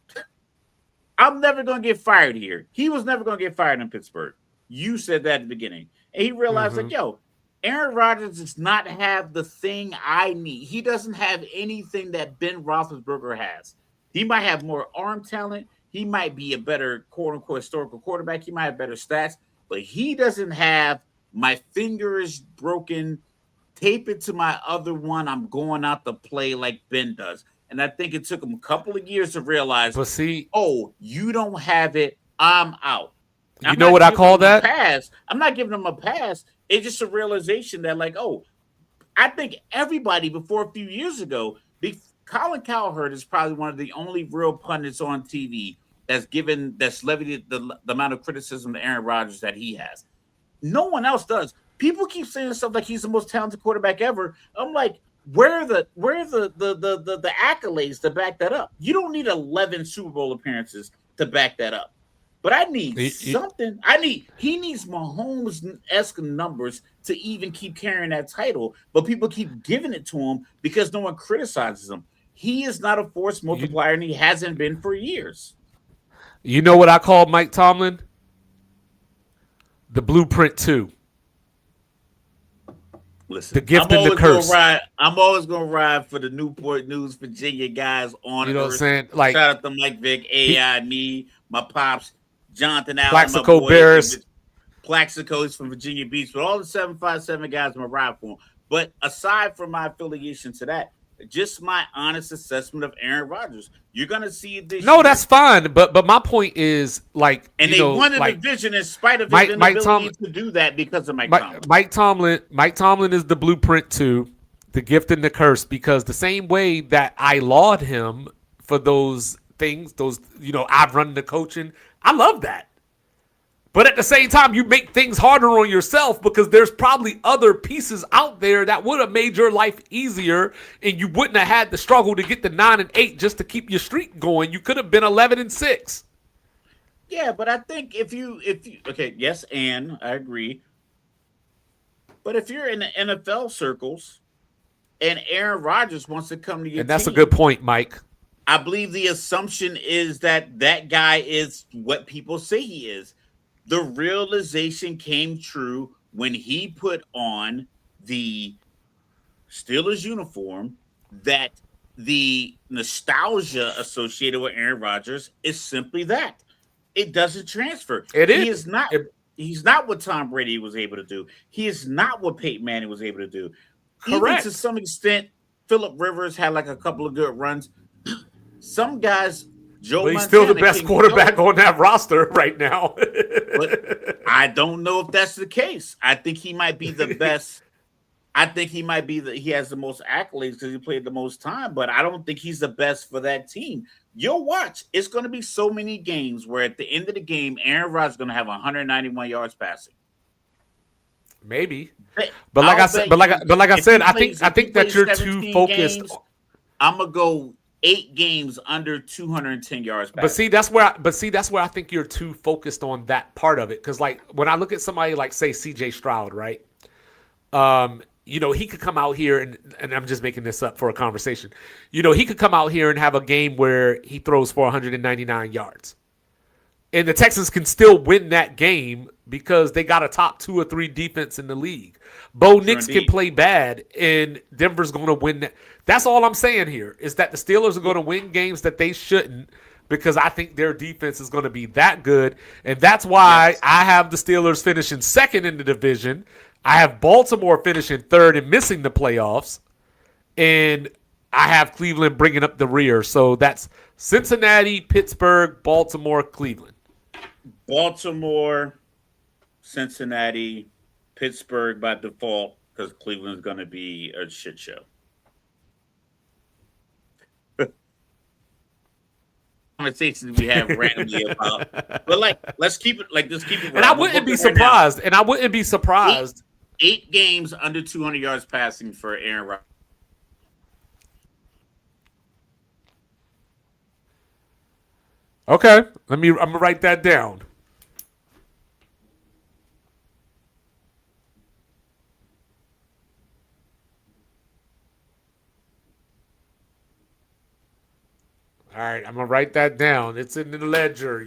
I'm never going to get fired here. He was never going to get fired in Pittsburgh. You said that at the beginning. And he realized, like, yo, Aaron Rodgers does not have the thing I need. He doesn't have anything that Ben Roethlisberger has. He might have more arm talent. He might be a better, quote-unquote, historical quarterback. He might have better stats. But he doesn't have my finger is broken, tape it to my other one, I'm going out to play like Ben does. And I think it took him a couple of years to realize, you don't have it, I'm out. You know what I call that? I'm not giving him a pass. It's just a realization that, like, I think everybody before a few years ago, Colin Cowherd is probably one of the only real pundits on TV that's levied the amount of criticism to Aaron Rodgers that he has. No one else does. People keep saying stuff like he's the most talented quarterback ever. I'm like, where are the accolades to back that up? You don't need 11 Super Bowl appearances to back that up. But I need something. He needs Mahomes-esque numbers to even keep carrying that title. But people keep giving it to him because no one criticizes him. He is not a force multiplier, and he hasn't been for years. You know what I call Mike Tomlin? The Blueprint 2. Listen, the gift and the curse. I'm always gonna ride for the Newport News, Virginia guys on. You know what I'm saying? Like, shout out to Mike Vick, AI, me, my pops, Jonathan Allen, Plaxico Bears, Plaxico's from Virginia Beach, but all the 757 guys I'm gonna ride for. But aside from my affiliation to that, just my honest assessment of Aaron Rodgers. You're gonna see it this year. That's fine. But my point is, like, and they won the division in spite of his inability to do that because of Mike Tomlin. Mike Tomlin is the blueprint to the gift and the curse, because the same way that I laud him for those things, I've run the coaching. I love that. But at the same time, you make things harder on yourself because there's probably other pieces out there that would have made your life easier, and you wouldn't have had the struggle to get to 9-8 just to keep your streak going. You could have been 11-6. Yeah, but I think if you okay, yes, and I agree. But if you're in the NFL circles and Aaron Rodgers wants to come to your And that's team, a good point, Mike. I believe the assumption is that guy is what people say he is. The realization came true when he put on the Steelers uniform that the nostalgia associated with Aaron Rodgers is simply that. It doesn't transfer. He's not what Tom Brady was able to do. He is not what Peyton Manning was able to do. Correct. Even to some extent, Phillip Rivers had like a couple of good runs. Some guys, but he's still the best quarterback on that roster right now. But I don't know if that's the case. I think he might be the best. I think he might be he has the most accolades because he played the most time, but I don't think he's the best for that team. You'll watch. It's going to be so many games where at the end of the game, Aaron Rodgers is going to have 191 yards passing. Maybe. But like I said, I think that you're too focused. I'm going to go 8 games under 210 yards passing. But see, that's where I think you're too focused on that part of it. Because like when I look at somebody like say CJ Stroud, right? He could come out here and I'm just making this up for a conversation. He could come out here and have a game where he throws for 199 yards. And the Texans can still win that game because they got a top 2 or 3 defense in the league. Bo Nix can play bad, and Denver's going to win that. That's all I'm saying here is that the Steelers are going to win games that they shouldn't because I think their defense is going to be that good. And that's why I have the Steelers finishing second in the division. I have Baltimore finishing third and missing the playoffs. And I have Cleveland bringing up the rear. So that's Cincinnati, Pittsburgh, Baltimore, Cleveland. Baltimore, Cincinnati, Pittsburgh by default because Cleveland's going to be a shit show. Conversations we have randomly about, but let's keep it And I wouldn't be surprised. And I wouldn't be surprised. 8 games under 200 yards passing for Aaron Rodgers. Okay, I'm gonna write that down. All right, I'm going to write that down. It's in the ledger,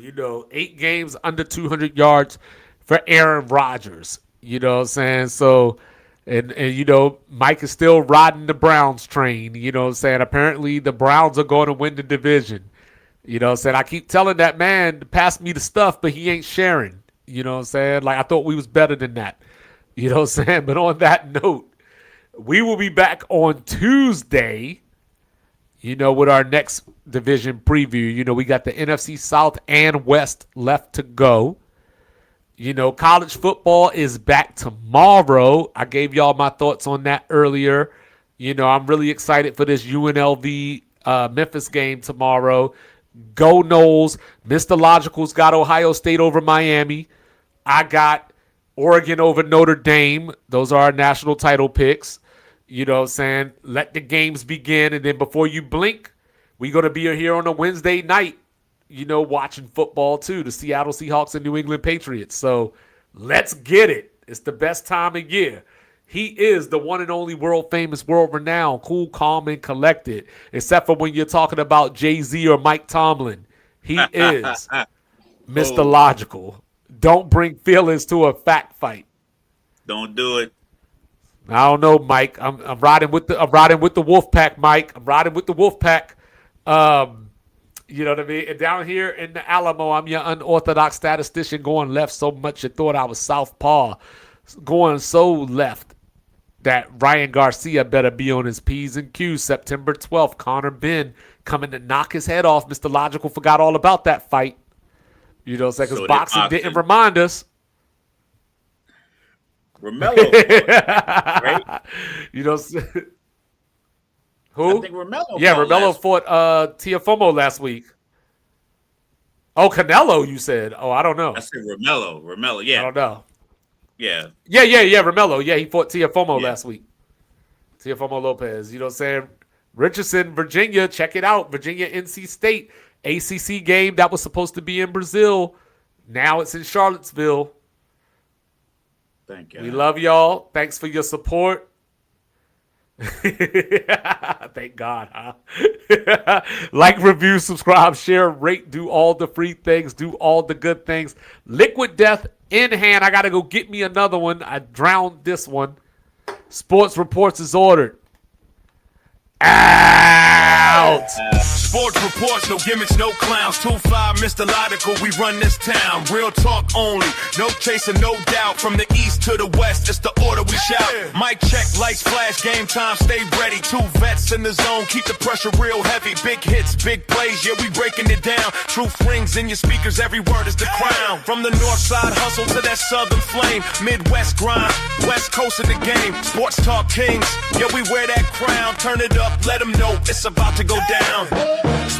8 games under 200 yards for Aaron Rodgers. You know what I'm saying? So, and Mike is still riding the Browns train. You know what I'm saying? Apparently, the Browns are going to win the division. You know what I'm saying? I keep telling that man to pass me the stuff, but he ain't sharing. You know what I'm saying? Like, I thought we was better than that. You know what I'm saying? But on that note, we will be back on Tuesday, with our next division preview. We got the NFC South and West left to go. College football is back tomorrow. I gave y'all my thoughts on that earlier. I'm really excited for this UNLV Memphis game tomorrow. Go Noles. Mr. Logical's got Ohio State over Miami. I got Oregon over Notre Dame. Those are our national title picks. You know what I'm saying? Let the games begin. And then before you blink, we're going to be here on a Wednesday night, watching football too. The Seattle Seahawks and New England Patriots. So let's get it. It's the best time of year. He is the one and only world famous, world renowned, cool, calm, and collected. Except for when you're talking about Jay-Z or Mike Tomlin. He is Mr. Logical. Don't bring feelings to a fact fight. Don't do it. I don't know, Mike. I'm riding with the Wolf Pack, Mike. I'm riding with the Wolf Pack. You know what I mean? And down here in the Alamo, I'm your unorthodox statistician going left so much you thought I was southpaw. Going so left that Ryan Garcia better be on his P's and Q's September 12th. Connor Ben coming to knock his head off. Mr. Logical forgot all about that fight. You know what I'm saying? Because boxing didn't remind us. Romello, right? Who? I think Romello. Yeah, Romello fought Tiafomo last week. Oh, Canelo, you said. Oh, I don't know. I said Romello, yeah. I don't know. Yeah. Yeah, Romello. Yeah, he fought Teofimo Yeah. last week. Teofimo Lopez. You know what I'm saying? Richardson, Virginia. Check it out. Virginia, NC State. ACC game that was supposed to be in Brazil. Now it's in Charlottesville. Thank you. We love y'all. Thanks for your support. Thank God, huh? Like, review, subscribe, share, rate, do all the free things, do all the good things. Liquid Death in hand. I got to go get me another one. I drowned this one. Sports Reports is ordered. Out. Sports reports, no gimmicks, no clowns. 2-5, Mr. Logical, we run this town. Real talk only, no chasing, no doubt. From the east to the west, it's the order we shout. Mic check, lights flash, game time, stay ready. 2 vets in the zone, keep the pressure real heavy. Big hits, big plays, yeah, we breaking it down. Truth rings in your speakers, every word is the crown. From the north side hustle to that southern flame. Midwest grind, west coast of the game. Sports talk kings, yeah, we wear that crown. Turn it up, let them know it's about to go down.